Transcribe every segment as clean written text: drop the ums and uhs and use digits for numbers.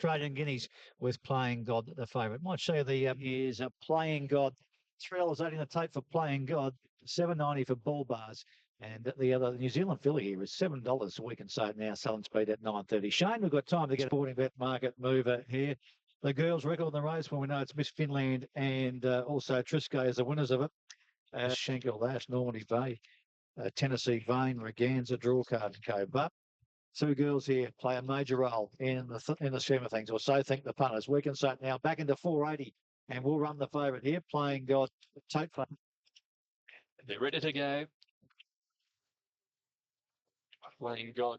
Australian Guineas with Playing God, the favourite. Might show you the is Playing God. $3.80 the tape for Playing God, $7.90 for Bull Bars. And the other New Zealand filly here is $7. We can say it now, selling speed at 9.30. Shane, we've got time to get a sporting bet market mover here. The girls' record in the race, well, we know it's Miss Finland and also Trisco as the winners of it. Schenkel Lash, Normandy Bay, Tennessee Vane, Reganza, Draw Card and Co. But two girls here play a major role in the scheme of things, or so think the punters. We can say it now, back into 480, and we'll run the favourite here, Playing God. Tape. They're ready to go. Playing God.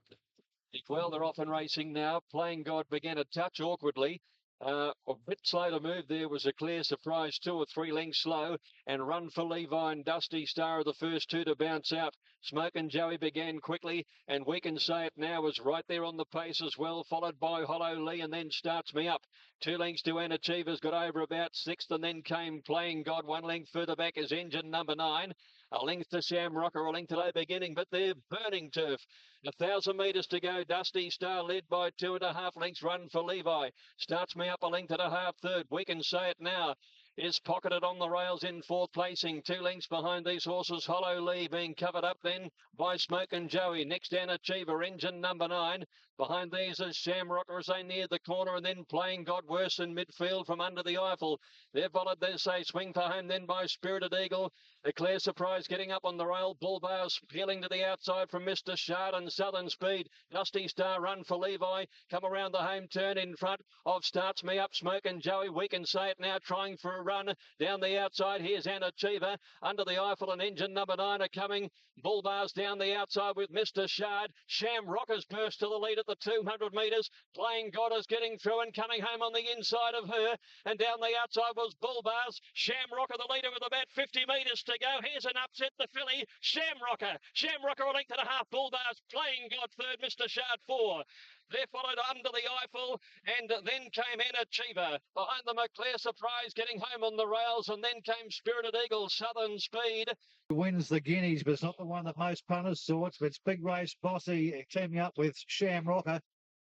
Well, they're off and racing now. Playing God began a touch awkwardly. A bit slow to move there was a clear surprise, 2 or 3 lengths slow, and Run for Levi and Dusty Star are the first two to bounce out. Smoke and Joey began quickly, and We Can Say It Now was right there on the pace as well, followed by Hollow Lee and then Starts Me Up. 2 lengths to Anachiever's got over about 6th, and then came Playing God. 1 length further back is Engine Number 9. A length to Shamrocker, a length to low beginning, but they're burning turf. 1,000 metres to go. Dusty Star led by 2.5 lengths. Run for Levi. Starts Me Up a length and a half third. We Can Say It Now is pocketed on the rails in 4th placing. 2 lengths behind these horses. Hollow Lee being covered up then by Smoke and Joey. Next An Achiever, Engine Number 9. Behind these is Shamrocker as they near the corner, and then Playing God worse in midfield from under the Eiffel. They're followed, they say, Swing for Home then by Spirited Eagle. Eclair Surprise getting up on the rail. Bull Bars peeling to the outside from Mr. Shard and Southern Speed. Dusty Star, Run for Levi. Come around the home turn in front of Starts Me Up, Smoke and Joey. We Can Say It Now trying for a run down the outside. Here's An Achiever under the Eiffel, and Engine Number 9 are coming. Bull Bars down the outside with Mr. Shard. Shamrockers burst to the lead at the 200 metres. Playing God is getting through and coming home on the inside of her, and down the outside was Bull Bars. Shamrocker the leader with about 50 metres to go. Here's an upset, the filly. Shamrocker a length and a half. Bull Bars, Playing God third, Mr. Shard 4. They're followed under the Eiffel, and then came An Achiever. Behind them, Eclair Surprise getting home on the rails, and then came Spirited Eagle, Southern Speed. Wins the Guineas, but it's not the one that most punters saw. It's Big Race Bossy teaming up with Shamrocker.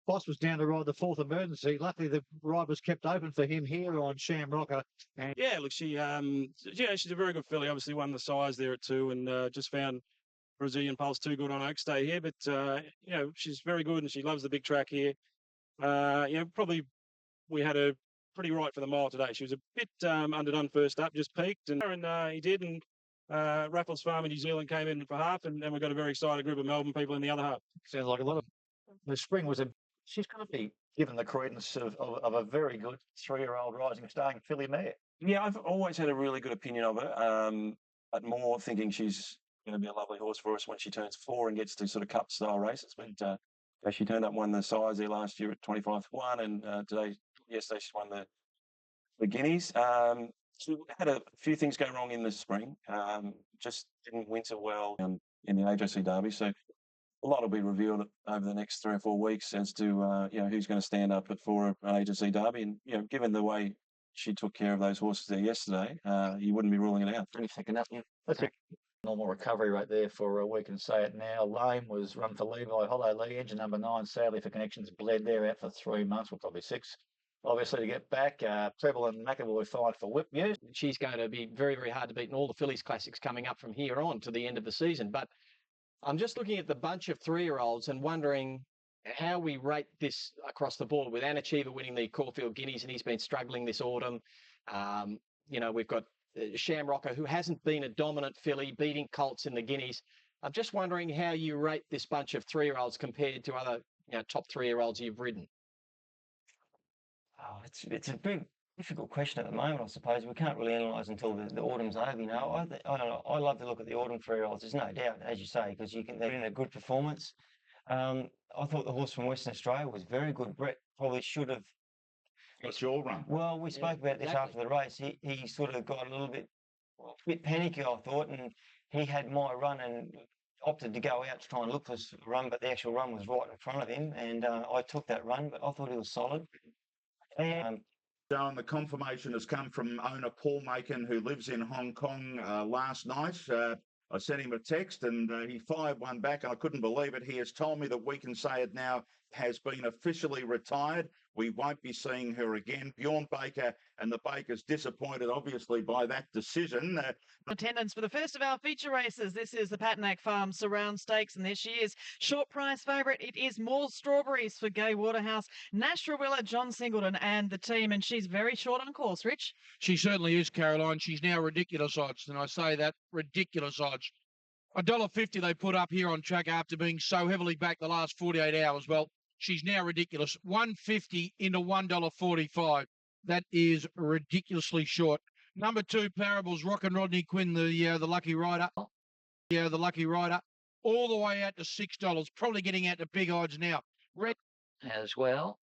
Boss was down to ride the 4th emergency. Luckily, the ride was kept open for him here on Shamrocker. And yeah, look, she's a very good filly. Obviously, won the size there at 2, and just found Brazilian Pulse too good on Oaks Day here. But she's very good, and she loves the big track here. Probably we had her pretty right for the mile today. She was a bit underdone first up, just peaked, and he did. And Raffles Farm in New Zealand came in for half, and we got a very excited group of Melbourne people in the other half. sounds like a lot of the spring was she's going to be given the credence of a very good 3-year-old rising starting filly mare. Yeah, I've always had a really good opinion of her, but more thinking she's going to be a lovely horse for us when she turns 4 and gets to sort of cup style races. But she turned up, won the size there last year at 25-1, and yesterday she won the Guineas. She had a few things go wrong in the spring. Just didn't winter well in the AJC Derby. So a lot will be revealed over the next 3 or 4 weeks as to who's going to stand up for an AJC Derby. And given the way she took care of those horses there yesterday, you wouldn't be ruling it out. That's a normal recovery right there for We Can Say It Now. Lame was Run for Levi. Hollow Lee, Engine Number 9, sadly for Connections, bled there out for 3 months, well, probably 6. Obviously, to get back, Treble and McAvoy fight for whip news. She's going to be very, very hard to beat in all the Phillies Classics coming up from here on to the end of the season. But I'm just looking at the bunch of 3-year-olds and wondering how we rate this across the board, with An Achiever winning the Caulfield Guineas, and he's been struggling this autumn. We've got Shamrocker, who hasn't been a dominant filly, beating Colts in the Guineas. I'm just wondering how you rate this bunch of 3-year-olds compared to other top 3-year-olds you've ridden. Oh, it's a big, difficult question at the moment, I suppose. We can't really analyse until the autumn's over. I don't know. I love to look at the autumn 3-year-olds. There's no doubt, as you say, because they're in a good performance. I thought the horse from Western Australia was very good. Brett probably should have. What's your run? Well, we spoke about this after the race. He sort of got a bit panicky, I thought, and he had my run and opted to go out to try and look for a run, but the actual run was right in front of him, and I took that run, but I thought he was solid. And the confirmation has come from owner Paul Macon, who lives in Hong Kong, last night. I sent him a text and he fired one back. I couldn't believe it. He has told me that We Can Say It Now has been officially retired. we won't be seeing her again. Bjorn Baker and the Bakers disappointed, obviously, by that decision. Attendance for the first of our feature races. This is the Patnack Farm Surround Stakes, and there she is. Short price favourite. It is more Strawberries for Gay Waterhouse, Nash Rawiller, John Singleton, and the team, and she's very short on course, Rich. She certainly is, Caroline. She's now ridiculous odds, and I say that, ridiculous odds. $1.50 they put up here on track after being so heavily backed the last 48 hours. Well, she's now ridiculous. 150 into $1.45. That is ridiculously short. Number 2, Parables, Rock and Rodney Quinn, the lucky rider. Yeah, the lucky rider. All the way out to $6. Probably getting out to big odds now. Red as well.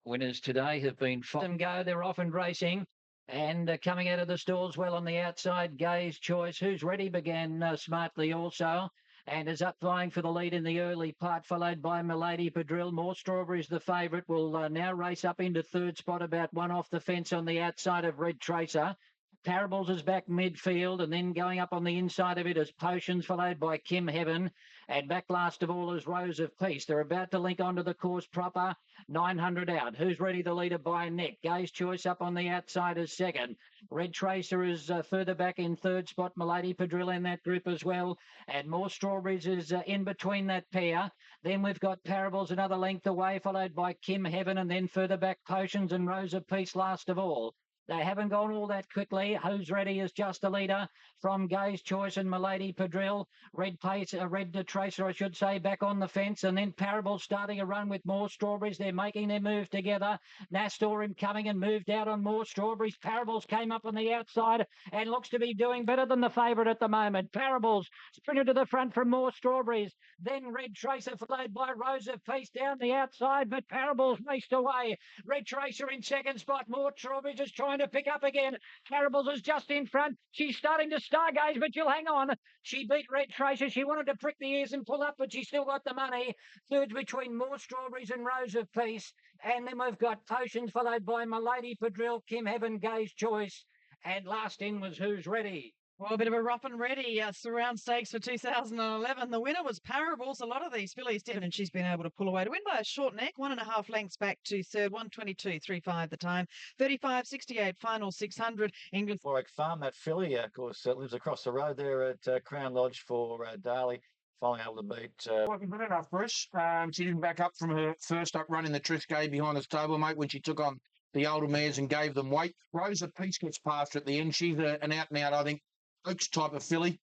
Winners today have been them go. They're off and racing. And coming out of the stalls well on the outside, Gay's Choice, who's ready, began smartly also. And is up vying for the lead in the early part, followed by Milady Padrille. More Strawberries, the favourite, will now race up into third spot, about one off the fence on the outside of Red Tracer. Parables is back midfield, and then going up on the inside of it is Potions, followed by Kim Heaven. And back last of all is Rose of Peace. They're about to link onto the course proper. 900 out. Who's ready? The leader by a neck. Gay's Choice up on the outside is second. Red Tracer is further back in third spot. Milady Padrille in that group as well. And More Strawberries is in between that pair. Then we've got Parables another length away, followed by Kim Heaven, and then further back Potions and Rose of Peace last of all. They haven't gone all that quickly. Who's Ready is just a leader from Gay's Choice and Milady Padrille. Red Tracer, I should say, back on the fence. And then Parables starting a run with More Strawberries. They're making their move together. Nastorim coming and moved out on More Strawberries. Parables came up on the outside and looks to be doing better than the favourite at the moment. Parables sprinted to the front from More Strawberries. Then Red Tracer followed by Rose of Peace down the outside, but Parables raced away. Red Tracer in second spot. More Strawberries is trying to pick up again. Parables is just in front. She's starting to stargaze, but she'll hang on. She beat Red Tracer. She wanted to prick the ears and pull up, but she still got the money. Third between More Strawberries and Rose of Peace. And then we've got Potions, followed by Milady Padrille, Kim Heaven, Gay's Choice. And last in was Who's Ready. Well, a bit of a rough and ready surround stakes for 2011. The winner was Parables. A lot of these fillies did, and she's been able to pull away to win by a short neck, 1.5 lengths back to third, 122.35 the time, 35.68 final 600. England. Warwick Farm, that filly, of course, lives across the road there at Crown Lodge for Darley. Finally able to beat. Wasn't good enough, Bruce. She didn't back up from her first up run in the Triscay behind the stablemate when she took on the older mares and gave them weight. Rose of Peace gets past her at the end. She's an out and out, I think, Oaks type of filly.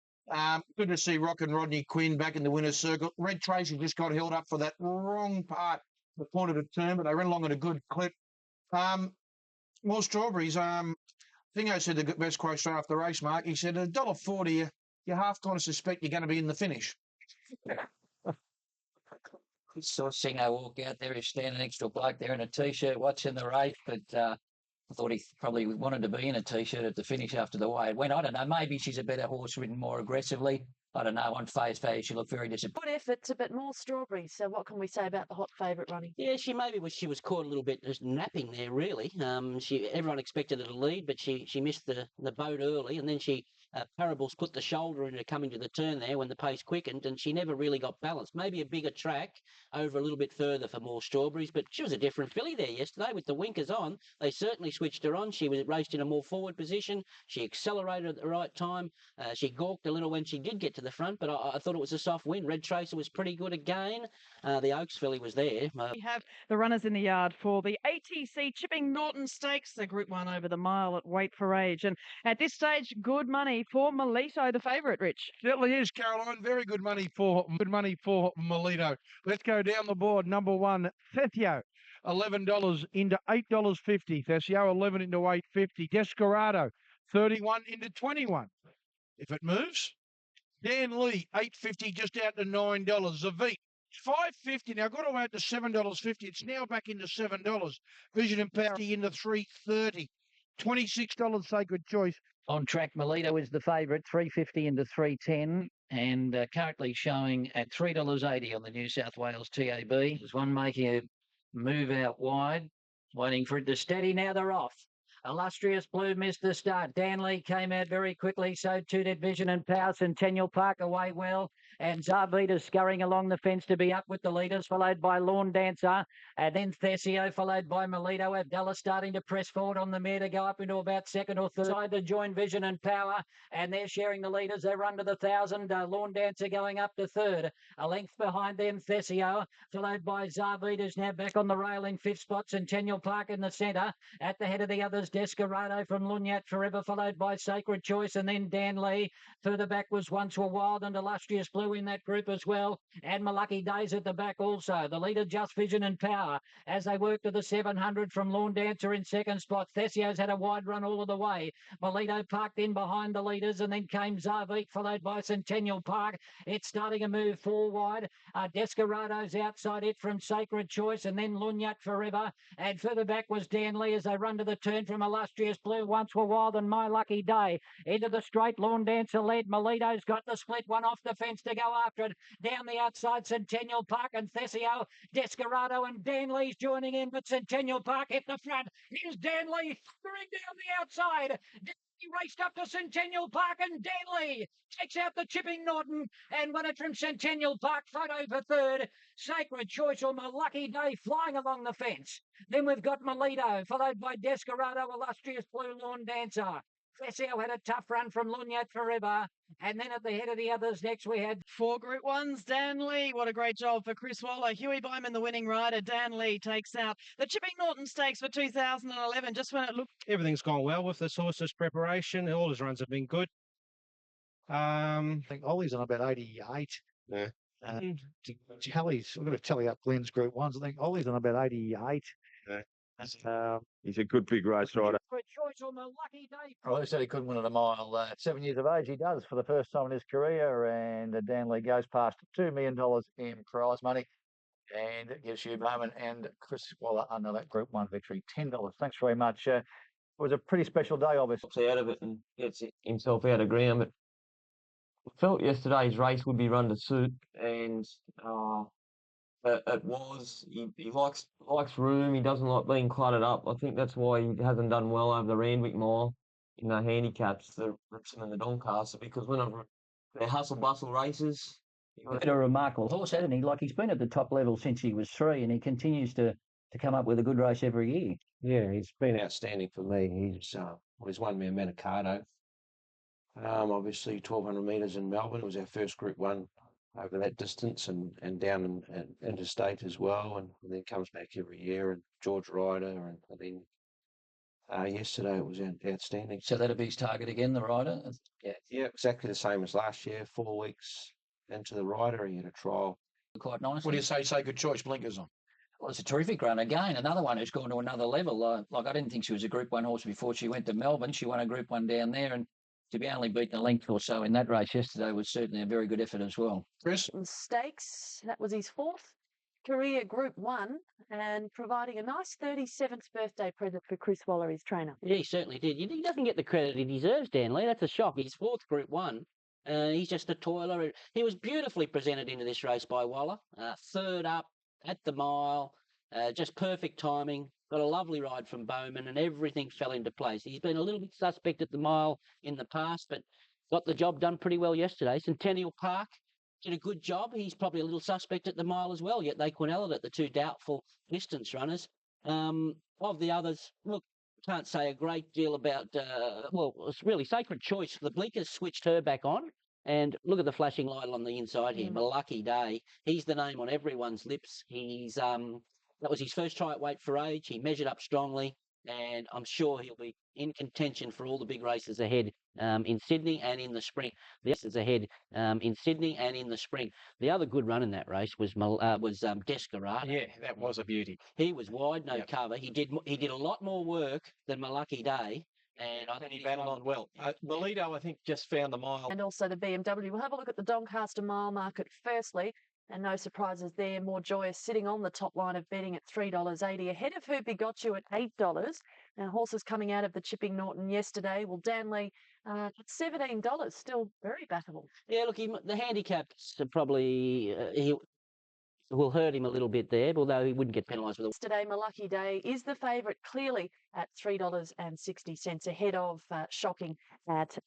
Good to see Rock and Rodney Quinn back in the winner's circle. Red Tracy just got held up for that wrong part, the point of the turn, but they ran along at a good clip. More Strawberries. Thingo said the best quote straight after the race, Mark. He said, $1.40, you half kind of suspect you're going to be in the finish. Saw Singo walk out there. He's standing next to a bloke there in a T-shirt watching the race, but I thought he probably wanted to be in a T-shirt at the finish after the way it went. I don't know. Maybe she's a better horse ridden more aggressively. I don't know. On face value, she looked very disappointed. Good effort, but More Strawberries. So what can we say about the hot favourite running? Yeah, she was caught a little bit just napping there, really. Everyone expected her to lead, but she missed the boat early, and then Parables put the shoulder in her coming to the turn there when the pace quickened, and she never really got balanced. Maybe a bigger track over a little bit further for More Strawberries, but she was a different filly there yesterday with the winkers on. They certainly switched her on. She was raced in a more forward position. She accelerated at the right time. She gawked a little when she did get to the front, but I thought it was a soft win. Red Tracer was pretty good again. The Oaks filly was there. We have the runners in the yard for the ATC Chipping Norton Stakes, the Group 1 over the mile at Weight for Age. And at this stage, good money for Melito, the favourite, Rich. Certainly is, Caroline. Very good money for Melito. Let's go down the board. Number 1, Thethio. $11 into $8.50. Thethio, 11 into $8.50. Desperado, 31 into 21. If it moves, Dan Lee, $8.50 just out to $9. Zavit, $5.50. Now got away to $7.50. It's now back into $7. Vision and Power into $3.30. $26 Sacred Choice. On track, Melito is the favourite, $3.50 into $3.10, and currently showing at $3.80 on the New South Wales TAB. There's one making a move out wide, waiting for it to steady. Now they're off. Illustrious Blue missed the start. Danley came out very quickly, so too did Vision and Power. Centennial Park away well. and Zarvita scurrying along the fence to be up with the leaders, followed by Lawn Dancer, and then Thesio, followed by Melito. Abdallah starting to press forward on the mare to go up into about second or third. Side to join Vision and Power, and they're sharing the leaders. They run to the 1,000. Lawn Dancer going up to third. A length behind them, Thesio, followed by Zarvita's now back on the rail in fifth spot. Centennial Park in the centre. At the head of the others, Desperado from Lunyat Forever, followed by Sacred Choice, and then Dan Lee. Further back was Once Were Wild and Illustrious Blue in that group as well. And My Lucky Days at the back also. The leader, Just Vision and Power, as they work to the 700 from Lawn Dancer in second spot. Thesio's had a wide run all of the way. Melito parked in behind the leaders, and then came Zarvit, followed by Centennial Park. It's starting to move four wide. Desperado's outside it from Sacred Choice, and then Lunyat Forever. And further back was Dan Lee as they run to the turn from Illustrious Blue, Once Were Wild and My Lucky Day. Into the straight, Lawn Dancer led. Melito's got the split one off the fence to go after it. Down the outside, Centennial Park and Thesio, Desperado and Dan Lee's joining in, but Centennial Park hit the front. Here's Dan Lee thundering down the outside. He raced up to Centennial Park, and Dan Lee takes out the Chipping Norton and won it from Centennial Park. Photo for third. Sacred Choice or My Lucky Day flying along the fence. Then we've got Melito, followed by Desperado, Illustrious Blue, Lawn Dancer. Thesio had a tough run from Lunyat Forever. And then at the head of the others next we had 4 Group 1s. Dan Lee, what a great job for Chris Waller. Huey Byman, the winning rider. Dan Lee takes out the Chipping Norton Stakes for 2011. Just when it looked... Everything's gone well with this horse's preparation. All his runs have been good. I think Ollie's on about 88. Yeah. Tally's, we've got to tally up Glenn's Group 1s. I think Ollie's on about 88. Yeah. He's a good big race rider. Sacred Choice on My Lucky Day. Well, he said he couldn't win at a mile. At 7 years of age, he does for the first time in his career. And Dan Lee goes past $2 million in prize money. And it gives you Bowman and Chris Waller under that Group 1 victory, $10. Thanks very much. It was a pretty special day, obviously. Out of it and gets himself out of ground. But I felt yesterday's race would be run to suit, and it was. He likes room. He doesn't like being cluttered up. I think that's why he hasn't done well over the Randwick Mile in the handicaps, the Ripson and the Doncaster, because whenever they're hustle bustle races. He's a remarkable horse, hasn't he? Like, he's been at the top level since he was 3, and he continues to come up with a good race every year. Yeah, he's been outstanding for me. He's won me a Manikato. Obviously 1,200 metres in Melbourne. It was our first Group 1 over that distance, and down in interstate as well, and then comes back every year. And George Ryder, and then yesterday it was outstanding. So that'll be his target again, the rider? Yeah, exactly the same as last year. 4 weeks into the rider, he had a trial. Quite nice. What do you say, Sacred Choice, blinkers on? Well, it's a terrific run. Again, another one who's gone to another level. Like, I didn't think she was a Group 1 horse before she went to Melbourne. She won a Group 1 down there, and to be only beaten a length or so in that race yesterday was certainly a very good effort as well. Chris? Stakes, that was his 4th career Group 1, and providing a nice 37th birthday present for Chris Waller, his trainer. Yeah, he certainly did. He doesn't get the credit he deserves, Dan Lee. That's a shock. He's 4th Group 1. He's just a toiler. He was beautifully presented into this race by Waller. 3rd up at the mile, just perfect timing. Got a lovely ride from Bowman, and everything fell into place. He's been a little bit suspect at the mile in the past, but got the job done pretty well yesterday. Centennial Park did a good job. He's probably a little suspect at the mile as well, yet they quinelled it, the 2 doubtful distance runners. Of the others, look, can't say a great deal about, it's really Sacred Choice. The blinkers switched her back on, and look at the flashing light on the inside here. My Lucky Day. He's the name on everyone's lips. He's that was his first try at weight for age. He measured up strongly, and I'm sure he'll be in contention for all the big races ahead in Sydney and in the spring. The races ahead in Sydney and in the spring. The other good run in that race was Desperado. Yeah, that was a beauty. He was wide, no cover. He did a lot more work than My Lucky Day. And I think he battled on well. Melito, I think, just found the mile. And also the BMW. We'll have a look at the Doncaster mile market firstly. And no surprises there. More Joyous sitting on the top line of betting at $3.80. Ahead of Who Begot You at $8. Now, horses coming out of the Chipping Norton yesterday. Well, Danley at $17. Still very battable. Yeah, look, the handicaps are probably... he will hurt him a little bit there, although he wouldn't get penalised with it. Yesterday, My Lucky Day is the favourite, clearly at $3.60, ahead of Shocking at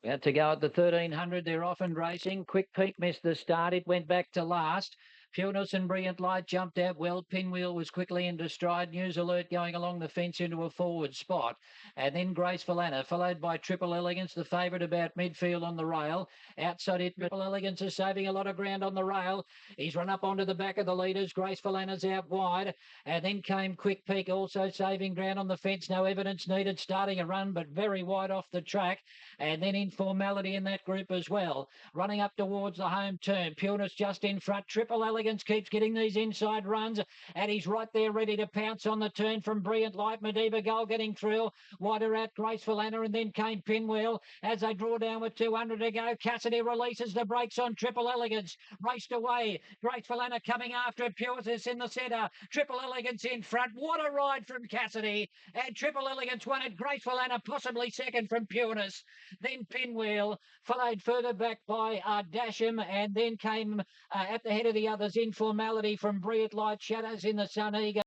Out to go at the 1300. They're off and racing. Quick Peak missed the start. It went back to last. Pureness and Brilliant Light jumped out well. Pinwheel was quickly into stride. News Alert going along the fence into a forward spot. And then Graceful Anna, followed by Triple Elegance, the favourite about midfield on the rail. Outside it, Triple Elegance is saving a lot of ground on the rail. He's run up onto the back of the leaders. Graceful Anna's out wide. And then came Quick Peak, also saving ground on the fence. No evidence needed, starting a run, but very wide off the track. And then Informality in that group as well. Running up towards the home turn. Pureness just in front. Triple Elegance keeps getting these inside runs, and he's right there ready to pounce on the turn from Brilliant Light. Mediva Gold getting through. Wider out Graceful Anna, and then came Pinwheel as they draw down with 200 to go. Cassidy releases the brakes on Triple Elegance. Raced away. Graceful Anna coming after it. Pureness in the centre. Triple Elegance in front. What a ride from Cassidy. And Triple Elegance won it. Graceful Anna possibly second from Pureness. Then Pinwheel, followed further back by Dasham, and then came at the head of the others Informality from Brilliant Light. Shadows in the Sun Eager.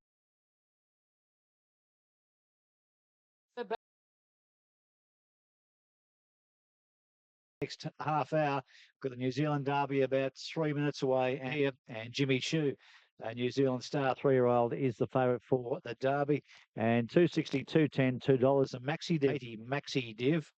Next half hour, got the New Zealand Derby about 3 minutes away here, and Jimmy Choo, a New Zealand star 3-year-old, is the favourite for the Derby, and 260, 210, $2. And Maxi Div.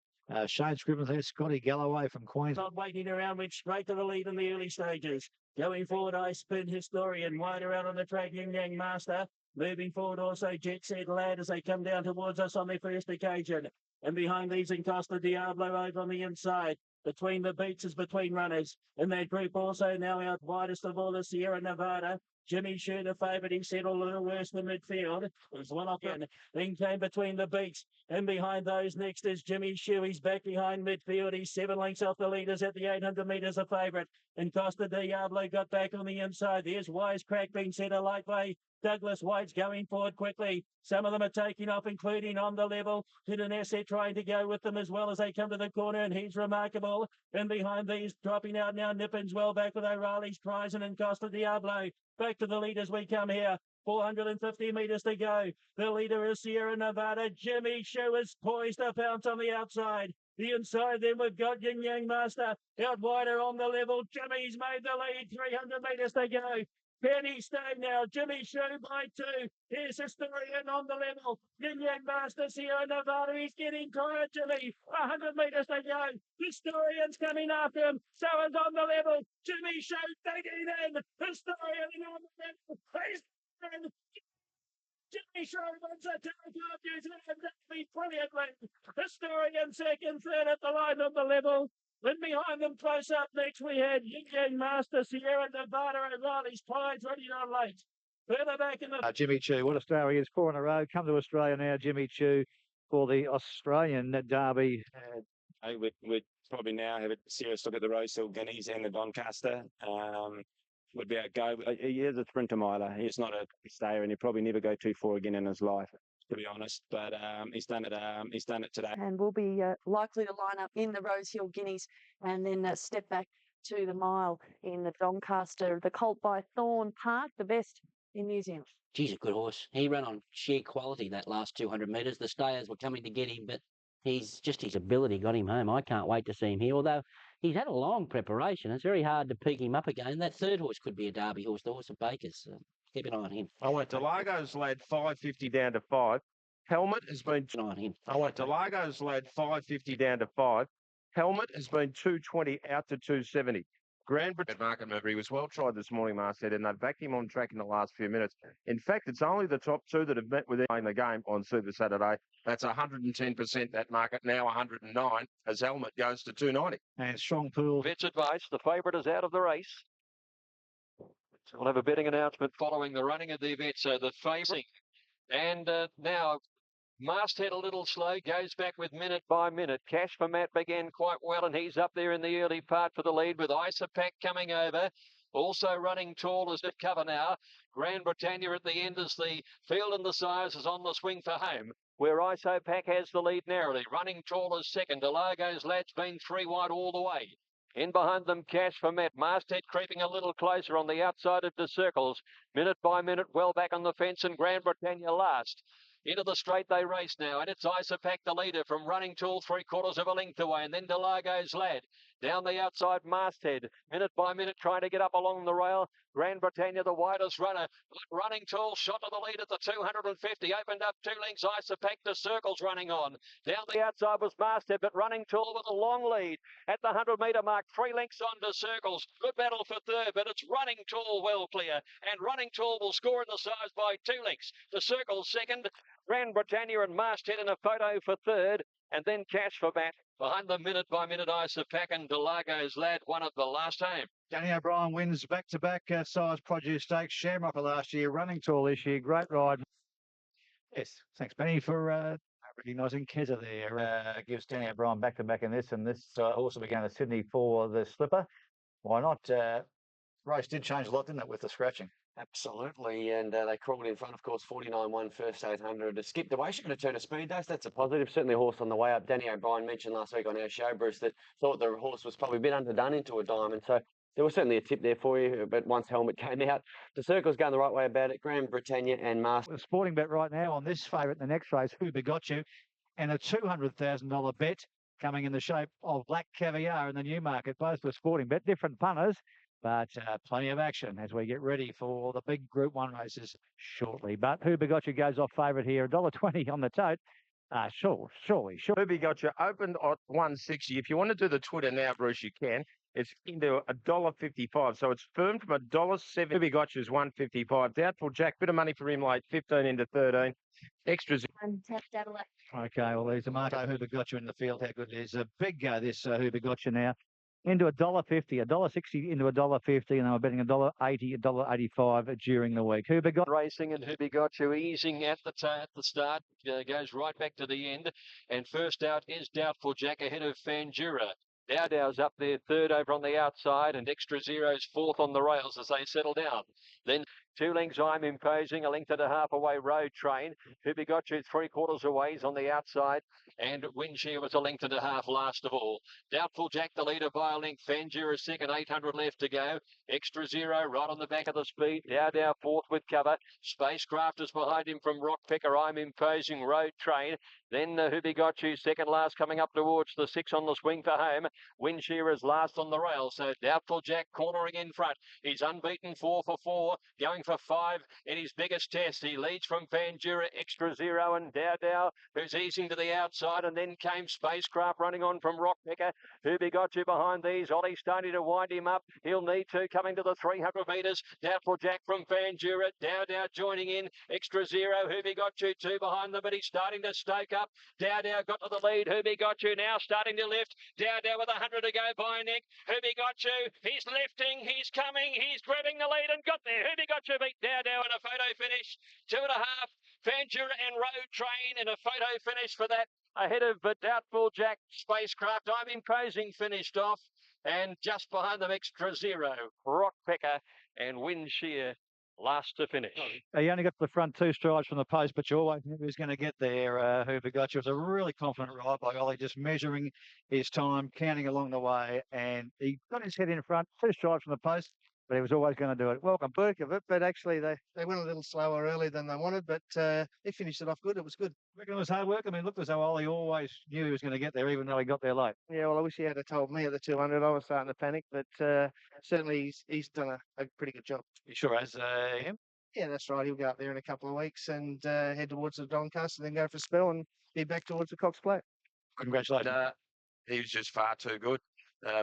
Shane Scribbins there, Scotty Galloway from Queensland. Not waiting around, went straight to the lead in the early stages. Going forward, I Spin Historian, wide around on the track, Yin Yang Master. Moving forward also, Jet Set Lad as they come down towards us on their first occasion. And behind these, in Costa Diablo over on the inside. Between the beats is between runners. In that group also now out widest of all the Sierra Nevada. Jimmy Shue, the favourite, he settled a little worse than midfield. There's one up in. Then came between the beats. And behind those next is Jimmy Shue. He's back behind midfield. He's 7 lengths off the leaders at the 800 metres, a favourite. And Costa Diablo got back on the inside. There's Wisecrack being set a light way. Douglas White's going forward quickly. Some of them are taking off, including On the Level. Hidden Asset trying to go with them as well as they come to the corner, and he's remarkable. And behind these, dropping out now, Nippin's well back with O'Reilly's Prison and Costa Diablo. Back to the leaders we come here. 450 metres to go. The leader is Sierra Nevada. Jimmy Shue is poised to pounce on the outside. The inside then we've got Yin Yang Master. Out wider On the Level. Jimmy's made the lead. 300 metres to go. Penny Stone now, Jimmy Shue by 2. Here's Historian On the Level. Yin Yang Master, Sierra Nevada, he's getting tired, Jimmy. 100 metres to go. Historian's coming after him. So is On the Level. Jimmy Shue digging in. Historian On the Level. He's in. Jimmy Shue wins the Telegraph New Zealand Derby brilliantly. Historian second, third at the line On the Level. Then behind them, close up next, we had Yin Yang Master, Sierra Nevada, O'Reilly's Prize ready on late. Further back in the... Jimmy Choo, what a star he is, 4 in a row. Come to Australia now, Jimmy Choo, for the Australian Derby. We'd probably now have a serious look at the Rosehill Guineas and the Doncaster. Would be our go. He is a sprinter miler. He's not a stayer, and he'll probably never go 2-4 again in his life, to be honest. But he's done it. He's done it today. And will be likely to line up in the Rosehill Guineas and then step back to the mile in the Doncaster. The colt by Thorne Park, the best in New Zealand. He's a good horse. He ran on sheer quality that last 200 metres. The stayers were coming to get him, but his ability got him home. I can't wait to see him here, although he's had a long preparation. It's very hard to peak him up again. That third horse could be a Derby horse, the horse of Baker's. Keep an eye on him. I went to Largo's lad 550 down to 5. Helmet has been... Keep an eye on him. I went to Largo's lad 550 down to 5. Helmet has been 220 out to 270. Grand Britain market mover. He was well tried this morning, Mark said, and they've backed him on track in the last few minutes. In fact, it's only the top 2 that have met with him in the game on Super Saturday. That's 110%, that market, now 109, as Helmet goes to 290. And Strong Pool. Vet's advice, the favourite is out of the race. So we'll have a betting announcement following the running of the event. So the favourite. And now Masthead a little slow, goes back with minute by minute. Cash for Matt began quite well, and he's up there in the early part for the lead with Isopac coming over. Also running tall as it cover now. Grand Britannia at the end as the field and the size is on the swing for home, where Isopac has the lead narrowly. Running tall as second. Delago's Lad's been 3 wide all the way. In behind them, Cash for Matt. Masthead creeping a little closer on the outside of the circles. Minute by minute, well back on the fence, and Grand Britannia last. Into the straight they race now, and it's Isapac the leader from Running Tool, 3/4 of a length away, and then Delago's Lad. Down the outside masthead, minute by minute trying to get up along the rail. Grand Britannia, the widest runner. Running Tool shot to the lead at the 250, opened up 2 lengths. Isapac the circles running on. Down the outside was masthead, but Running Tool with a long lead at the 100-metre mark, 3 lengths on to circles. Good battle for third, but it's Running Tool well clear, and Running Tool will score in the size by 2 lengths. The circles second, Grand Britannia and masthead in a photo for third, and then Cash for Bat. Behind the minute by minute, Isapac and Delago's Lad, one at the last home. Danny O'Brien wins back-to-back size produce stakes. Shamrocker last year, Running Tall this year. Great ride. Yes, thanks, Benny, for recognising Keza there. Gives Danny O'Brien back-to-back in this, and this horse will be going to Sydney for the slipper. Why not? Race did change a lot, didn't it, with the scratching? Absolutely, and they crawled in front, of course, 49-1 first 800. Skipped away. She could have turned a speed dose. That's a positive. Certainly a horse on the way up. Danny O'Brien mentioned last week on our show, Bruce, that thought the horse was probably a bit underdone into a diamond. So there was certainly a tip there for you, but once Helmet came out, the circle's going the right way about it. Grand Britannia and Master. The sporting bet right now on this favourite in the next race, Who Begot You, and a $200,000 bet coming in the shape of Black Caviar in the Newmarket, both with sporting bet, different punters, but plenty of action as we get ready for the big Group 1 races shortly. But Who Begot You goes off favourite here, $1.20 on the tote. Surely. Who Begot You opened at 160. If you want to do the Twitter now, Bruce, you can. It's into $1.55, so it's firm from $1.70. Who Begot You is 155. Doubtful Jack, bit of money for him late, 15 into 13. Extras. Okay, well, there's a Marco Who Begot You in the field. How good it is. A big go, this Who Begot You now. Into $1.50, $1.60 into $1.50, and I'm betting $1.80, $1.85 during the week. Who Begot Racing and Who Begot You easing at the start, goes right back to the end. And first out is Doubtful Jack ahead of Fanjura. Dowdow's up there third over on the outside, and Extra Zero's fourth on the rails as they settle down. Then 2 lengths I'm Imposing, a length and a half away Road Train. Who Begot You 3/4 away, he's on the outside, and Windshare was a length and a half last of all. Doubtful Jack the leader by a length, Fanjura second, 800 left to go. Extra Zero right on the back of the speed, Dowdow fourth with cover. Spacecraft is behind him from Rockpecker, I'm Imposing, Road Train. Then Who Begot You second last, coming up towards the 6 on the swing for home. Windshare is last on the rail, so Doubtful Jack cornering in front. He's unbeaten 4 for 4, going for 5 in his biggest test. He leads from Fanjura, Extra Zero and Dowdow, who's easing to the outside, and then came Spacecraft running on from Rockpecker. Who Begot You behind these. Ollie's starting to wind him up. He'll need to coming to the 300 metres. Doubtful Jack from Fanjura, Dowdow joining in. Extra Zero, Who Begot You 2 behind them, but he's starting to stoke up. Dowdow got to the lead. Who Begot You now starting to lift. Dowdow with 100 to go by Nick. Who Begot You, he's lifting, he's coming, he's grabbing the lead and got there. Who Begot You beat Dowdow in a photo finish. 2.5. Fanjura and Road Train in a photo finish for that. Ahead of Doubtful Jack, Spacecraft, I'm Imposing finished off. And just behind them, Extra Zero, Rockpecker and Windshare last to finish. He only got to the front 2 strides from the post, but you always knew he was going to get there. Who Begot You. It was a really confident ride by Ollie, just measuring his time, counting along the way, and he got his head in front, 2 strides from the post, but he was always going to do it. Welcome back of it, but actually they went a little slower early than they wanted, but he finished it off good. It was good. I reckon it was hard work. I mean, it looked as though Ollie always knew he was going to get there, even though he got there late. Yeah, well, I wish he had told me at the 200. I was starting to panic, but certainly he's done a pretty good job. You sure has him? Yeah, that's right. He'll go up there in a couple of weeks and head towards the Doncaster, then go for a spell and be back towards the Cox Plate. Congratulations. He was just far too good,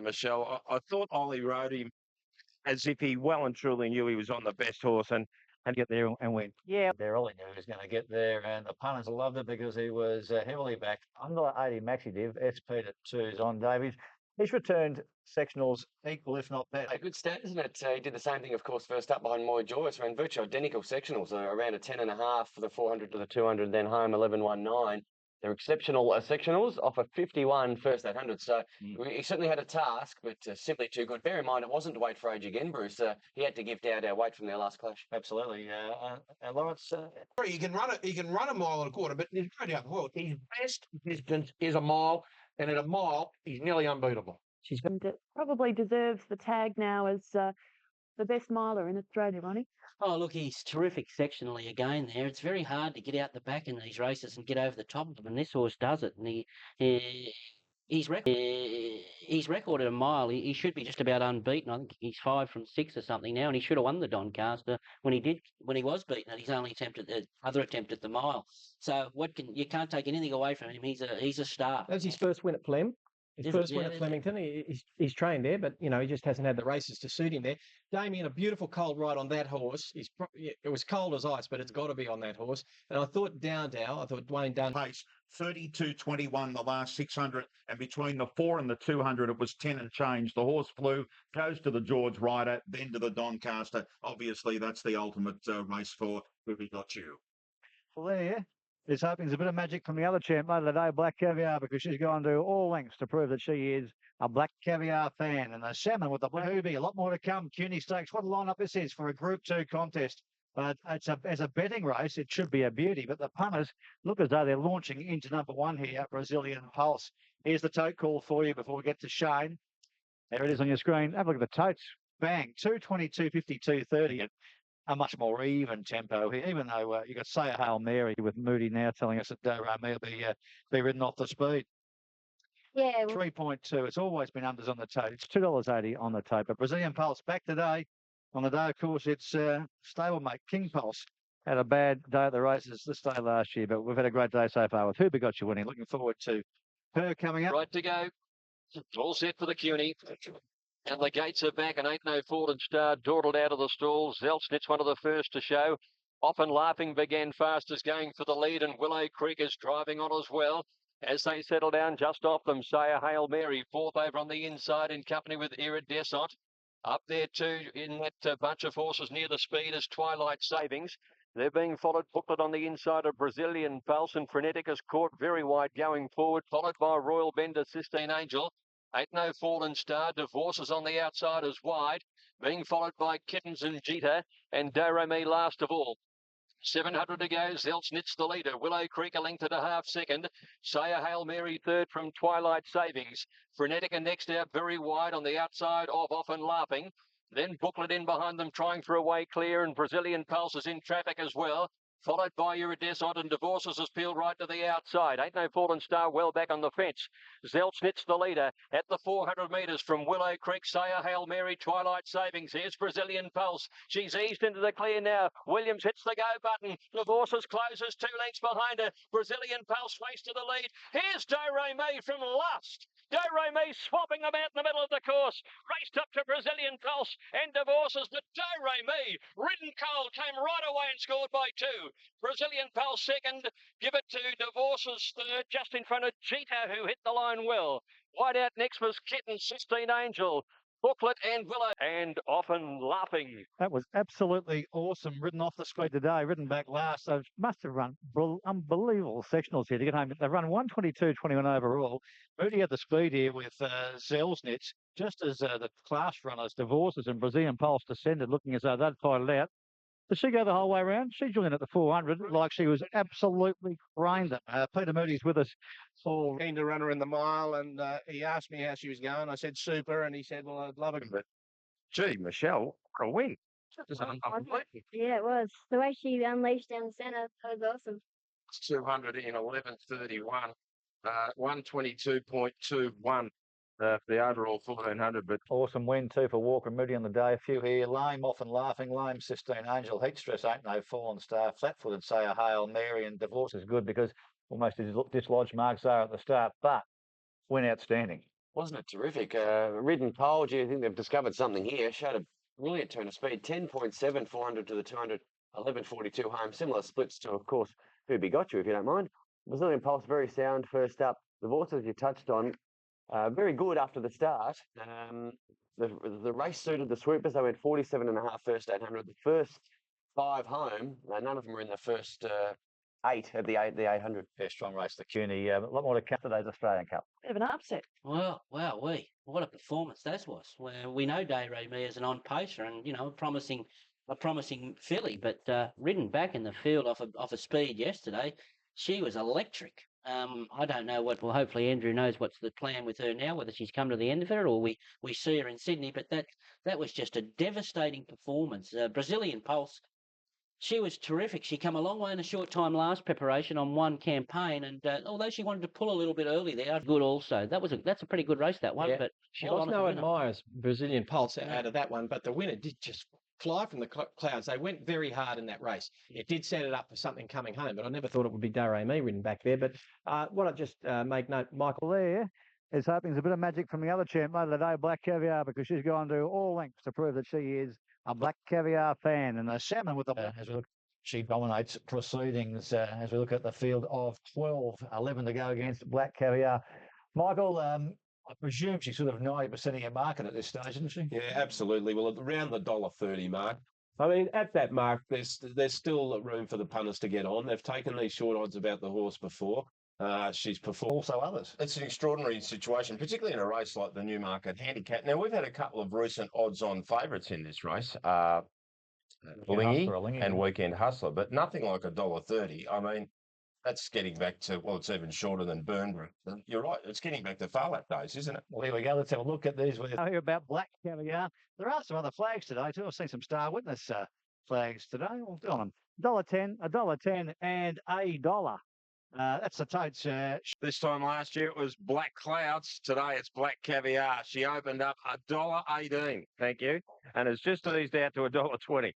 Michelle. I thought Ollie rode him as if he well and truly knew he was on the best horse and get there and win. Yeah, there Ollie knew he was going to get there, and the punters loved it because he was heavily backed. Under 80 Maxi Div, SP at 2's on Davies. He's returned sectionals equal, if not better. A good stat, isn't it? He did the same thing, of course, first up behind Moy Joyce, ran virtually identical sectionals, around a 10.5 for the 400 to the 200, then home 11.19. They're exceptional sectionals off a 51 first 800. So he certainly had a task, but simply too good. Bear in mind, it wasn't to wait for age again, Bruce. He had to give Dowdow weight from their last clash. Absolutely. And Lawrence... He can run a mile and a quarter, but there's no doubt in the world. His best distance is a mile, and at a mile, he's nearly unbeatable. And it probably deserves the tag now as the best miler in Australia, Ronnie. Oh, look, he's terrific sectionally again there. It's very hard to get out the back in these races and get over the top of them, and this horse does it. And he's recorded a mile. He should be just about unbeaten. I think he's 5 from 6 or something now, and he should have won the Doncaster when he was beaten at his only other attempt at the mile. So you can't take anything away from him. He's a star. That was his first win at Plem. His Is it? first win Yeah, at Flemington. He's trained there, but he just hasn't had the races to suit him there. Damien, a beautiful cold ride on that horse. It was cold as ice, but it's got to be on that horse. And I thought Dwayne Dunn pace 32.21 the last 600, and between the 4 and the 200 it was 10 and change. The horse flew, goes to the George Rider, then to the Doncaster. Obviously that's the ultimate race for Who We Got You. Well, there is hoping there's a bit of magic from the other champ later today, Black Caviar, because she's gone to all lengths to prove that she is a Black Caviar fan. And the salmon with the Black Hoobie, a lot more to come. CUNY Stakes, what a lineup this is for a Group 2 contest. As a betting race, it should be a beauty, but the punters look as though they're launching into number 1 here, Brazilian Pulse. Here's the tote call for you before we get to Shane. There it is on your screen. Have a look at the totes. Bang, 222, 52, 30. A much more even tempo here, even though you got Say a Hail Mary with Moody now telling us that Rami will be ridden off the speed. Yeah. 3.2. It's always been unders on the tote. It's $2.80 on the tote. But Brazilian Pulse back today. On the day, of course, it's stablemate King Pulse. Had a bad day at the races this day last year, but we've had a great day so far with Who Got You winning. Looking forward to her coming up. Right to go. All set for the CUNY. And the gates are back, and Ain't No Fallen Star dawdled out of the stalls. Zeltsnit's one of the first to show. Often Laughing began fastest, going for the lead, and Willow Creek is driving on as well. As they settle down just off them, Say a Hail Mary, fourth over on the inside in company with Iridescent. Up there too, in that bunch of horses near the speed is Twilight Savings. They're being followed, Booklet on the inside of Brazilian Pulse, and Frenetic is caught very wide going forward, followed by Royal Bender, Sistine Angel. Ain't No Fallen Star, Divorces on the outside is wide, being followed by Kittens and Jeter, and Doremi last of all. 700 to go, Zeltsnit's the leader, Willow Creek a length and a half second, Say a Hail Mary third from Twilight Savings, Frenetica next out very wide on the outside of Often Laughing, then Booklet in behind them trying for a way clear, and Brazilian Pulse is in traffic as well. Followed by Iridescent, and Divorces has peeled right to the outside. Ain't No Fallen Star well back on the fence. Zeltsnit's the leader at the 400 metres from Willow Creek. Say a Hail Mary, Twilight Savings. Here's Brazilian Pulse. She's eased into the clear now. Williams hits the go button. Divorces closes 2 lengths behind her. Brazilian Pulse race to the lead. Here's Doremi from Lust. Doremi swapping about in the middle of the course. Raced up to Brazilian Pulse and Divorces, but Doremi, ridden cold, came right away and scored by 2. Brazilian Pulse second, give it to Divorces third, just in front of Jeter, who hit the line well. Wide out next was Kitten, Sistine Angel, Booklet and Willow, and Often Laughing. That was absolutely awesome. Ridden off the speed today, ridden back last. So must have run unbelievable sectionals here to get home. They've run 122.21 overall. Moody had the speed here with Zeltsnitz, just as the class runners, Divorces and Brazilian Pulse descended, looking as though they'd fight it out. Did she go the whole way around? She joined in at the 400 like she was absolutely crying them. Peter Moody's with us. Keen to run her in the mile, and he asked me how she was going. I said super, and he said, well, I'd love it. But gee, Michelle, what a win. Yeah, it was. The way she unleashed down the centre, that was awesome. 200 in 11:31, 122.21 for the overall 1400. But awesome win too for Walker and Moody on the day. A few here. Lame, Often Laughing, Lame, Sistine Angel, Heat Stress, Ain't No Fallen Star, Flat-footed, Say a Hail Mary, and Divorce is good because almost dislodged Mark Zara at the start, but win outstanding. Wasn't it terrific? Ridden pole, gee, I think they've discovered something here. Showed a brilliant turn of speed. 10.7, 400 to the 200, 11.42 home. Similar splits to, of course, Who Got You, if you don't mind. Brazilian Pulse, very sound first up. The horses you touched on, very good after the start. The race suited the swoopers. They went 47.5 first 800. The first 5 home, none of them were in the first 8 of the 800. Very strong race, the CUNY. A lot more to come today's Australian Cup. Bit of an upset. Well, wow, what a performance that was. Well, we know Doremi as an on-pacer and, a promising filly, but ridden back in the field off a speed yesterday, she was electric. I don't know well, hopefully Andrew knows what's the plan with her now, whether she's come to the end of it or we see her in Sydney, but that was just a devastating performance. Brazilian Pulse she was terrific. She come a long way in a short time last preparation on one campaign, and although she wanted to pull a little bit early there, good also. That's a pretty good race, that one. Yeah. But She well lost on at the no winner. admirers, Brazilian Pulse, out of that one, but the winner did just fly from the clouds. They went very hard in that race. It did set it up for something coming home, but I never thought it would be Darame ridden back there. But what I just make note, Michael, There is hoping there's a bit of magic from the other champ later today, Black Caviar, because she's gone to all lengths to prove that she is a Black Caviar fan. And the salmon with the as we look, she dominates proceedings as we look at the field of 12, 11 to go against Black Caviar. Michael, I presume she's sort of 90% of your market at this stage, isn't she? Yeah, absolutely. Well, around the $1.30 mark. I mean, at that mark, there's still room for the punters to get on. They've taken these short odds about the horse before. She's performed. Also others. It's an extraordinary situation, particularly in a race like the Newmarket Handicap. Now, we've had a couple of recent odds-on favourites in this race, Lingy and Weekend Hustler, but nothing like $1.30. I mean, that's getting back to, well, it's even shorter than Burnbury. You're right, it's getting back to Farlap days, isn't it? Well, here we go. Let's have a look at these. I hear about Black Caviar. There are some other flags today, too. I've seen some Star Witness flags today. We'll go on them. $1.10, $1.10, and $1. That's the totes. This time last year it was Black Clouds. Today it's Black Caviar. She opened up $1.18. Thank you. And it's just eased out to $1.20.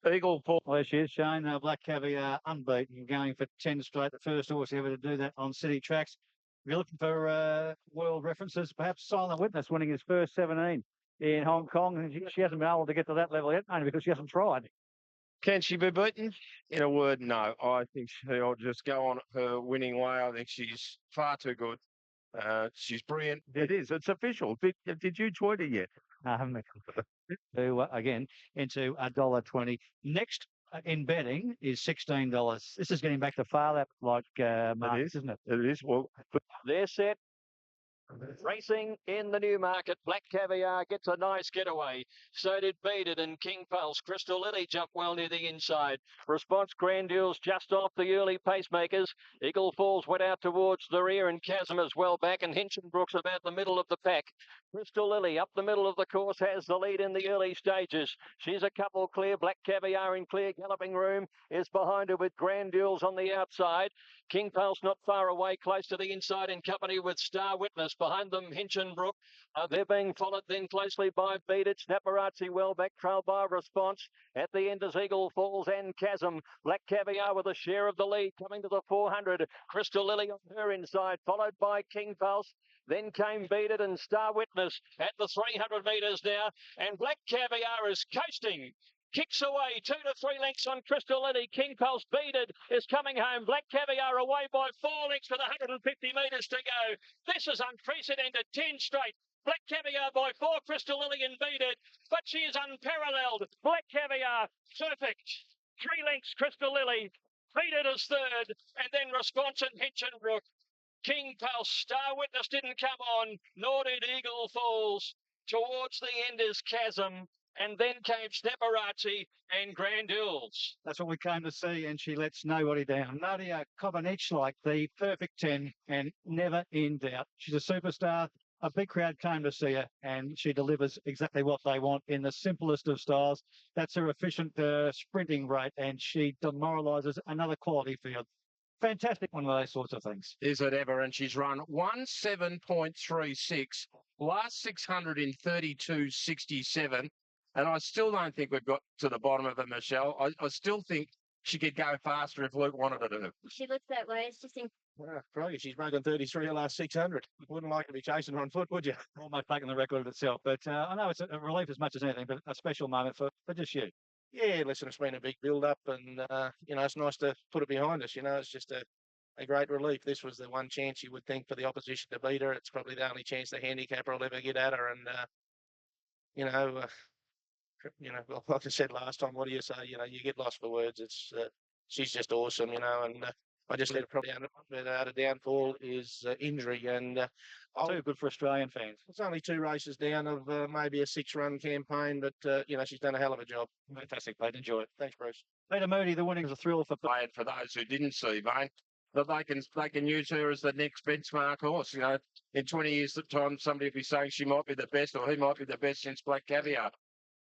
Eagle Fall. Well, there she is, Shane. Black Caviar unbeaten, going for 10 straight. The first horse ever to do that on city tracks. If you're looking for world references, perhaps Silent Witness winning his first 17 in Hong Kong. She hasn't been able to get to that level yet, only because she hasn't tried. Can she be beaten? In a word, no. I think she'll just go on her winning way. I think she's far too good. She's brilliant. It is. It's official. Did you tweet it yet? I haven't. Again, into $1.20. Next in betting is $16. This is getting back to Farlap like Mark, isn't it? It is. Well, They're set. Racing in the Newmarket. Black Caviar gets a nice getaway. So did Beat It and King Pulse. Crystal Lily jumped well near the inside. Response Grandules just off the early pacemakers. Eagle Falls went out towards the rear and Chasm as well back, and Hinchinbrook's about the middle of the pack. Crystal Lily up the middle of the course has the lead in the early stages. She's a couple clear. Black Caviar in clear galloping room is behind her with Grandules on the outside. King Pulse not far away, close to the inside in company with Star Witness. Behind them, Hinchinbrook. They're being followed then closely by Beat It. Snapparazzi well back, trailed by Response. At the end is Eagle Falls and Chasm. Black Caviar with a share of the lead coming to the 400. Crystal Lily on her inside, followed by King Pulse. Then came Beat It and Star Witness at the 300 metres now. And Black Caviar is coasting. Kicks away 2 to 3 lengths on Crystal Lily. King Pulse Beat It is coming home. Black Caviar away by 4 lengths with 150 metres to go. This is unprecedented. 10 straight. Black Caviar by 4, Crystal Lily and Beat It. But she is unparalleled. Black Caviar, perfect. 3 lengths, Crystal Lily. Beat It is third. And then Response and Hinchinbrook. King Pulse, Star Witness didn't come on, nor did Eagle Falls. Towards the end is Chasm. And then came Snapparazzi and Grandules. That's what we came to see, and she lets nobody down. Nadia Comaneci, like the perfect 10 and never in doubt. She's a superstar. A big crowd came to see her, and she delivers exactly what they want in the simplest of styles. That's her efficient sprinting rate, and she demoralises another quality field. Fantastic, one of those sorts of things. Is it ever? And she's run 17.36, last 600 in 32.67. And I still don't think we've got to the bottom of it, Michelle. I still think she could go faster if Luke wanted her to. She looks that way. It's just Brilliant. She's broken 33 the last 600. Wouldn't like to be chasing her on foot, would you? Almost taking the record itself. But I know it's a relief as much as anything, but a special moment for just you. Yeah, listen, it's been a big build-up and, it's nice to put it behind us. It's just a great relief. This was the one chance you would think for the opposition to beat her. It's probably the only chance the handicapper will ever get at her. And, like I said last time, what do you say? You get lost for words. She's just awesome, and I just said probably out of downfall is injury. And too good for Australian fans. It's only 2 races down of maybe a 6-run campaign, but she's done a hell of a job. Fantastic, mate. Enjoy it. Thanks, Bruce. Peter Moody, the winning is a thrill for for those who didn't see, mate. That they can use her as the next benchmark horse. In 20 years' time, somebody will be saying she might be the best, or he might be the best since Black Caviar.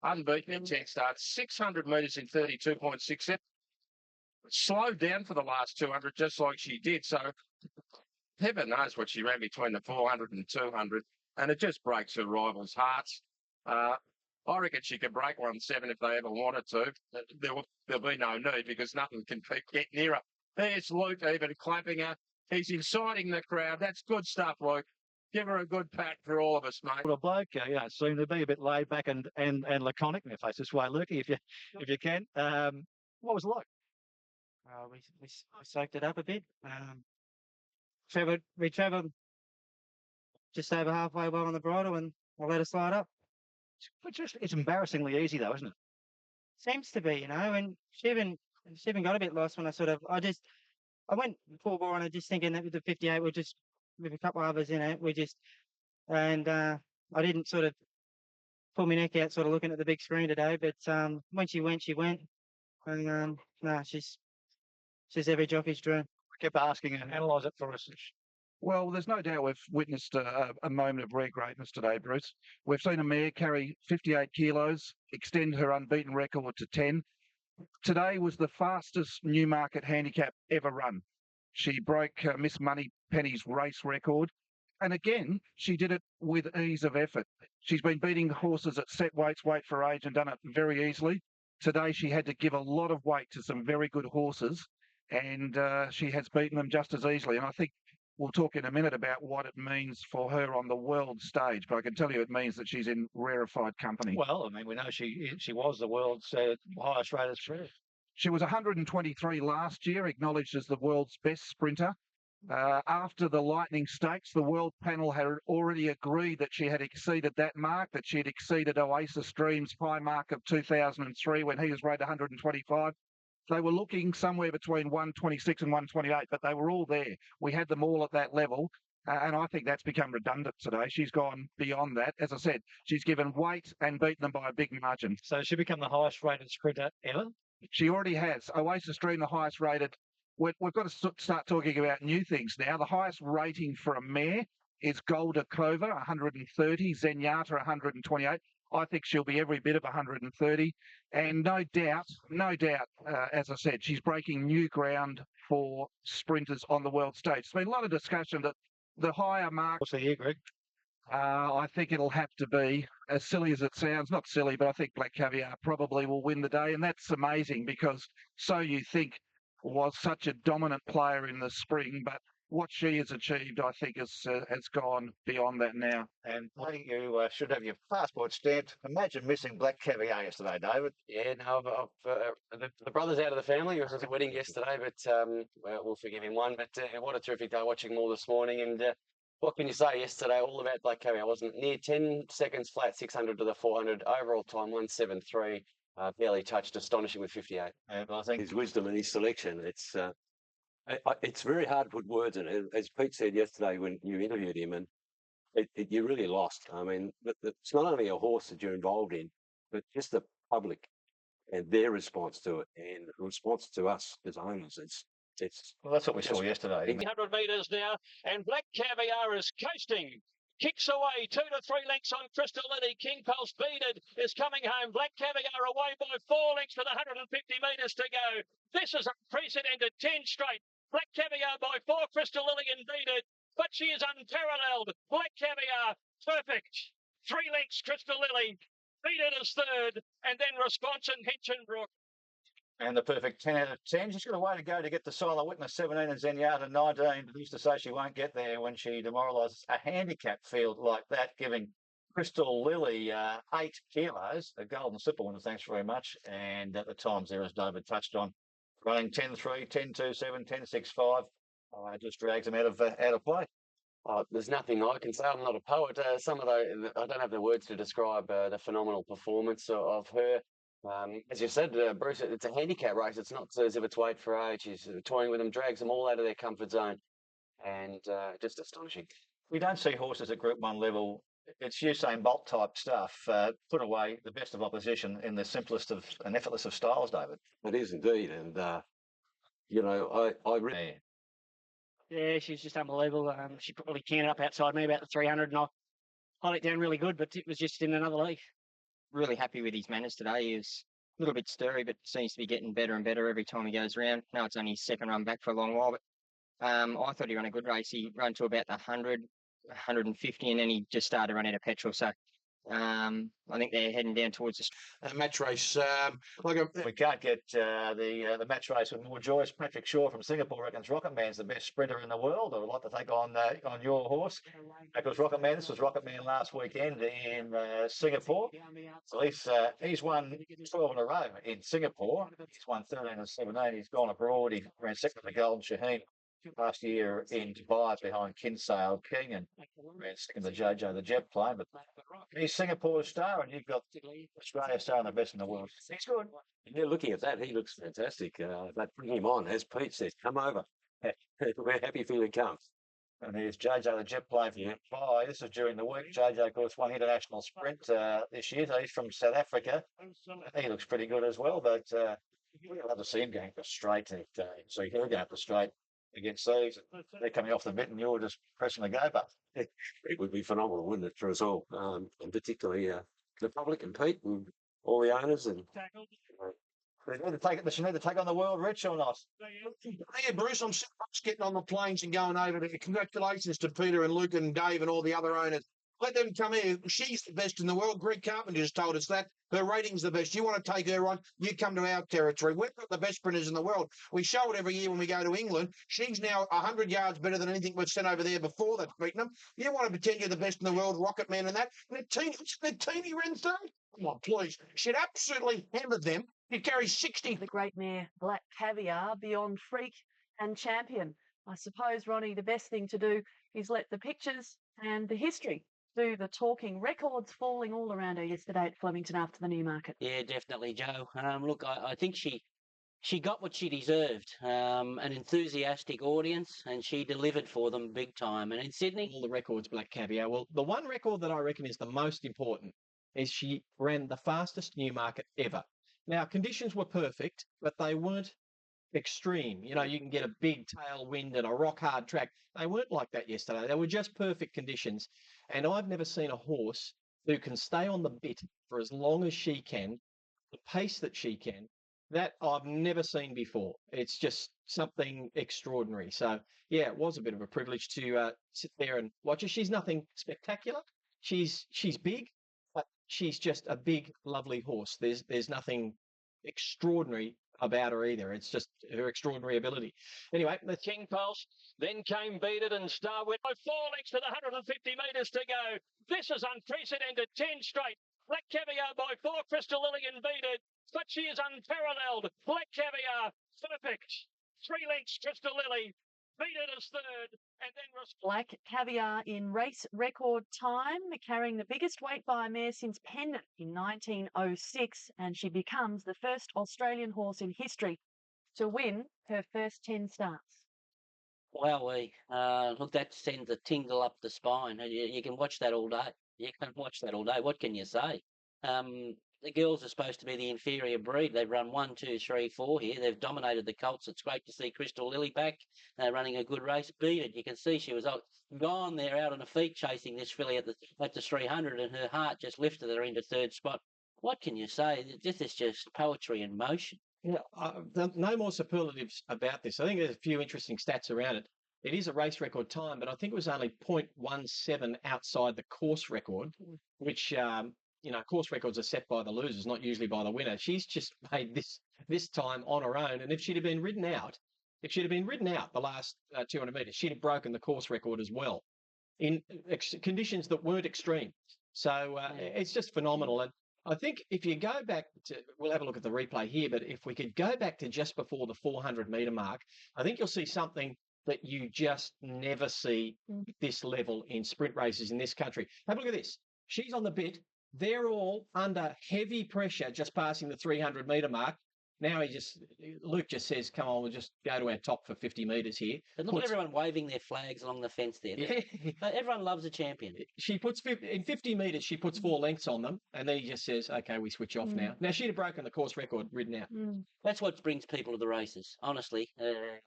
Unbeaten in 10 starts, 600 metres in 32.67. slowed down for the last 200, just like she did. So heaven knows what she ran between the 400 and 200, and it just breaks her rivals' hearts. I reckon she could break 1.7 if they ever wanted to. There'll be no need because nothing can get near her. There's Luke even clapping her. He's inciting the crowd. That's good stuff, Luke. Give her a good pat for all of us, mate. Well, a bloke, seem to be a bit laid back and laconic in their face this way, Lukey, if you can. What was it like? We soaked it up a bit. We travelled just over halfway well on the bridle and I let her slide up. It's embarrassingly easy though, isn't it? Seems to be, and she even got a bit lost when I went full bore on her just thinking that with the 58 with a couple of others in it, I didn't sort of pull my neck out sort of looking at the big screen today, but when she went, and no, she's every jockey's dream. I kept asking her, analyse it for us. Well, there's no doubt we've witnessed a moment of rare greatness today, Bruce. We've seen a mare carry 58 kilos, extend her unbeaten record to 10. Today was the fastest Newmarket handicap ever run. She broke Miss Moneypenny's race record. And again, she did it with ease of effort. She's been beating horses at set weights, weight for age, and done it very easily. Today, she had to give a lot of weight to some very good horses, and she has beaten them just as easily. And I think we'll talk in a minute about what it means for her on the world stage, but I can tell you it means that she's in rarefied company. Well, I mean, we know she was the world's highest rated sprinter. She was 123 last year, acknowledged as the world's best sprinter. After the Lightning Stakes, the World Panel had already agreed that she had exceeded that mark, that she had exceeded Oasis Dream's high mark of 2003 when he was rated 125. They were looking somewhere between 126 and 128, but they were all there. We had them all at that level, and I think that's become redundant today. She's gone beyond that. As I said, she's given weight and beaten them by a big margin. So she become the highest rated sprinter ever? She already has. Oasis Dream, the highest rated. We've got to start talking about new things now. The highest rating for a mare is Golda Clover, 130, Zenyatta, 128. I think she'll be every bit of 130. And no doubt, as I said, she's breaking new ground for sprinters on the world stage. There's been a lot of discussion that the higher mark... What's the year, Greg? I think it'll have to be, as silly as it sounds, not silly, but I think Black Caviar probably will win the day. And that's amazing because So You Think was such a dominant player in the spring, but what she has achieved, I think, has gone beyond that now. And I think you should have your passport stamped. Imagine missing Black Caviar yesterday, David. Yeah, no, the brother's out of the family. It was at a wedding yesterday, but we'll forgive him one. But what a terrific day watching them all this morning. And what can you say yesterday? All about Black Caviar. Wasn't near 10 seconds flat, 600 to the 400. Overall time, 173. Barely touched, astonishing with 58. And I think his wisdom and his selection, it's very hard to put words in it. As Pete said yesterday when you interviewed him, and you're really lost. I mean, it's not only a horse that you're involved in, but just the public and their response to it, and the response to us as owners. Well, that's what we saw yesterday. 100 metres now, and Black Caviar is coasting. Kicks away 2 to 3 lengths on Crystal Lily. King Pulse Beaded is coming home. Black Caviar away by 4 lengths with 150 metres to go. This is unprecedented. 10 straight. Black Caviar by 4, Crystal Lily and Beaded. But she is unparalleled. Black Caviar, perfect. 3 lengths, Crystal Lily. Beaded is third. And then Response and Hinchinbrook. And the perfect 10 out of 10. She's got a way to go to get the Silent Witness 17 and Zenyatta 19. Who's to say she won't get there when she demoralises a handicap field like that, giving Crystal Lily 8 kilos. The Golden Slipper winner, thanks very much. And at the times there, as David touched on, running 10-3, 10-2-7, 10-6-5. Just drags them out of play. There's nothing I can say. I'm not a poet. I don't have the words to describe the phenomenal performance of her. As you said, Bruce, it's a handicap race. It's not as if it's weight for age. She's toying with them, drags them all out of their comfort zone, and just astonishing. We don't see horses at Group 1 level. It's Usain Bolt type stuff. Put away the best of opposition in the simplest of and effortless of styles, David. It is indeed, and I really. Yeah, she's just unbelievable. She probably canted up outside me about the 300, and I let it down really good, but it was just in another league. Really happy with his manners today. He was little bit stirry, but seems to be getting better and better every time he goes around. No, it's only his second run back for a long while, but I thought he ran a good race. He ran to about the 100, 150, and then he just started running out of petrol. So I think they're heading down towards the match race. We can't get the match race with more joyous. Patrick Shaw from Singapore reckons Rocket Man's the best sprinter in the world. I would like to take on your horse. Because Rocket Man, this was Rocket Man last weekend in Singapore. So he's won 12 in a row in Singapore. He's won 13 and 17. He's gone abroad. He ran second to the Golden Shaheen last year in Dubai behind Kinsale King and ran second to JoJo the Jet Plane. But he's Singapore's star, and you've got Australia star and the best in the world. He's good. Yeah, looking at that, he looks fantastic. But bring him on, as Pete says, come over. We're happy for you to come. And here's JoJo the Jet Plane from Dubai. This is during the week. JoJo, of course, won international sprint this year. So he's from South Africa. He looks pretty good as well, but we'd love to see him going for straight. So he'll go for straight against these. They're coming off the bit and you're just pressing the go button. It would be phenomenal, wouldn't it, for us all, and particularly the public and Pete and all the owners. And They need to take on the world, Rich, or not? Yeah, Bruce, I'm getting on the planes and going over there. Congratulations to Peter and Luke and Dave and all the other owners. Let them come here. She's the best in the world. Greg Carpenter just told us that. Her rating's the best. You want to take her on, you come to our territory. We've got the best sprinters in the world. We show it every year when we go to England. She's now 100 yards better than anything we've sent over there before that's beaten them. You want to pretend you're the best in the world, Rocket Man and that. Nettini ran third. Come on, please. She'd absolutely hammered them. She'd carry 60. The great mare, Black Caviar, beyond freak and champion. I suppose, Ronnie, the best thing to do is let the pictures and the history do the talking. Records falling all around her yesterday at Flemington after the Newmarket. Yeah, definitely, Joe. Look, I think she got what she deserved. An enthusiastic audience, and she delivered for them big time. And in Sydney, all the records, Black Caviar. Well, the one record that I reckon is the most important is she ran the fastest Newmarket ever. Now, conditions were perfect, but they weren't extreme. You know, you can get a big tailwind and a rock hard track. They weren't like that yesterday. They were just perfect conditions. And I've never seen a horse who can stay on the bit for as long as she can, the pace that she can, that I've never seen before. It's just something extraordinary. So, yeah, it was a bit of a privilege to sit there and watch her. She's nothing spectacular. She's big, but she's just a big, lovely horse. There's nothing extraordinary about her either. It's just her extraordinary ability. Anyway, the King Pulse, then came Beat It and Starwin. 4 lengths to the 150 metres to go. This is unprecedented. 10 straight. Black Caviar by 4, Crystal Lily and Beat It. But she is unparalleled. Black Caviar, perfect. 3 lengths, Crystal Lily. Beat It is third. And then Black Caviar in race record time, carrying the biggest weight by a mare since Pendant in 1906, and she becomes the first Australian horse in history to win her first 10 starts. Wow, look, that sends a tingle up the spine. You can watch that all day. You can watch that all day. What can you say? The girls are supposed to be the inferior breed. They've run 1, 2, 3, 4 here. They've dominated the colts. It's great to see Crystal Lily back running a good race. Beat It. You can see she was gone there out on her feet chasing this filly at the 300, and her heart just lifted her into third spot. What can you say? This is just poetry in motion. Yeah, no more superlatives about this. I think there's a few interesting stats around it. It is a race record time, but I think it was only 0.17 outside the course record, which course records are set by the losers, not usually by the winner. She's just made this time on her own, and if she'd have been ridden out the last 200 metres, she'd have broken the course record as well in conditions that weren't extreme. So it's just phenomenal. And I think if you go back to, we'll have a look at the replay here, but if we could go back to just before the 400 metre mark, I think you'll see something that you just never see this level in sprint races in this country. Have a look at this. She's on the bit. They're all under heavy pressure just passing the 300 metre mark. Now Luke just says, come on, we'll just go to our top for 50 metres here. And look at everyone waving their flags along the fence there. Yeah. Everyone loves a champion. She puts, in 50 metres, she puts 4 lengths on them, and then he just says, okay, we switch off now. Now, she'd have broken the course record ridden out. That's what brings people to the races, honestly. But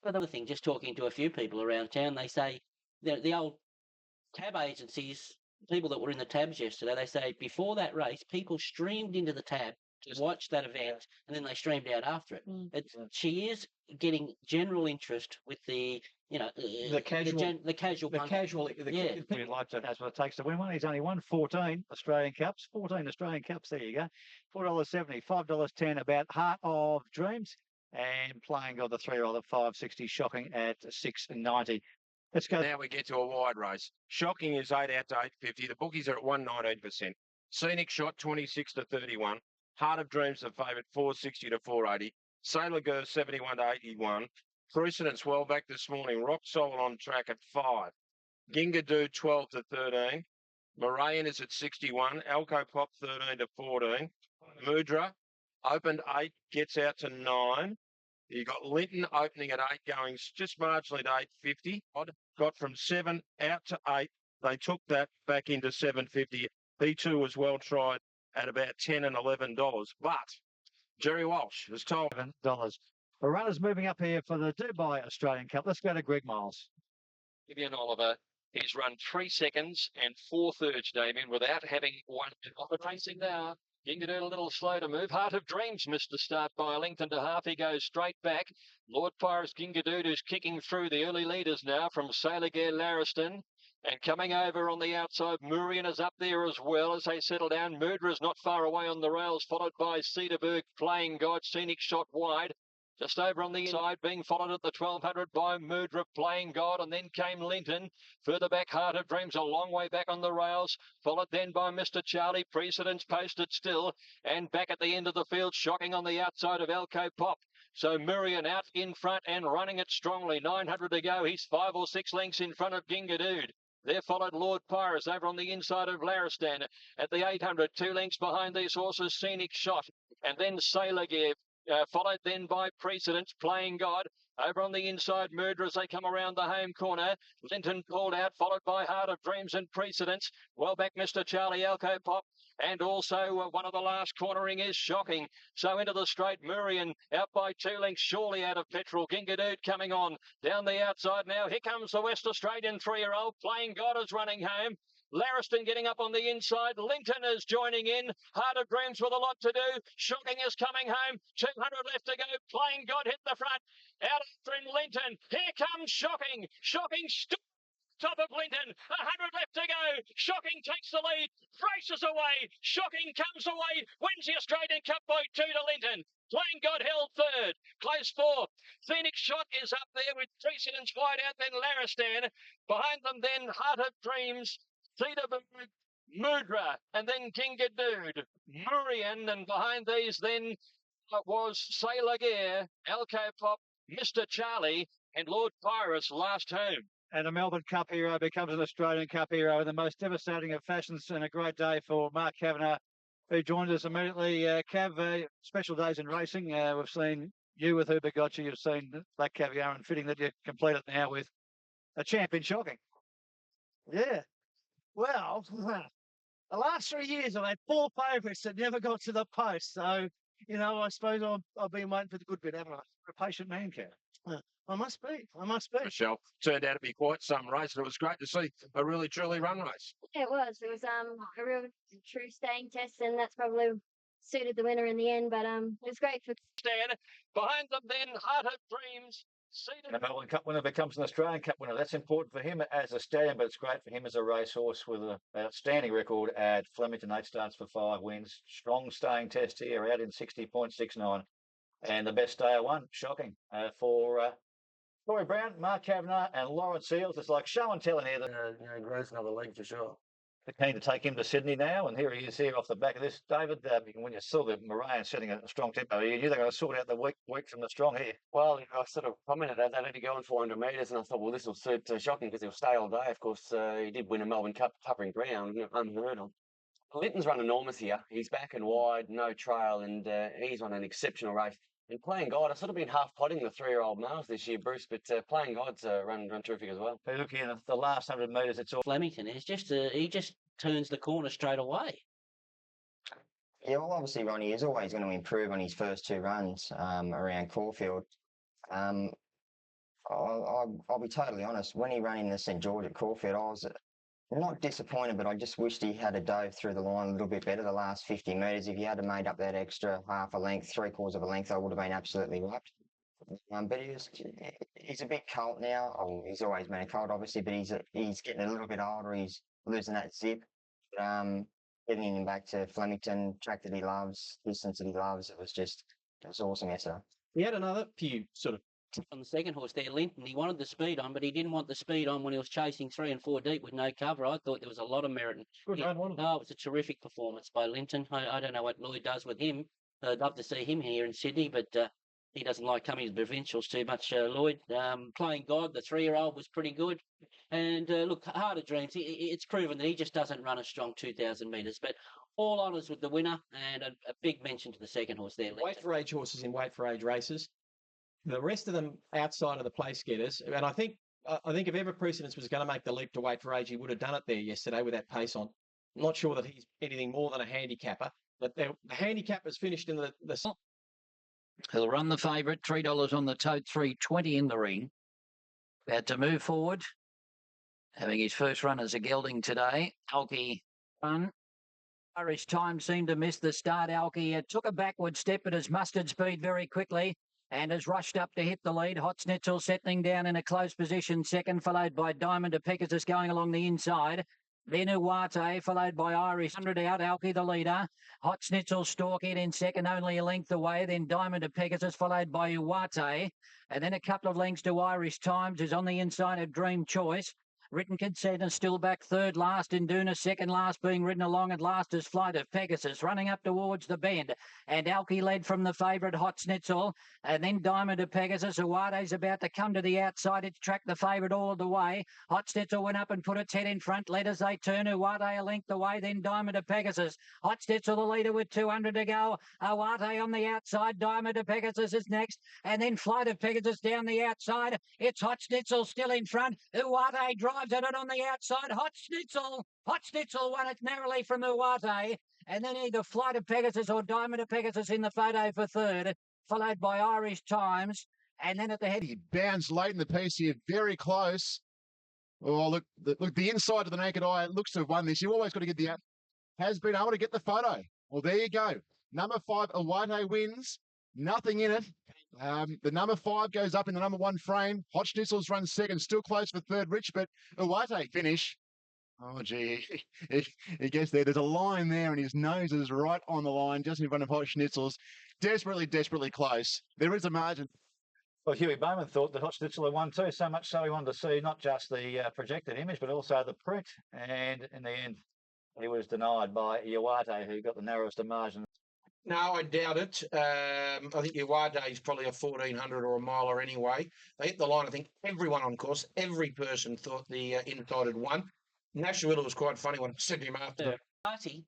another thing, just talking to a few people around town, they say the old tab agencies people that were in the tabs yesterday, they say before that race, people streamed into the tab to watch that event, and then they streamed out after it. She is getting general interest with the, you know, The casual, the casual, yeah. We'd like to. That's what it takes to win one. He's only won 14 Australian Cups. 14 Australian Cups. There you go. $4.70, $5.10. About Heart of Dreams, and Playing God, the 3-year-old at $5.60. Shocking at $6.90. Let's go. Now we get to a wide race. Shocking is 8 out to 850. The bookies are at 119%. Scenic Shot 26 to 31. Heart of Dreams the favourite 460 to 480. Sailor Girl 71 to 81. Precedence well back this morning. Rock Solid on track at 5. Gingadoo 12 to 13. Moraine is at 61. Alco Pop 13 to 14. Mudra opened 8, gets out to 9. You got Linton opening at 8, going just marginally to 850. Got from 7 out to 8. They took that back into 750. He too was well tried at about $10 and $11. But Jerry Walsh has told $7. The runners moving up here for the Dubai Australian Cup. Let's go to Greg Miles. Vivian Oliver, he's run 3 seconds and 4/3, Damien, without having won. Off the racing now. Gingadoo a little slow to move. Heart of Dreams missed the start by a length and a half. He goes straight back. Lord Pyrus Gingadoo is kicking through the early leaders now from Sailor Gare Lariston. And coming over on the outside, Murian is up there as well as they settle down. Murder is not far away on the rails, followed by Cedarburg, Playing God, Scenic Shot wide. Just over on the inside, being followed at the 1200 by Murdra, Playing God, and then came Linton. Further back, Heart of Dreams, a long way back on the rails, followed then by Mr. Charlie. Precedence posted still, and back at the end of the field, Shocking on the outside of Alco Pop. So Murian out in front and running it strongly. 900 to go. He's 5 or 6 lengths in front of Gingadood. There followed Lord Pyrus over on the inside of Laristan. At the 800, 2 lengths behind these horses, Scenic Shot, and then Sailor Gear. Followed then by Precedence, Playing God. Over on the inside, Murder as they come around the home corner. Linton pulled out, followed by Heart of Dreams and Precedence. Well back, Mr. Charlie Alco Pop. And also one of the last cornering is Shocking. So into the straight, Murian out by 2 lengths, surely out of petrol. Gingadood coming on. Down the outside now. Here comes the West Australian 3-year-old. Playing God is running home. Lariston getting up on the inside. Linton is joining in. Heart of Dreams with a lot to do. Shocking is coming home. 200 left to go. Playing God hit the front. Out after him, Linton. Here comes Shocking. Shocking top of Linton. 100 left to go. Shocking takes the lead. Races away. Shocking comes away. Wins the Australian Cup by 2 to Linton. Playing God held 3rd. Close 4th. Phoenix Shot is up there with Precedence wide out, then Laristan. Behind them then Heart of Dreams, Cedarburg, Mudra, and then Gingadood, Murian, and behind these then was Sailor Gear, Alco Pop, Mr. Charlie, and Lord Pyrus last home. And a Melbourne Cup hero becomes an Australian Cup hero in the most devastating of fashions, and a great day for Mark Kavanagh, who joined us immediately. Cav, special days in racing. We've seen you with Who Begot You. You've seen Black Caviar, and fitting that you complete it now with a champion Shocking. Yeah. Well, the last 3 years I've had 4 favourites that never got to the post. So, you know, I suppose I've been waiting for the good bit, haven't I? A patient man, Cav. I must be. I must be. Michelle, turned out to be quite some race, and it was great to see a really, truly run race. Yeah, it was. It was a real true staying test, and that's probably suited the winner in the end. But it was great for. Stand behind them then, Heart of Dreams. The Melbourne Cup winner becomes an Australian Cup winner. That's important for him as a stallion, but it's great for him as a racehorse with an outstanding record at Flemington. 8 starts for 5 wins. Strong staying test here, out in 60.69. And the best day I won, Shocking, for Corey Brown, Mark Kavanagh, and Lawrence Seals. It's like show and telling here that grows another leg for sure. They're keen to take him to Sydney now, and here he is here off the back of this. David, when you saw the Moraine setting a strong tempo, you knew they were going to sort out the weak from the strong here. Well, I sort of commented that they had to go on 400 metres, and I thought, well, this will suit Shocking because he'll stay all day. Of course, he did win a Melbourne Cup covering ground, unheard of. Linton's run enormous here. He's back and wide, no trail, and he's on an exceptional race. And Playing God, I've sort of been half potting the 3-year-old males this year, Bruce, but Playing God's run terrific as well. Hey, look here, the last 100 metres, it's all Flemington is just he just turns the corner straight away. Yeah, well, obviously Ronnie is always going to improve on his first 2 runs around Caulfield. I'll be totally honest. When he ran in the St George at Caulfield, not disappointed, but I just wished he had a dove through the line a little bit better the last 50 metres. If he had made up that extra half a length, 3/4 of a length, I would have been absolutely wrapped. But he's a big colt now. Oh, he's always been a colt, obviously, but he's getting a little bit older. He's losing that zip. Getting him back to Flemington, track that he loves, distance that he loves. It was awesome yesterday. He had another few sort of on the second horse there, Linton. He wanted the speed on, but he didn't want the speed on when he was chasing 3 and 4 deep with no cover. I thought there was a lot of merit. Good run, wasn't it? No, it was a terrific performance by Linton. I don't know what Lloyd does with him. I'd love to see him here in Sydney, but he doesn't like coming to the provincials too much, Lloyd. Playing God, the 3-year-old, was pretty good. And look, Heart of Dreams, it's proven that he just doesn't run a strong 2,000 metres. But all honours with the winner, and a big mention to the second horse there. Wait for age horses in wait for age races. The rest of them outside of the place getters, and I think if ever Precedence was going to make the leap to wait for age, he would have done it there yesterday with that pace on. I'm not sure that he's anything more than a handicapper, but the handicappers finished in the. He'll run the favourite, $3 on the tote, $3.20 in the ring. About to move forward. Having his first run as a gelding today. Alki run. Irish Time seemed to miss the start. Alki took a backward step at his mustard speed very quickly and has rushed up to hit the lead. Hot Schnitzel settling down in a close position second, followed by Diamond to Pegasus going along the inside. Then Uwate, followed by Irish. 100 out, Alki the leader. Hot Schnitzel stalking in second, only a length away. Then Diamond to Pegasus, followed by Uwate. And then a couple of lengths to Irish Times, who's on the inside of Dream Choice. Written Consent is still back third last. Induna second last, being ridden along at last is Flight of Pegasus, running up towards the bend. And Alki led from the favourite Hot Schnitzel. And then Diamond to Pegasus. Uwate's about to come to the outside. It's tracked the favourite all the way. Hot Schnitzel went up and put its head in front. Led as they turn. Uwate a length away. Then Diamond to Pegasus. Hot Schnitzel the leader with 200 to go. Uwate on the outside. Diamond to Pegasus is next. And then Flight of Pegasus down the outside. It's Hot Schnitzel still in front. Uwate drives at it on the outside. Hot Schnitzel won it narrowly from Uwate. And then either Flight of Pegasus or Diamond of Pegasus in the photo for third, followed by Irish Times. And then at the head. He bounced late in the piece here, very close. Oh, look, the inside of the naked eye looks to have won this. You've always got to get the out. Has been able to get the photo. Well, there you go. Number 5, Uwate wins. Nothing in it. The number 5 goes up in the number 1 frame. Hot Schnitzel's run second, still close for third, Rich, but Uwate finish. Oh, gee, he gets there. There's a line there, and his nose is right on the line, just in front of Hot Schnitzel's. Desperately, desperately close. There is a margin. Well, Huey Bowman thought that Hot Schnitzel had won too, so much so he wanted to see not just the projected image, but also the print. And in the end, he was denied by Uwate, who got the narrowest of margins. No, I doubt it. I think Uwate is probably a 1,400 or a miler anyway. They hit the line. I think everyone on course, every person thought the inside had won. Nashville was quite funny when I said to him after. Party.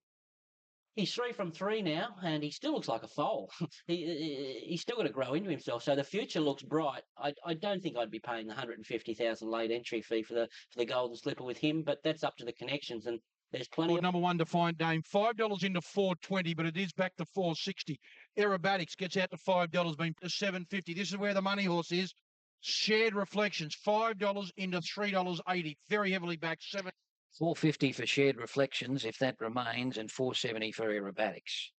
He's 3 from 3 now, and he still looks like a foal. He's still got to grow into himself, so the future looks bright. I don't think I'd be paying the 150,000 late entry fee for the Golden Slipper with him, but that's up to the connections, and there's plenty. Of number 1 Defiant Dame, $5 into $4.20, but it is back to $4.60. Aerobatics gets out to $5, been to $7.50. This is where the money horse is. Shared Reflections, $5 into $3.80. Very heavily back, $4.50 for Shared Reflections, if that remains, and $4.70 for Aerobatics.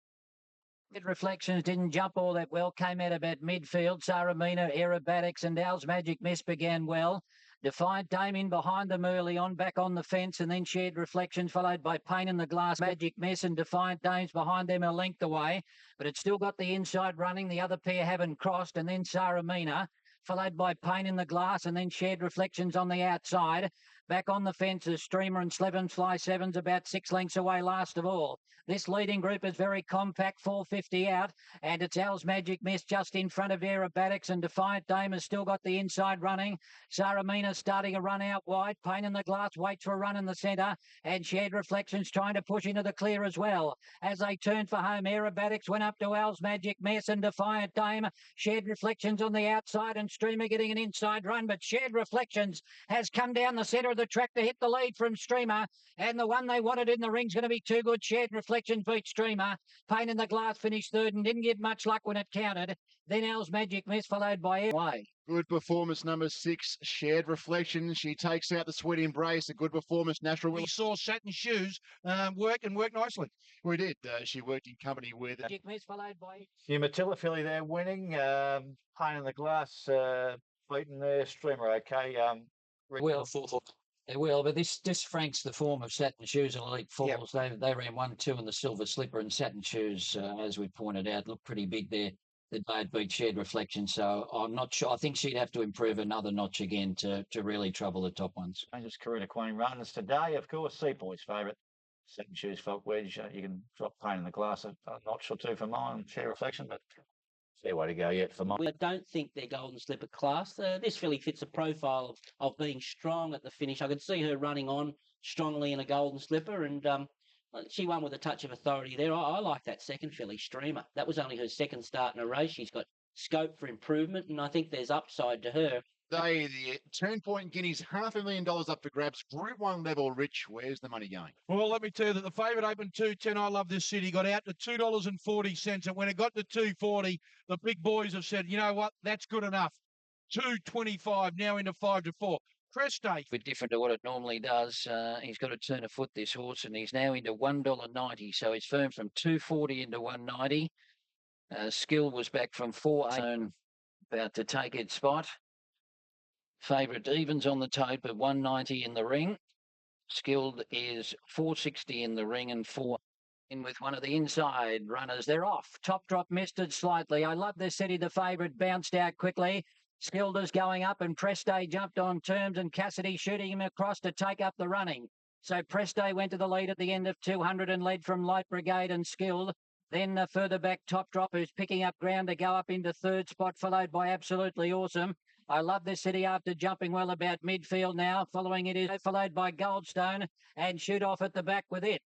Shared Reflections didn't jump all that well, came out about midfield. Saramina, Aerobatics and Al's Magic Miss began well. Defiant Dame in behind them early on, back on the fence, and then Shared Reflections, followed by Pain in the Glass, Magic Mess, and Defiant Dame's behind them a length away. But it's still got the inside running. The other pair haven't crossed, and then Saramina, followed by Pain in the Glass, and then Shared Reflections on the outside. Back on the fences, Streamer and Slevin Fly Sevens about 6 lengths away last of all. This leading group is very compact, 450 out, and it's Al's Magic Miss just in front of Aerobatics, and Defiant Dame has still got the inside running. Saramina starting a run out wide. Pain in the Glass waits for a run in the centre, and Shared Reflections trying to push into the clear as well. As they turn for home, Aerobatics went up to Al's Magic Miss and Defiant Dame. Shared Reflections on the outside, and Streamer getting an inside run, but Shared Reflections has come down the centre of the track to hit the lead from Streamer. And the one they wanted in the ring's going to be Too Good. Shared Reflections beat Streamer. Pain in the Glass finished third and didn't get much luck when it counted. Then Al's Magic Miss followed by Airway. Good performance, number 6, Shared Reflection. She takes out the Sweet Embrace. A good performance, Natural Will. We saw Satin Shoes work nicely. We did. She worked in company with Magic Miss followed by... Umatilla filly there winning. Pain in the Glass beating their Streamer. Okay. They will, but this franks the form of Satin Shoes and Elite Falls. Yep. They ran 1-2 in the Silver Slipper, and Satin Shoes, as we pointed out, looked pretty big there. The day it beat Shared Reflection, so I'm not sure. I think she'd have to improve another notch again to really trouble the top ones. Changes career to Queen runs today, of course. Seapoy's favourite. Satin Shoes Felt Wedge. You can drop Pain in the Glass a notch or two for mine. Share Reflection, but fair way to go yet for mine. I don't think they're Golden Slipper class. This filly fits the profile of being strong at the finish. I could see her running on strongly in a Golden Slipper, and she won with a touch of authority there. I like that second filly, Streamer. That was only her second start in a race. She's got scope for improvement, and I think there's upside to her. the Turn Point Guineas, $500,000 up for grabs. Group 1 level, Rich. Where's the money going? Well, let me tell you that the favourite opened 2.10. I love this city. Got out to $2.40, and when it got to $2.40, the big boys have said, you know what, that's good enough. $2.25 now into 5-4. Crest Day. A bit different to what it normally does. He's got to turn a foot, this horse, and he's now into $1.90. So he's firmed from $2.40 into $1.90. Skill was back from 4.8, about to take its spot. Favourite evens on the tote, but $1.90 in the ring. Skilled is $4.60 in the ring and 4 in with one of the inside runners. They're off. Top Drop missed it slightly. I love this city. The favourite bounced out quickly. Skilder's going up, and Preste jumped on terms, and Cassidy shooting him across to take up the running. So Preste went to the lead at the end of 200 and led from Light Brigade and Skilled. Then further back, Top Drop, who's picking up ground to go up into third spot, followed by Absolutely Awesome. I love this city after jumping well about midfield now. Following it is followed by Goldstone, and Shoot Off at the back with it.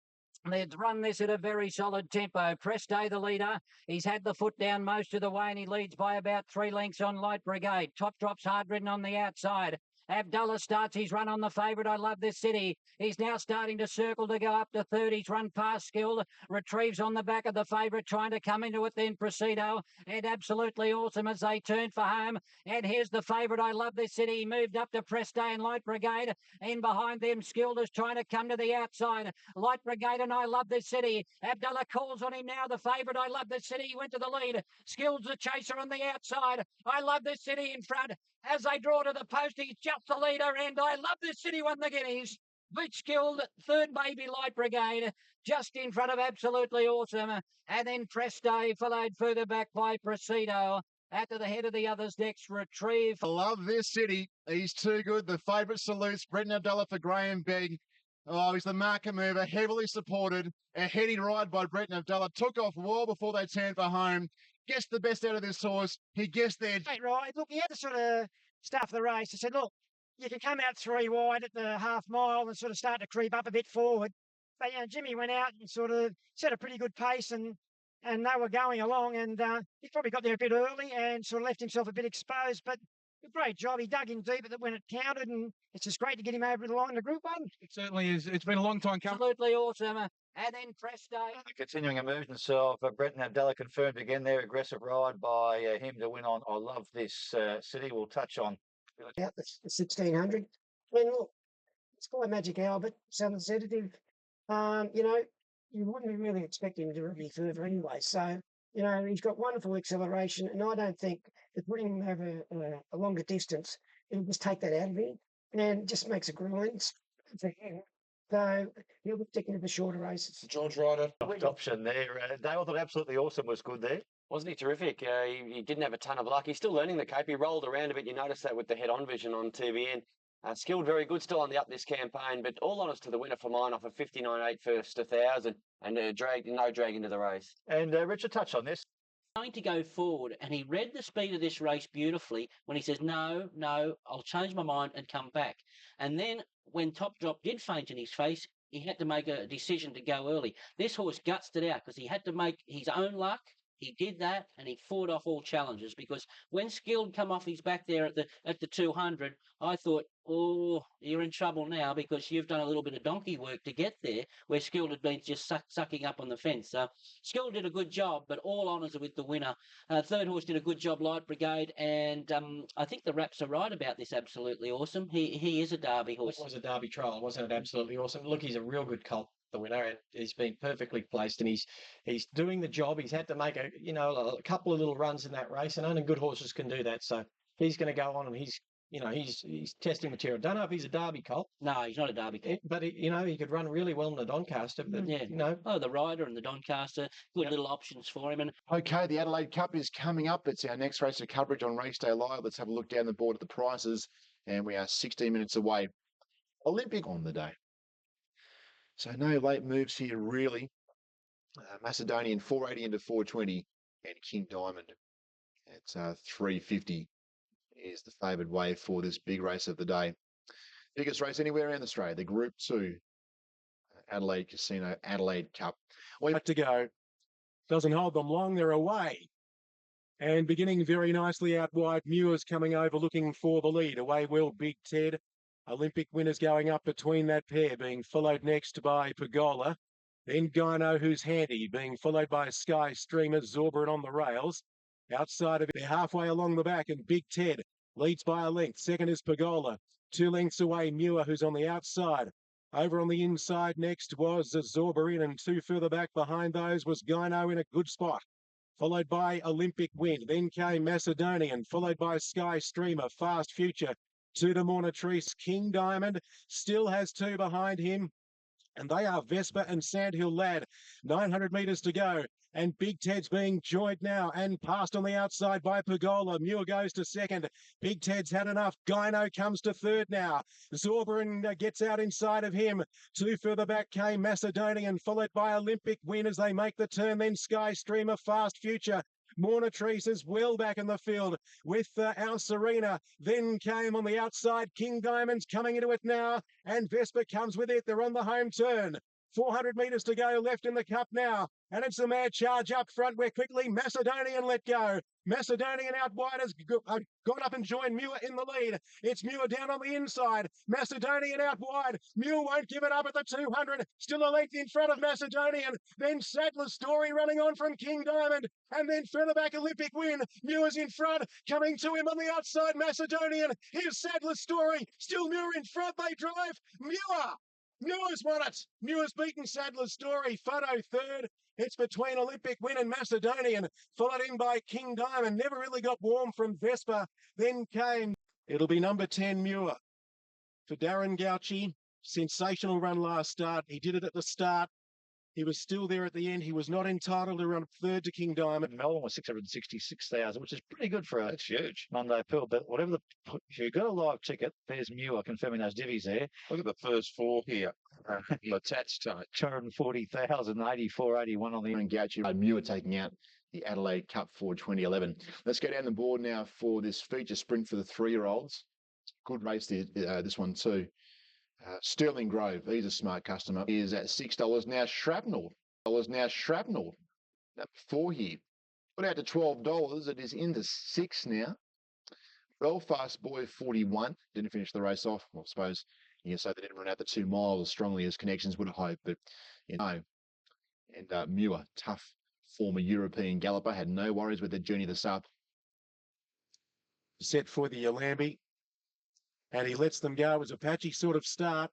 They'd run this at a very solid tempo. Preste, the leader. He's had the foot down most of the way, and he leads by about 3 lengths on Light Brigade. Top Drop's hard ridden on the outside. Abdullah starts his run on the favourite. I love this city. He's now starting to circle to go up to third. He's run past Skill. Retrieves on the back of the favourite, trying to come into it then Presido. And Absolutely Awesome as they turn for home. And here's the favourite. I love this city. He moved up to Preste and Light Brigade. In behind them, Skilled is trying to come to the outside. Light Brigade and I love this city. Abdullah calls on him now. The favourite. I love this city. He went to the lead. Skill's the chaser on the outside. I love this city in front. As they draw to the post, he's just the leader, and I love this city won the Guineas. Beat Skilled, third maybe Light Brigade, just in front of Absolutely Awesome, and then Preste, followed further back by Presido. Out to the head of the others next, Retrieve. I love this city. He's too good. The favourite salutes. Brenton Abdullah for Graham Begg. Oh, he's the market mover, heavily supported. A heady ride by Brenton Abdullah. Took off well before they turned for home. Guessed the best out of this horse. He guessed their... Right, look, he had to sort of stuff the race. I said, look, you can come out 3 wide at the half mile and sort of start to creep up a bit forward. But, you know, Jimmy went out and sort of set a pretty good pace, and they were going along, and he probably got there a bit early and sort of left himself a bit exposed. But a great job. He dug in deep when it counted, and it's just great to get him over the line to Group 1. It certainly is. It's been a long time coming. Absolutely Awesome. And then Preste. Continuing emergence of Brenton Abdullah confirmed again there. Aggressive ride by him to win on I Love This City. We'll touch on. Out the 1600. I mean, look, it's quite Magic Hour, but some sedative. You know, you wouldn't really expect him to be further anyway. So, you know, he's got wonderful acceleration, and I don't think that putting him over a longer distance, it'll just take that out of him and just makes a grind for him. So he'll be sticking to the shorter races. George Ryder. Option there. Dale thought Absolutely Awesome was good there. Wasn't he terrific? He didn't have a ton of luck. He's still learning the cape. He rolled around a bit. You noticed that with the head-on vision on TBN. Skilled very good, still on the up this campaign, but all honest to the winner for mine off a 59.8 first 1,000 and no drag into the race. And Richard, touch on this. Going to go forward, and he read the speed of this race beautifully when he says, no, I'll change my mind and come back. And then when Top Drop did faint in his face, he had to make a decision to go early. This horse gutsed it out because he had to make his own luck. He did that, and he fought off all challenges, because when Skilled come off his back there at the 200, I thought, oh, you're in trouble now, because you've done a little bit of donkey work to get there, where Skilled had been just sucking up on the fence. So Skilled did a good job, but all honours are with the winner. Third horse did a good job, Light Brigade, and I think the Raps are right about this. Absolutely awesome. He is a Derby horse. It was a Derby trial, wasn't it? Absolutely awesome. Look, he's a real good colt, the winner, and he's been perfectly placed, and he's doing the job. He's had to make a couple of little runs in that race, and only good horses can do that. So he's going to go on, and he's testing material. Don't know if he's a Derby colt. No, he's not a Derby colt. But he could run really well in the Doncaster. But, yeah. Oh, the Rider and the Doncaster, good little options for him. And Okay, the Adelaide Cup is coming up. It's our next race of coverage on Race Day Live. Let's have a look down the board at the prices, and we are 16 minutes away. Olympic on the day. So no late moves here, really. Macedonian 480 into 420, and King Diamond at 350 is the favoured way for this big race of the day. Biggest race anywhere around Australia, the Group 2 Adelaide Casino Adelaide Cup. We have to go. Doesn't hold them long, they're away. And beginning very nicely out wide, Muir's coming over looking for the lead. Away will Big Ted. Olympic winners going up between that pair, being followed next by Pergola. Then Gyno, who's handy, being followed by Sky Streamer, Zorba on the rails. Outside of it, they're halfway along the back, and Big Ted leads by a length. Second is Pergola. 2 lengths away, Muir, who's on the outside. Over on the inside next was Zorba in, and 2 further back behind those was Gyno in a good spot. Followed by Olympic Wind. Then came Macedonian, followed by Sky Streamer, Fast Future. 2 to Monatrice. King Diamond still has 2 behind him. And they are Vespa and Sandhill Lad. 900 metres to go. And Big Ted's being joined now and passed on the outside by Pergola. Muir goes to second. Big Ted's had enough. Gyno comes to third now. Zorba gets out inside of him. 2 further back came Macedonian, followed by Olympic Win as they make the turn. Then Sky Streamer, Fast Future. Monatrice is well back in the field with our Serena. Then came on the outside King Diamond's coming into it now, and Vespa comes with it. They're on the home turn. 400 metres to go left in the cup now, and it's a mad charge up front where quickly Macedonian let go. Macedonian out wide has gone up and joined Muir in the lead. It's Muir down on the inside. Macedonian out wide. Muir won't give it up at the 200. Still a length in front of Macedonian. Then Sadler's Story running on from King Diamond. And then further back Olympic Win. Muir's in front. Coming to him on the outside, Macedonian. Here's Sadler's Story. Still Muir in front. They drive. Muir's won it. Muir's beaten Sadler's Story. Photo third. It's between Olympic Win and Macedonian, followed in by King Diamond. Never really got warm from Vespa. Then came, it'll be number 10, Muir. For Darren Gauci, sensational run last start. He did it at the start. He was still there at the end. He was not entitled to run third to King Diamond. Melbourne was 666,000, which is pretty good for a huge Monday Pill. But whatever if you've got a live ticket, there's Muir confirming those divvies there. Look at the first 4 here. Attached to it. 240,000, 84, 81 on the and Gauci. Muir taking out the Adelaide Cup for 2011. Let's go down the board now for this feature sprint for the 3-year-olds. Good race this one too. Sterling Grove, he's a smart customer, is at $6 now. Shrapnel, Number 4 here. Put out to $12. It is into 6 now. Belfast Boy 41 didn't finish the race off. Well, I suppose you can say they didn't run out the 2 miles as strongly as Connections would have hoped, but And Muir, tough former European galloper, had no worries with their journey this up. Set for the Yalambie, and he lets them go. It was a patchy sort of start.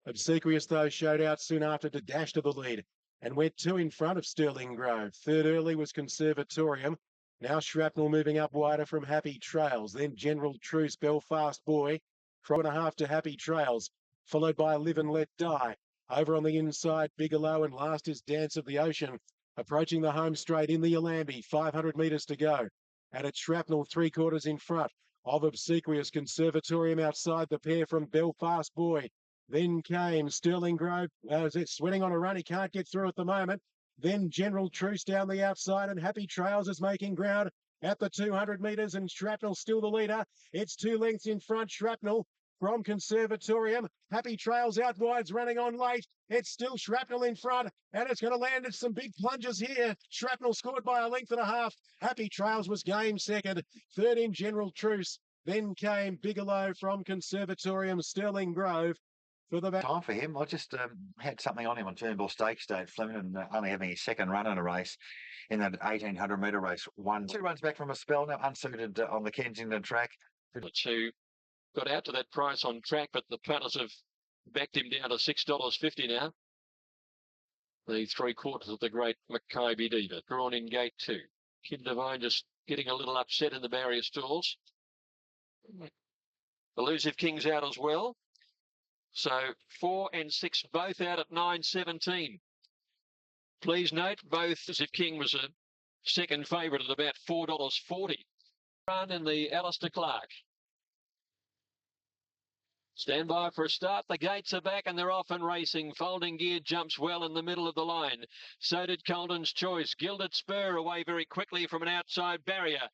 Obsequious, though, showed out soon after to dash to the lead and went 2 in front of Sterling Grove. Third early was Conservatorium. Now Shrapnel moving up wider from Happy Trails. Then General Truce, Belfast Boy, 4.5 to Happy Trails, followed by Live and Let Die. Over on the inside, Bigelow, and last is Dance of the Ocean. Approaching the home straight in the Yalambie, 500 metres to go. And it's Shrapnel 3/4 in front of Obsequious. Conservatorium outside the pair from Belfast Boy. Then came Sterling Grove. It's sweating on a run. He can't get through at the moment. Then General Truce down the outside, and Happy Trails is making ground at the 200 metres, and Shrapnel still the leader. It's 2 lengths in front. Shrapnel from Conservatorium. Happy Trails out wide's running on late. It's still Shrapnel in front, and it's going to land at some big plunges here. Shrapnel scored by a length and a half. Happy Trails was game second. Third in General Truce. Then came Bigelow from Conservatorium, Sterling Grove. For the time for him. I just had something on him on Turnbull Stakes Day at Flemington, only having his second run in a race in that 1800 metre race. 2 runs back from a spell, now unsuited on the Kensington track. Who got out to that price on track, but the punters have backed him down to $6.50 now. The 3/4 of the great Mackay Diva, drawn in gate 2. Kid Divine just getting a little upset in the barrier stalls. Elusive King's out as well. So 4 and 6 both out at 9.17. Please note both Elusive King was a second favourite at about $4.40. Run in the Alistair Clark. Stand by for a start. The gates are back and they're off and racing. Folding Gear jumps well in the middle of the line. So did Colden's Choice. Gilded Spur away very quickly from an outside barrier.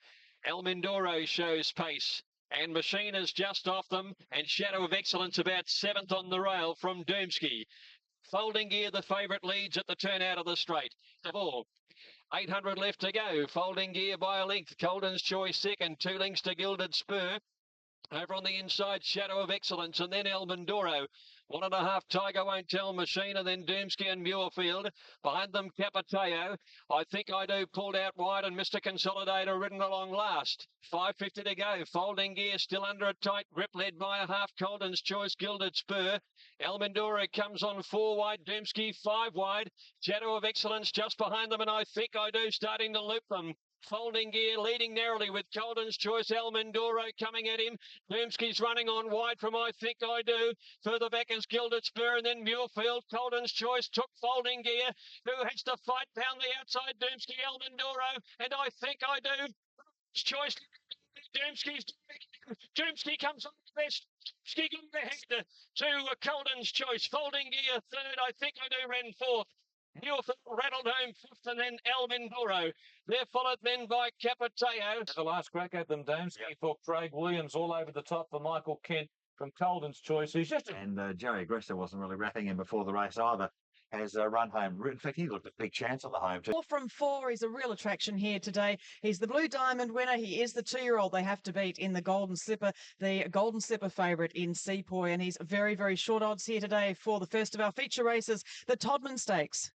El Mindoro shows pace. And Machine is just off them. And Shadow of Excellence about 7th on the rail from Doomsky. Folding Gear, the favourite, leads at the turn out of the straight. Of all. 800 left to go. Folding Gear by a length. Colden's Choice second. 2 lengths to Gilded Spur. Over on the inside, Shadow of Excellence, and then El Mindoro. 1.5, Tiger Won't Tell, Machine, and then Doomsky and Muirfield. Behind them, Capiteo. I Think I Do pulled out wide, and Mr. Consolidator ridden along last. 5.50 to go. Folding Gear still under a tight grip, led by a half. Colden's Choice, Gilded Spur. El Mindoro comes on 4 wide, Doomsky 5 wide. Shadow of Excellence just behind them, and I Think I Do starting to loop them. Folding Gear leading narrowly with Colden's Choice. El Mindoro coming at him. Doomsky's running on wide from I Think I Do. Further back is Gilded Spur and then Muirfield. Colden's Choice took Folding Gear, who has to fight down the outside. Doomsky, El Mindoro, and I Think I Do. Choice. Doomsky comes on the best. Doomsky got ahead to Colden's Choice. Folding Gear third. I Think I Do ran fourth. Muirfield rattled home fifth, and then El Mindoro. They're followed then by Capiteo. The last crack at them, Doomsky for Craig Williams, all over the top for Michael Kent from Colden's Choice. He's just And Jerry Aggressor wasn't really wrapping him before the race either. Has run home. In fact, he looked a big chance at the home too. 4 from 4 is a real attraction here today. He's the Blue Diamond winner. He is the 2-year-old they have to beat in the Golden Slipper, the Golden Slipper favourite in Sepoy. And he's very, very short odds here today for the first of our feature races, the Todman Stakes.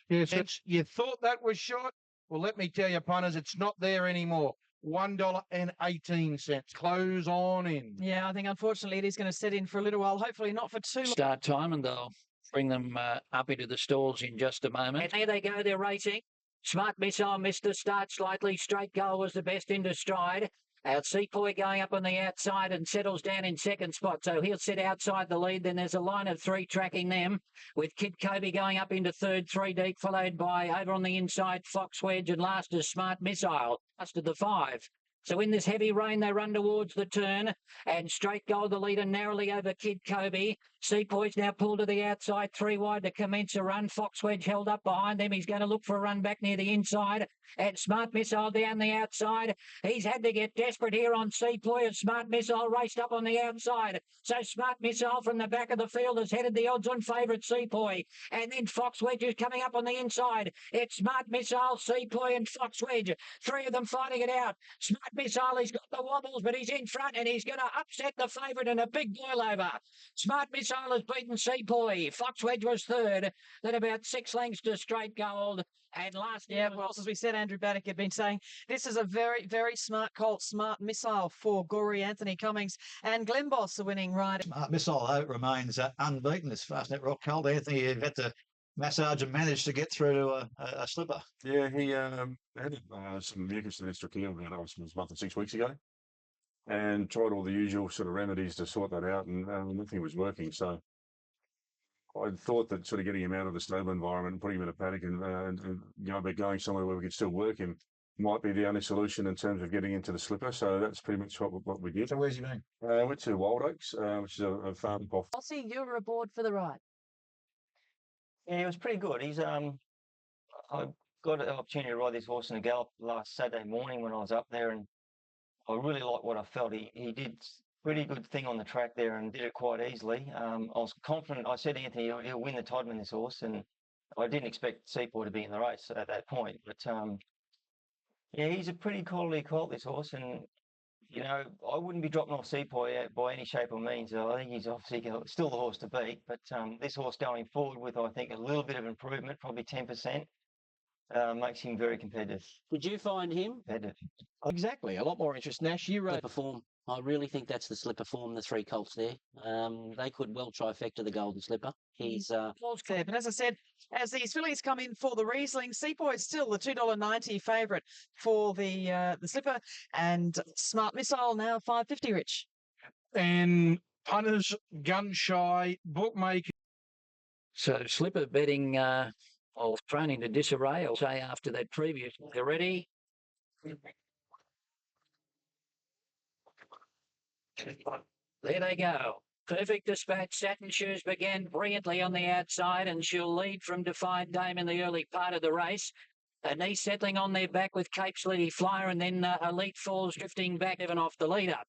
Yes, you thought that was short? Well, let me tell you, punters, it's not there anymore. $1.18. Close on in. Yeah, I think unfortunately it is going to set in for a little while. Hopefully not for too long. Start time, and they'll bring them up into the stalls in just a moment. And there they go, they're racing. Smart Missile missed the start slightly. Straight Goal was the best into stride. Sepoy going up on the outside and settles down in second spot. So he'll sit outside the lead. Then there's a line of 3 tracking them, with Kid Kobe going up into third, 3 deep, followed by over on the inside Fox Wedge, and last is Smart Missile. Last of the 5. So in this heavy rain, they run towards the turn, and Straight Goal, the leader, narrowly over Kid Kobe. Sepoy's now pulled to the outside, 3 wide to commence a run. Fox Wedge held up behind them. He's going to look for a run back near the inside. And Smart Missile down the outside. He's had to get desperate here on Sepoy, and Smart Missile raced up on the outside. So Smart Missile from the back of the field has headed the odds-on favourite Sepoy. And then Fox Wedge is coming up on the inside. It's Smart Missile, Sepoy and Fox Wedge. 3 of them fighting it out. Smart Missile, he's got the wobbles, but he's in front, and he's going to upset the favourite in a big boil over. Smart Missile has beaten Sepoy. Fox Wedge was third. Then about 6 lengths to Straight Gold. And last year, well, as we said, Andrew Baddock had been saying, this is a very, very smart colt, Smart Missile for Gory Anthony Cummings. And Glenn Boss, the winning rider. Smart Missile, though, remains unbeaten as far as net rock cold. Anthony, you've had to massage and manage to get through to a slipper. Yeah, he had some mucus and extracurricular about it was a month and 6 weeks ago, and tried all the usual sort of remedies to sort that out, and nothing was working. So I thought that sort of getting him out of the stable environment and putting him in a paddock and going somewhere where we could still work him might be the only solution in terms of getting into the slipper. So that's pretty much what we did. So where's he been? Went to Wild Oaks, which is a farm off. Aussie, you were aboard for the ride. Yeah, it was pretty good. I got an opportunity to ride this horse in a gallop last Saturday morning when I was up there, and I really liked what I felt. He did pretty good thing on the track there and did it quite easily. I was confident. I said, Anthony, he'll win the Todman, this horse, and I didn't expect Seapoy to be in the race at that point. But yeah, he's a pretty quality colt, this horse, and you know, I wouldn't be dropping off Seapoy by any shape or means. I think he's obviously still the horse to beat, but this horse going forward with, I think, a little bit of improvement, probably 10%, makes him very competitive. Did you find him? Competitive. Exactly. A lot more interest. Nash, you wrote. Slipper form. I really think that's the slipper form, the three colts there. They could well trifecta the Golden Slipper. He's Fair, but as I said, as these fillies come in for the Riesling, Seapoy is still the $2.90 favourite for the slipper, and Smart Missile now $5.50. Rich. And punters, gun shy, bookmaker. So slipper betting all thrown into disarray, I'll say, after that previous. They're ready. There they go. Perfect Dispatch. Satin Shoes began brilliantly on the outside, and she'll lead from Defiant Dame in the early part of the race. Nice settling on their back with Cape Slitty Flyer, and then Elite Falls drifting back even off the leader,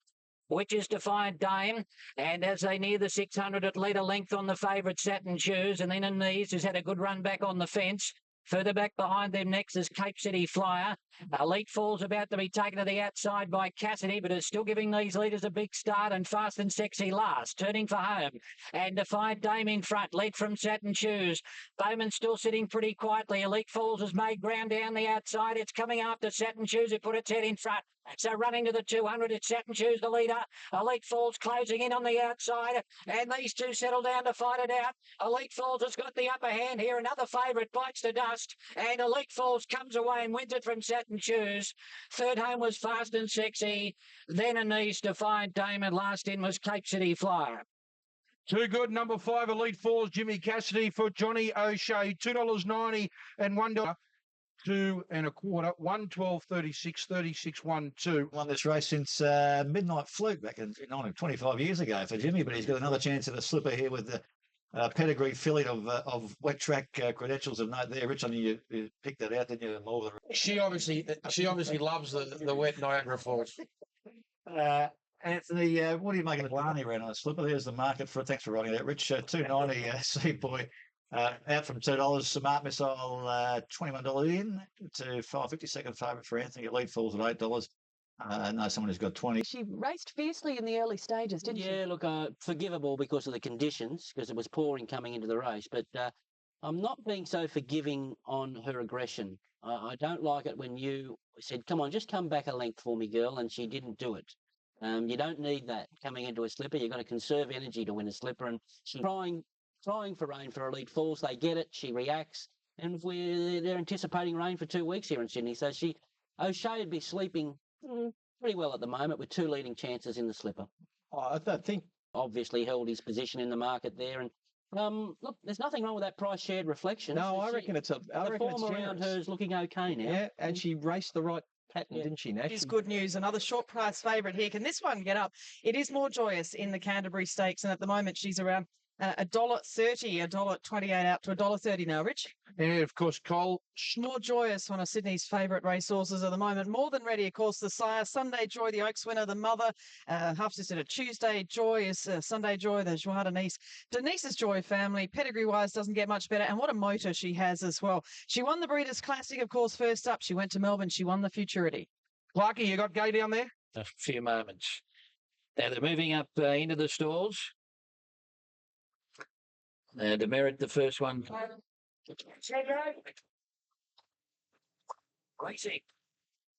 which is Defiant Dame. And as they near the 600 at leader length on the favourite Satin Shoes, and then in these has had a good run back on the fence. Further back behind them next is Cape City Flyer. Elite Falls about to be taken to the outside by Cassidy, but is still giving these leaders a big start, and Fast and Sexy last, turning for home. And Defiant Dame in front, led from Satin Shoes. Bowman still sitting pretty quietly. Elite Falls has made ground down the outside. It's coming after Satin Shoes, who put its head in front. So running to the 200, it's Satin Shoes, the leader. Elite Falls closing in on the outside, and these two settle down to fight it out. Elite Falls has got the upper hand here. Another favourite bites the dust, and Elite Falls comes away and wins it from Satin Shoes. Third home was Fast and Sexy, then in these Defiant Dame, and last in was Cape City Flyer. Too good. Number 5, Elite Falls, Jimmy Cassidy for Johnny O'Shea, $2.90 and $1. 2 1/4, 112.36, 36.12. Won this race since Midnight Fluke back in 25 years ago for Jimmy, but he's got another chance at a slipper here with the pedigree filly of wet track credentials of note there. Rich, I knew you picked that out, didn't you? More She obviously loves the wet Niagara Falls. Anthony, what do you make of the Blarney around on a slipper? There's the market for it. Thanks for writing that, Rich. $2.90 Seapoy. Out from $2. Smart Missile, $21 in to $5.50. Second favourite for Anthony. Elite Falls at $8. No, someone who's got 20. She raced fiercely in the early stages, didn't she? Yeah, look, forgivable because of the conditions, because it was pouring coming into the race. But I'm not being so forgiving on her aggression. I don't like it when you said, come on, just come back a length for me, girl, and she didn't do it. You don't need that coming into a slipper. You've got to conserve energy to win a slipper. And she's trying for rain for Elite Falls. They get it. She reacts. And they're anticipating rain for 2 weeks here in Sydney. So O'Shea would be sleeping pretty well at the moment with 2 leading chances in the slipper. I think obviously held his position in the market there. And look, there's nothing wrong with that price shared reflection. No, I reckon it's the form around her is looking okay now. Yeah, and she raced the right pattern, didn't she, Nash? Is good news. Another short price favourite here. Can this one get up? It is More Joyous in the Canterbury Stakes, and at the moment she's around $1.30, $1.28 out to $1.30 now, Rich. Yeah, of course, Cole. More Joyous, one of Sydney's favourite racehorses at the moment. More Than Ready, of course, the sire. Sunday Joy, the Oaks winner. The mother, half-sister to Tuesday Joy is Sunday Joy, the Joie Denise. Denise's Joy family, pedigree-wise, doesn't get much better. And what a motor she has as well. She won the Breeders' Classic, of course, first up. She went to Melbourne. She won the Futurity. Clarkie, you got Gay down there? A few moments. Now they're moving up into the stalls. Demerit, the first one. Racing.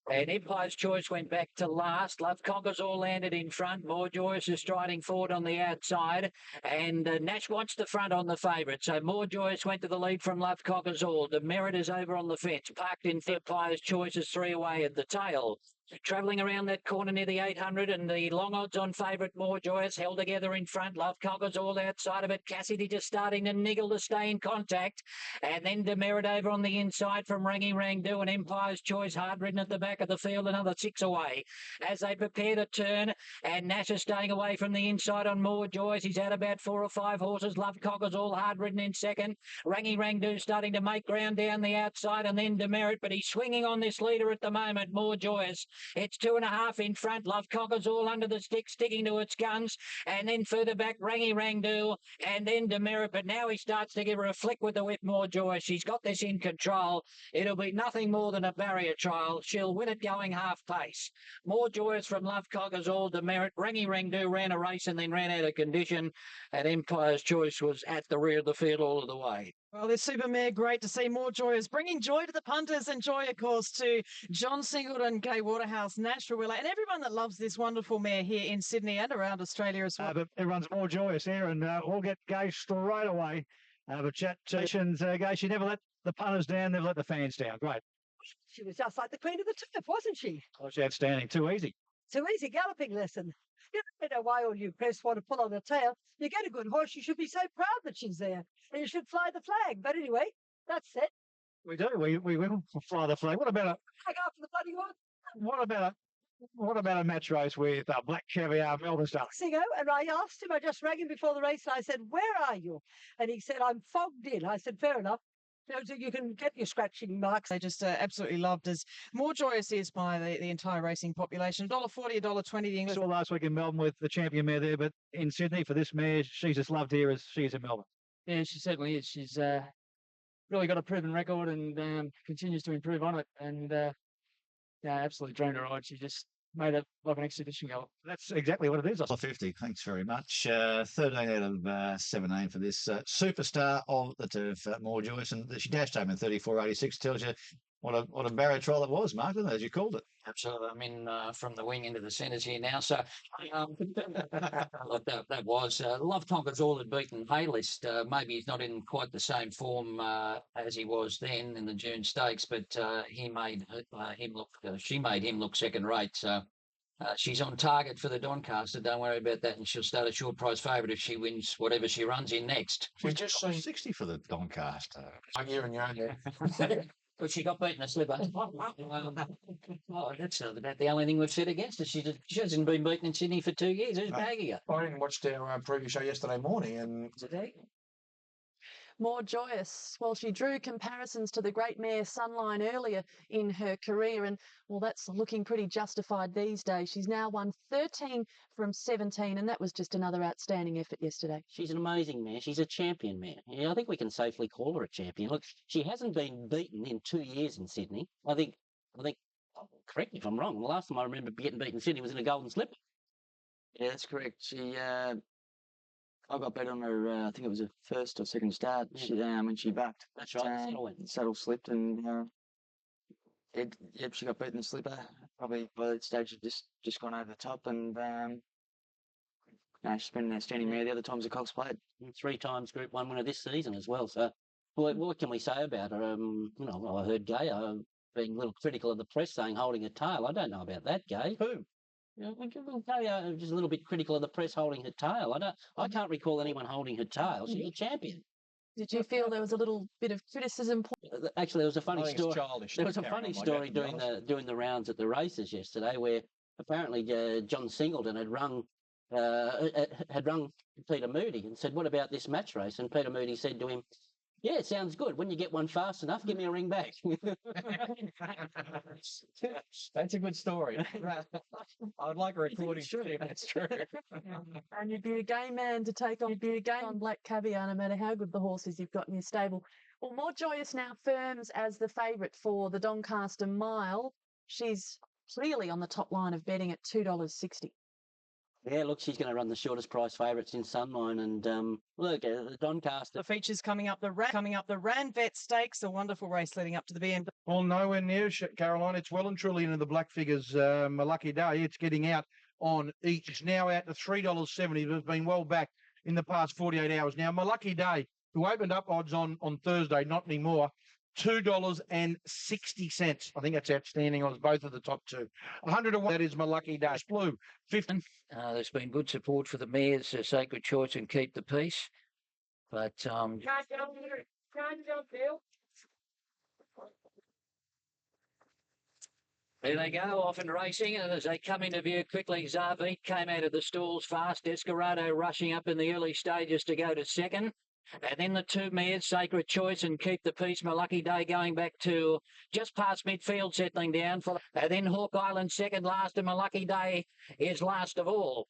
And Empire's Choice went back to last. Love Conquers all landed in front. More Joyous is striding forward on the outside. And Nash wants the front on the favourite. So More Joyous went to the lead from Love Conquers all. Demerit is over on the fence. Parked in Empire's Choice is 3 away at the tail. Travelling around that corner near the 800, and the long odds on favourite More Joyous held together in front. Love Conquers all outside of it. Cassidy just starting to niggle to stay in contact. And then Demerit over on the inside from Rangy Rangdu, and Empire's Choice hard ridden at the back of the field, another 6 away. As they prepare to turn, and Nash is staying away from the inside on More Joyous. He's out about 4 or 5 horses. Love Conquers all hard ridden in second. Rangy Rangdu starting to make ground down the outside, and then Demerit, but he's swinging on this leader at the moment, More Joyous. It's 2.5 in front. Love Conquers all under the stick, sticking to its guns. And then further back, Rangy Rangdu, and then Demerit. But now he starts to give her a flick with the whip, More Joyous. She's got this in control. It'll be nothing more than a barrier trial. She'll win it going half pace. More Joyous from Love Conquers all, Demerit. Rangy Rangdu ran a race and then ran out of condition. And Empire's Choice was at the rear of the field all of the way. Well, this super mare, great to see. More Joyous, bringing joy to the punters and joy, of course, to John Singleton, Gay Waterhouse, Nash Rawiller, and everyone that loves this wonderful mare here in Sydney and around Australia as well. But everyone's More Joyous here, and we'll get Gay straight away. But chat sessions, Gay, she never let the punters down, never let the fans down. Great. She was just like the queen of the turf, wasn't she? Oh, she's outstanding. Too easy. Too easy galloping lesson. You don't know why all you press want to pull on her tail. You get a good horse, you should be so proud that she's there. And you should fly the flag. But anyway, that's it. We do. We will fly the flag. What about a Flag after the bloody horse. what about a match race with Black Caviar, Melbourne Star? Singo, and I asked him, I just rang him before the race, and I said, where are you? And he said, I'm fogged in. I said, fair enough. So you can get your scratching marks. They just absolutely loved as More Joyous is by the entire racing population. $1.40, $1.20 the English. Saw last week in Melbourne with the champion mare there, but in Sydney for this mare, she's as loved here as she is in Melbourne. Yeah, she certainly is. She's really got a proven record and continues to improve on it. And yeah, absolutely dreamed her ride. She just made it like an exhibition goal. That's exactly what it is. $1.50. Thanks very much. 13 out of 17 for this superstar of the turf, More Joyous, and she dashed home in 34.86. Tells you what a barrier trial it was, Mark, as you called it. Absolutely. I'm in from the wing into the centres here now. So look, that was Love Conquers all had beaten Haylist. Maybe he's not in quite the same form as he was then in the June Stakes, but he made him look. She made him look second rate. So she's on target for the Doncaster. Don't worry about that, and she'll start a short price favourite if she wins whatever she runs in next. We've just seen 60 for the Doncaster. I'm here and you're there. But she got beaten a slipper. That's about the only thing we've said against her. She hasn't been beaten in Sydney for 2 years. Who's bagging her? I didn't watch their preview show yesterday morning, and Today? More Joyous. Well, she drew comparisons to the great mare Sunline earlier in her career, and well, that's looking pretty justified these days. She's now won 13 from 17, and that was just another outstanding effort yesterday. She's an amazing mare. She's a champion mare. Yeah, I think we can safely call her a champion. Look, she hasn't been beaten in 2 years in Sydney. I think. Correct me if I'm wrong. The last time I remember getting beaten in Sydney was in a Golden Slipper. Yeah, that's correct. I got bet on her, I think it was her first or second start when she backed. That's right, the saddle went. Saddle slipped and she got beaten in the slipper. Probably by that stage she'd just gone over the top and she's been an outstanding mare the other times the Cox played. 3 times Group 1 winner this season as well. So what can we say about her? I heard Gay being a little critical of the press saying holding her tail. I don't know about that, Gay. Who? Just a little bit critical of the press holding her tail. I can't recall anyone holding her tail. She's a champion. Did you feel there was a little bit of criticism? Actually, there was a funny story. childish. There was a funny story doing the rounds at the races yesterday, where apparently John Singleton had rung Peter Moody and said, "What about this match race?" And Peter Moody said to him, "Yeah, it sounds good. When you get one fast enough, give me a ring back." That's a good story. I'd like a recording. If that's true. And you'd be a game man to take on. You'd be a game on Black Caviar, no matter how good the horses you've got in your stable. Well, More Joyous now firms as the favourite for the Doncaster Mile. She's clearly on the top line of betting at $2.60. Yeah, look, she's going to run the shortest price favourites in Sunline, and look, the Doncaster. The features coming up the Ranvet Stakes, a wonderful race leading up to the BMW. Well, nowhere near Caroline. It's well and truly into the black figures. My lucky day. It's getting out on each. It's now out to $3.70. It's been well back in the past 48 hours. Now, my lucky day, who opened up odds on Thursday, not anymore. $2.60. I think that's outstanding. I was both of the top two. 101. That is my lucky day. Blue. 50. There's been good support for the mares, Sacred Choice and Keep the Peace. But Can't jump, Bill. there they go, off and racing, and as they come into view quickly, Zarbeat came out of the stalls fast. Desperado rushing up in the early stages to go to second. And then the two mares, Sacred Choice and Keep the Peace, My Lucky Day, going back to just past midfield, settling down. And then Hawk Island second last, and My Lucky Day is last of all.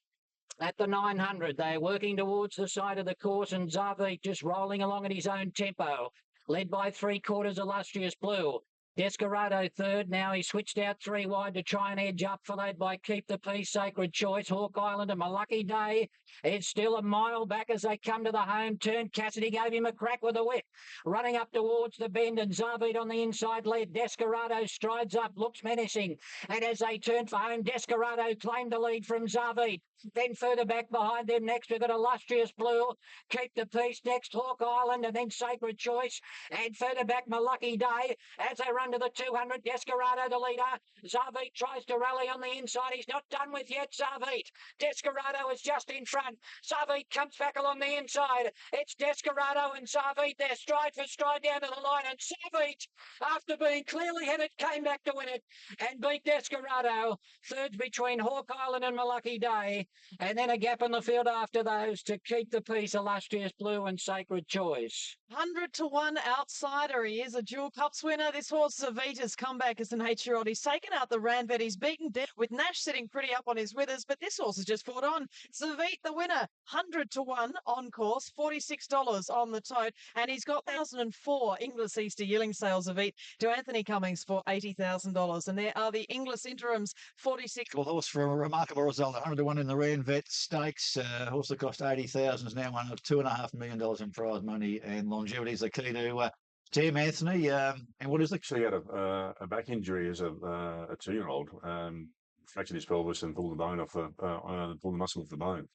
At the 900, they're working towards the side of the course, and Zavi just rolling along at his own tempo, led by 3/4 Illustrious Blue. Desperado third. Now he switched out 3 wide to try and edge up, followed by Keep the Peace, Sacred Choice, Hawk Island and My Lucky Day. It's still a mile back as they come to the home turn. Cassidy gave him a crack with a whip. Running up towards the bend, and Zavid on the inside lead. Desperado strides up, looks menacing. And as they turn for home, Desperado claimed the lead from Zavid. Then further back behind them next, we've got Illustrious Blue, Keep the Peace next, Hawk Island, and then Sacred Choice. And further back, My Lucky Day. As they run to the 200, Desperado the leader. Zavid tries to rally on the inside. He's not done with yet, Zavid. Desperado is just in front. Zavid comes back along the inside. It's Desperado and Zavid there, stride for stride down to the line. And Zavid, after being clearly headed, came back to win it and beat Desperado. Thirds between Hawk Island and My Lucky Day. And then a gap in the field after those to Keep the Peace, Illustrious Blue and Sacred Choice. 100 to 1 outsider. He is a dual cups winner. This horse, Zavita's come back as an 8-year-old. He's taken out the Ranvet. He's beaten dead with Nash sitting pretty up on his withers, but this horse has just fought on. Zavita, the winner, 100 to 1 on course, $46 on the tote, and he's got 1,004 Inglis Easter yearling sales of it to Anthony Cummings for $80,000. And there are the Inglis interims, 46. Well, horse for a remarkable result, 100 to 1 in the Ranvet Stakes. Horse that cost 80,000 is now won $2.5 million in prize money, and longevity is the key to Tim, Anthony. And what is the? Actually had a back injury as a 2-year-old. Fractured his pelvis and pulled the bone off pulled the muscle off the bone.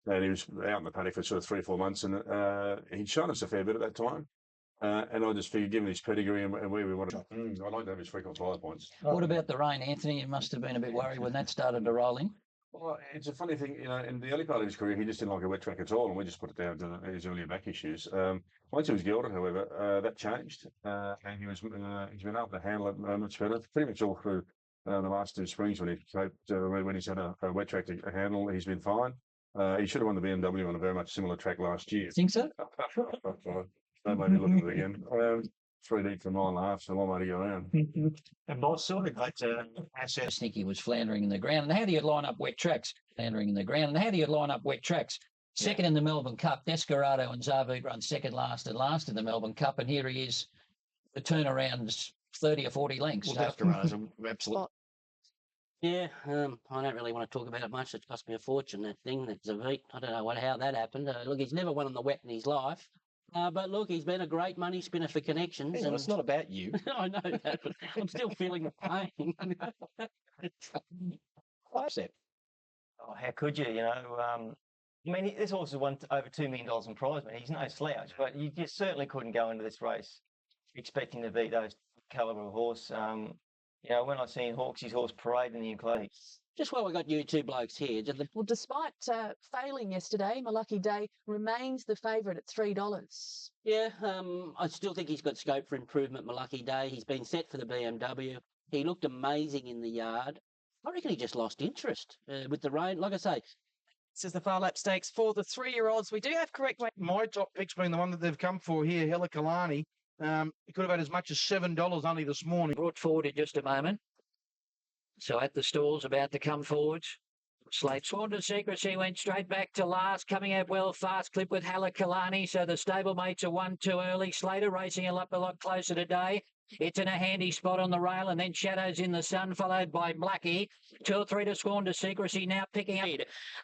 And he was out in the paddock for sort of 3 or 4 months, and he'd shown us a fair bit at that time. And I just figured, given his pedigree and where we wanted, I'd like to have his frequent flyer points. What about the rain, Anthony? You must have been a bit worried when that started to roll in. Well, it's a funny thing, in the early part of his career, he just didn't like a wet track at all, and we just put it down to his earlier back issues. Once he was gelded, however, that changed, and he's been able to handle it much better, pretty much all through the last 2 springs when he's had a wet track to handle. He's been fine. He should have won the BMW on a very much similar track last year. Think so? Don't make me look at it again. 3 deep for 9.5, so a long way to go around. And Boss sort of great asset. I think he was floundering in the ground. And how do you line up wet tracks? Floundering in the ground. And how do you line up wet tracks? Second in the Melbourne Cup, Desperado and Zavid run second last and last in the Melbourne Cup, and here he is. The turnaround's 30 or 40 lengths. Well, Desperado's absolute. Yeah, I don't really want to talk about it much. It cost me a fortune, that thing, that Zavit. I don't know how that happened. Look, he's never won on the wet in his life. But look, he's been a great money spinner for Connections. And it's not about you. I know that, but I'm still feeling the pain. Upset. Oh, how could you? I mean, this horse has won over $2 million in prize money. He's no slouch, but you just certainly couldn't go into this race expecting to beat those calibre of horse. When I seen Hawksy's horse parade in the enclosure. Just while we got you two blokes here, Well, despite failing yesterday, My Lucky Day remains the favourite at $3. yeah, I still think he's got scope for improvement. My Lucky Day. He's been set for the BMW. He looked amazing in the yard. I reckon he just lost interest with the rain. Like I say, This is the Far Lap Stakes for the 3-year-olds. We do have correct weight. My top pick's been the one that they've come for here, Helikalani. It could have had as much as $7 only this morning. Brought forward in just a moment. So at the stalls, about to come forwards. Slate Sworn to Secrecy went straight back to last, coming out well, Fast Clip with Helikalani. So the stablemates are 1 too early. Slater racing a lot closer today. It's in a handy spot on the rail, and then Shadows in the Sun, followed by Blackie. 2 or 3 to Sworn to Secrecy, now picking up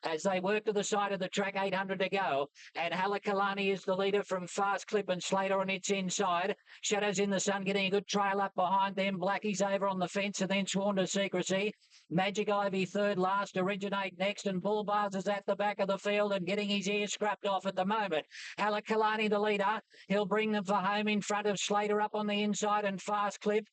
as they work to the side of the track, 800 to go. And Helikalani is the leader from Fast Clip and Slater on its inside. Shadows in the Sun getting a good trail up behind them. Blackie's over on the fence, and then Sworn to Secrecy. Magic Ivy third last, Originate next, and Bull Bars is at the back of the field and getting his ears scrapped off at the moment. Helikalani the leader. He'll bring them for home in front of Slater up on the inside and Fast Clip.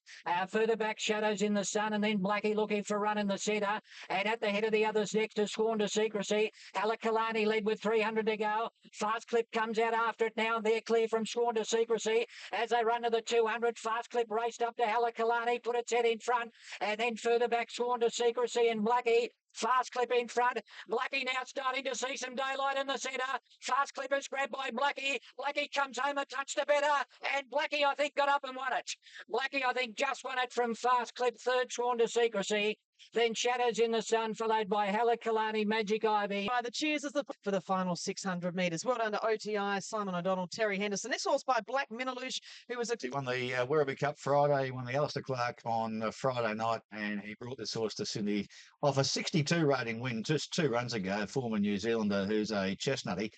Further back, Shadows in the Sun, and then Blackie looking for run in the centre. And at the head of the others next is Sworn to Secrecy. Helikalani led with 300 to go. Fast Clip comes out after it now. They're clear from Sworn to Secrecy. As they run to the 200, Fast Clip raced up to Helikalani, put its head in front. And then further back, Sworn to Secrecy and Blackie. Fast Clip in front. Blackie now starting to see some daylight in the centre. Fast Clip is grabbed by Blackie. Blackie comes home a touch to better. And Blackie, I think, got up and won it. Blackie, I think, just won it from Fast Clip. Third sworn to secrecy. Then Shadows in the Sun, followed by Halakalani, Magic Ivy. By the cheers for the final 600 metres. Well done to OTI, Simon O'Donnell, Terry Henderson. This horse by Black Minalush, who was He won the Werribee Cup Friday. He won the Alistair Clark on Friday night, and he brought this horse to Sydney off a 62 rating win just 2 runs ago. Former New Zealander who's a chestnutty.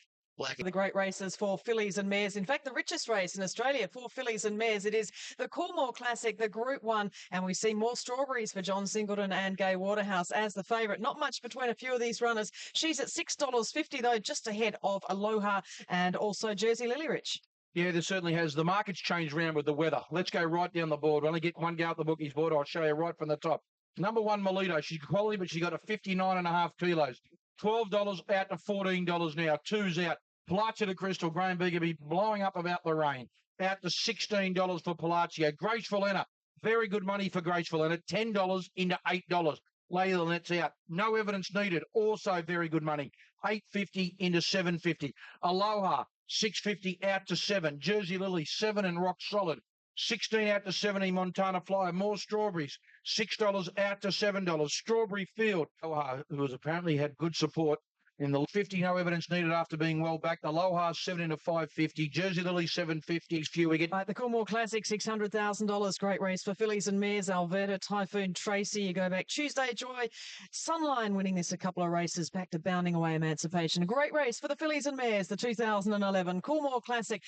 The great races for fillies and mares. In fact, the richest race in Australia for fillies and mares. It is the Coolmore Classic, the Group 1, and we see more strawberries for John Singleton and Gay Waterhouse as the favourite. Not much between a few of these runners. She's at $6.50 though, just ahead of Aloha and also Jersey Lily Rich. Yeah, there certainly has. The market's changed around with the weather. Let's go right down the board. We'll only get one go at the bookies board. I'll show you right from the top. Number 1, Melito. She's quality, but she got a 59.5 kilos. $12 out to $14 now. 2's out. Palazzo de Crystal, Graham Bigerby blowing up about the rain. Out to $16 for Palazzo. Graceful Enna, very good money for Graceful Enna. $10 into $8. Later than that's out. No evidence needed. Also very good money. $8.50 into $7.50. Aloha, $6.50 out to $7. Jersey Lily, $7 and rock solid. 16 out to 70, Montana Flyer. More strawberries, $6 out to $7. Strawberry Field, who has apparently had good support in the 50, no evidence needed after being well backed. Aloha, 7 into $5.50. Jersey Lily, $7.50. Few we get. The Coolmore Classic, $600,000. Great race for fillies and mares. Alberta, Typhoon, Tracy. You go back Tuesday, Joy. Sunline winning this a couple of races back to Bounding Away Emancipation. A great race for the fillies and mares, the 2011 Coolmore Classic.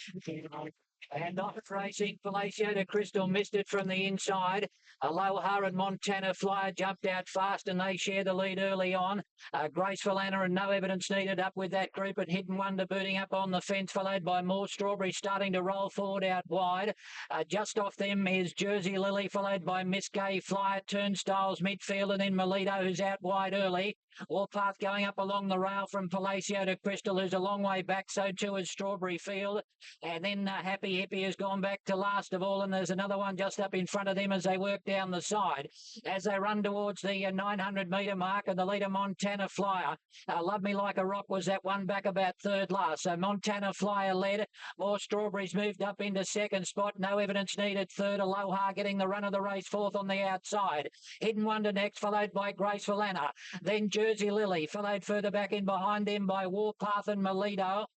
And not racing, Palacio de Crystal missed it from the inside. Aloha and Montana Flyer jumped out fast and they share the lead early on. Graceful Anna and no evidence needed up with that group, and Hidden Wonder booting up on the fence, followed by More Strawberry starting to roll forward out wide. Just off them is Jersey Lily, followed by Miss Gay Flyer, Turnstiles midfield, and then Melito, who's out wide early. Warpath going up along the rail from Palacio de Crystal, who's a long way back, so too is Strawberry Field. And then Happy Hippie has gone back to last of all, and there's another one just up in front of them as they work down the side. As they run towards the 900-metre mark, and the leader Montana Flyer. Love Me Like a Rock was that one back about third last. So Montana Flyer led. More Strawberries moved up into second spot. No evidence needed. Third, Aloha getting the run of the race. Fourth on the outside. Hidden Wonder next, followed by Graceful Anna. Then Jersey Lily, followed further back in behind them by Warpath and Melito.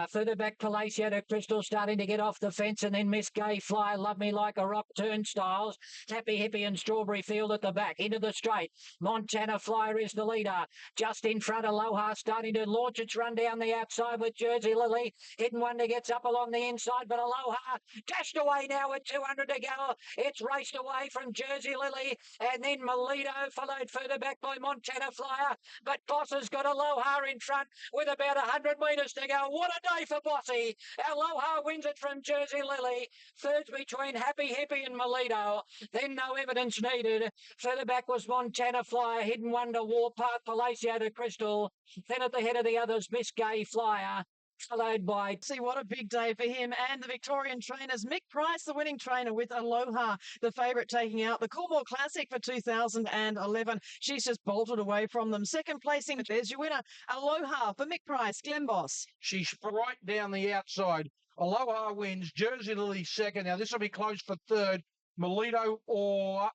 Further back, Palacio de Crystal starting to get off the fence, and then Miss Gay Fly, Love Me Like a Rock, Turnstiles. Happy Hippie and Strawberry Field at the back, into the straight. Montana Flyer is the leader. Just in front, Aloha starting to launch its run down the outside with Jersey Lily. Hidden Wonder gets up along the inside, but Aloha dashed away now with 200 to go. It's raced away from Jersey Lily, and then Melito, followed further back by Montana Flyer. But Boss has got Aloha in front with about 100 metres to go. What a day for Bossy. Aloha wins it from Jersey Lily. Thirds between Happy Hippie and Melito. Then no evidence needed. Further back was Montana Flyer, Hidden Wonder, Warpath, Palacio de Crystal. Then at the head of the others, Miss Gay Flyer. Followed by... See, what a big day for him and the Victorian trainers. Mick Price, the winning trainer, with Aloha, the favourite, taking out the Coolmore Classic for 2011. She's just bolted away from them. Second placing, there's your winner, Aloha for Mick Price, Glen Boss. She's right down the outside. Aloha wins. Jersey Lily second. Now, this will be close for third. Melito or...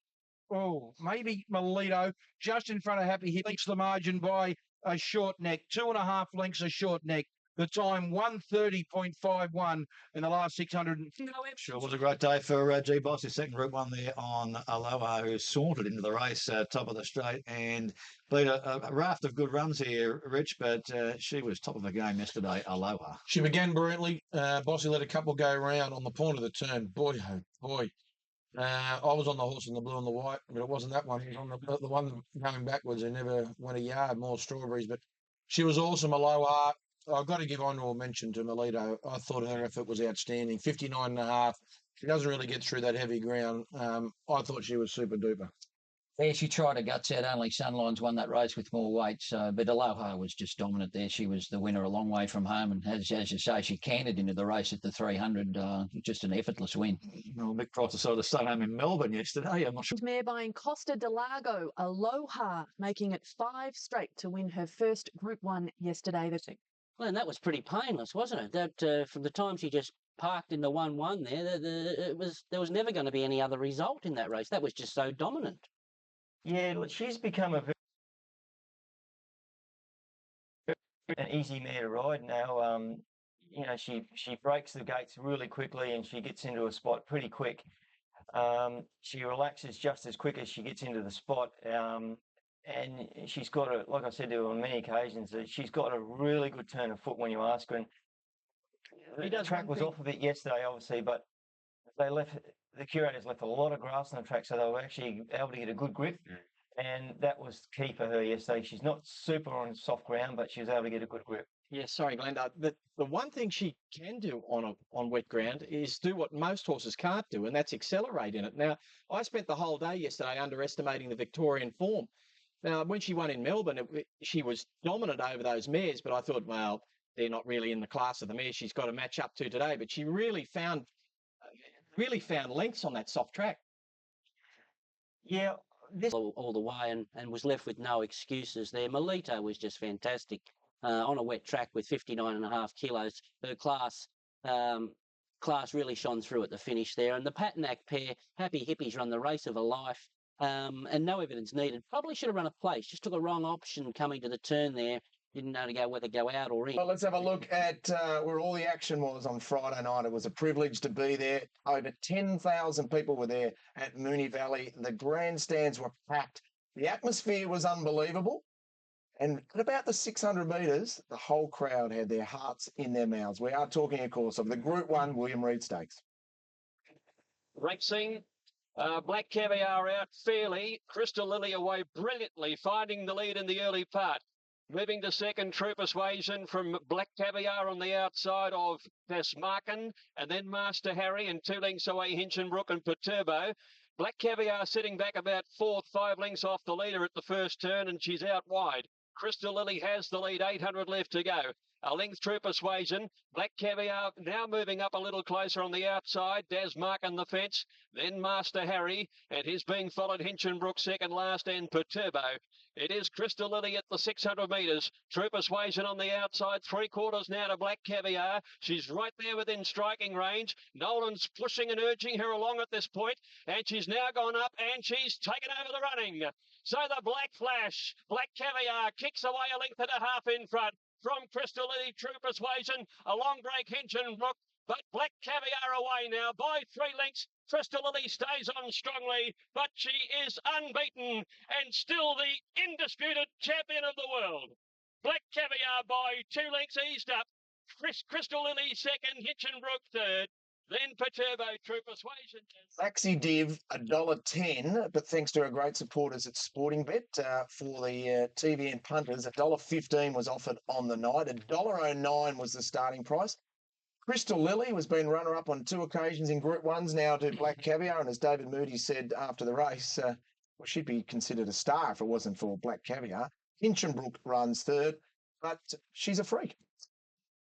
Oh, maybe Melito, just in front of Happy Hippie. The margin by a short neck. 2.5 lengths a short neck. The time 1:30.51 in the last 600. Sure was a great day for G Boss, his second Group 1 there on Aloha, who sauntered into the race top of the straight and beat a raft of good runs here, Rich, but she was top of the game yesterday, Aloha. She began brilliantly. Bossy let a couple go around on the point of the turn. Boy, oh boy. I was on the horse in the blue and the white, but it wasn't that one. It was on the one going backwards and never went a yard. More Strawberries, but she was awesome, Aloha. I've got to give honourable mention to Melito. I thought her effort was outstanding. 59.5. She doesn't really get through that heavy ground. I thought she was super duper. Yeah, she tried her guts out. Only Sunline's won that race with more weight. So, but Aloha was just dominant there. She was the winner a long way from home. And as you say, she cantered into the race at the 300. Just an effortless win. Well, Mick Price decided to stay home in Melbourne yesterday. I'm not sure. Mare by Costa de Lago, Aloha, making it 5 straight to win her first Group 1 yesterday. Well, and that was pretty painless, wasn't it? That from the time she just parked in the 1-1 there, there was never going to be any other result in that race. That was just so dominant. Yeah, look, she's become an easy mare to ride now. You know, she breaks the gates really quickly and she gets into a spot pretty quick. She relaxes just as quick as she gets into the spot. And she's got a, like I said to her on many occasions, she's got a really good turn of foot when you ask her. And the track was off a bit yesterday, obviously, but the curators left a lot of grass on the track, so they were actually able to get a good grip. And that was key for her yesterday. She's not super on soft ground, but she was able to get a good grip. Yeah, sorry, Glenda. The one thing she can do on wet ground is do what most horses can't do, and that's accelerate in it. Now, I spent the whole day yesterday underestimating the Victorian form. Now, when she won in Melbourne, she was dominant over those mares, but I thought, well, they're not really in the class of the mares she's got to match up to today. But she really found lengths on that soft track. Yeah, all the way and was left with no excuses there. Melito was just fantastic on a wet track with 59.5 kilos. Her class really shone through at the finish there. And the Patinack pair, Happy Hippies, run the race of her life. And no evidence needed. Probably should have run a place. Just took a wrong option coming to the turn there. Didn't know whether to go out or in. Well, let's have a look at where all the action was on Friday night. It was a privilege to be there. Over 10,000 people were there at Moonee Valley. The grandstands were packed. The atmosphere was unbelievable. And at about the 600 metres, the whole crowd had their hearts in their mouths. We are talking, of course, of the Group 1 William Reid Stakes. Racing. Black Caviar out fairly. Crystal Lily away brilliantly, finding the lead in the early part. Moving to second, True Persuasion from Black Caviar on the outside of Vesmarken, and then Master Harry, and 2 lengths away Hinchinbrook and Perturbo. Black Caviar sitting back about 4th, 5 lengths off the leader at the first turn, and she's out wide. Crystal Lily has the lead, 800 left to go. A length True Persuasion. Black Caviar now moving up a little closer on the outside. Daz marking the fence. Then Master Harry, and he's being followed Hinchinbrook second last and Perturbo. It is Crystal Lily at the 600 metres. True Persuasion on the outside. 3/4 now to Black Caviar. She's right there within striking range. Nolan's pushing and urging her along at this point, and she's now gone up and she's taken over the running. So the Black Flash, Black Caviar kicks away a length and a half in front. From Crystal Lily, True Persuasion, a long break Hinchinbrook, but Black Caviar away now by 3 lengths. Crystal Lily stays on strongly, but she is unbeaten and still the undisputed champion of the world. Black Caviar by 2 lengths eased up. Crystal Lily second, Hinchinbrook third. Then Perturbo, True Persuasion. Maxi Div, $1.10, but thanks to our great supporters at Sportingbet for the TVN punters, $1.15 was offered on the night. $1.09 was the starting price. Crystal Lily was been runner-up on 2 occasions in Group 1s now to Black Caviar, and as David Moody said after the race, well, she'd be considered a star if it wasn't for Black Caviar. Hinchinbrook runs third, but she's a freak.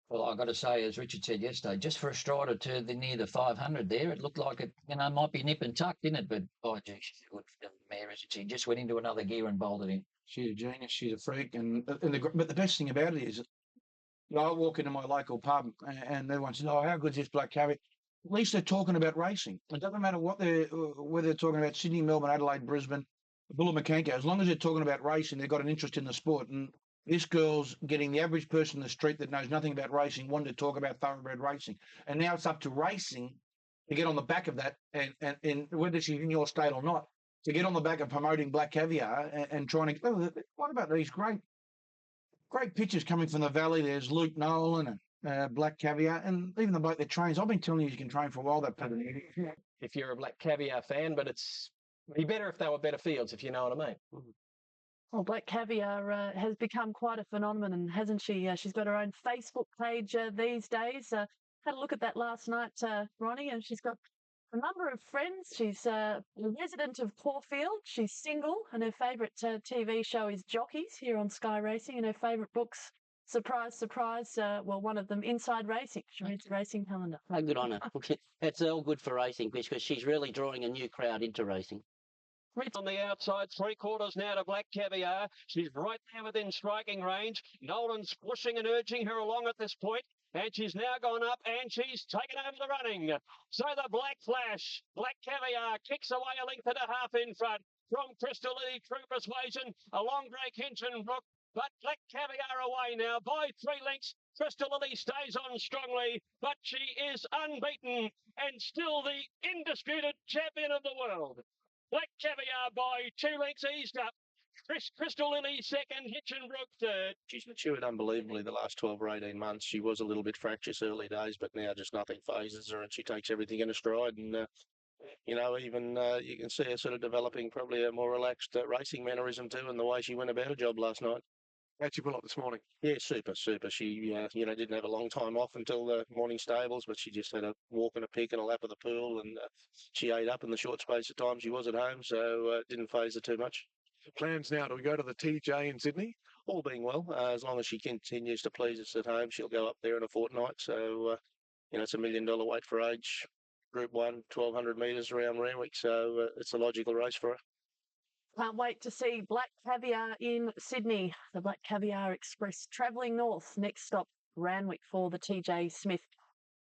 Well, I've got to say, as Richard said yesterday, just for a strider to near the 500 there, it looked like it, might be nip and tuck, didn't it? But, oh, gee, she's a good mare, isn't she? Just went into another gear and bolted in. She's a genius. She's a freak. But the best thing about it is, I walk into my local pub and everyone says, "Oh, how good is this Black Caviar?" At least they're talking about racing. It doesn't matter whether they're talking about Sydney, Melbourne, Adelaide, Brisbane, Bullamacanka. As long as they're talking about racing, they've got an interest in the sport. And this girl's getting the average person in the street that knows nothing about racing wanting to talk about thoroughbred racing. And now it's up to racing to get on the back of that, and whether she's in your state or not, to get on the back of promoting Black Caviar and trying to. What about these great pictures coming from the valley? There's Luke Nolan and Black Caviar, and even the bloke that trains. I've been telling you can train for a while. That if you're a Black Caviar fan, but it'd be better if they were better fields, if you know what I mean. Well, Black Caviar has become quite a phenomenon, hasn't she? She's got her own Facebook page these days. Had a look at that last night, Ronnie, and she's got a number of friends. She's a resident of Caulfield. She's single, and her favourite TV show is Jockeys here on Sky Racing, and her favourite books, surprise, surprise, well, one of them, Inside Racing. She reads the racing calendar. Oh, good on her. That's all good for racing because she's really drawing a new crowd into racing. On the outside, 3/4 now to Black Caviar. She's right there within striking range. Nolan's pushing and urging her along at this point, and she's now gone up and she's taken over the running. So the Black Flash, Black Caviar kicks away a length and a half in front from Crystal Lily, True Persuasion, along Drake Hinchinbrook, but Black Caviar away now by 3 lengths. Crystal Lily stays on strongly, but she is unbeaten and still the indisputed champion of the world. Black Caviar by 2 lengths eased up. Crystal Lily second, Hinchinbrook third. She's matured unbelievably the last 12 or 18 months. She was a little bit fractious early days, but now just nothing phases her and she takes everything in a stride. And, even you can see her sort of developing probably a more relaxed racing mannerism too in the way she went about her job last night. How'd she pull up this morning? Yeah, super. She, didn't have a long time off until the morning stables, but she just had a walk and a pick and a lap of the pool, and she ate up in the short space of time she was at home, so it didn't phase her too much. Plans now, do we go to the TJ in Sydney? All being well, as long as she continues to please us at home, she'll go up there in a fortnight, so, it's $1 million weight for age, Group 1, 1,200 metres around Randwick, so it's a logical race for her. Can't wait to see Black Caviar in Sydney. The Black Caviar Express travelling north. Next stop, Randwick for the TJ Smith.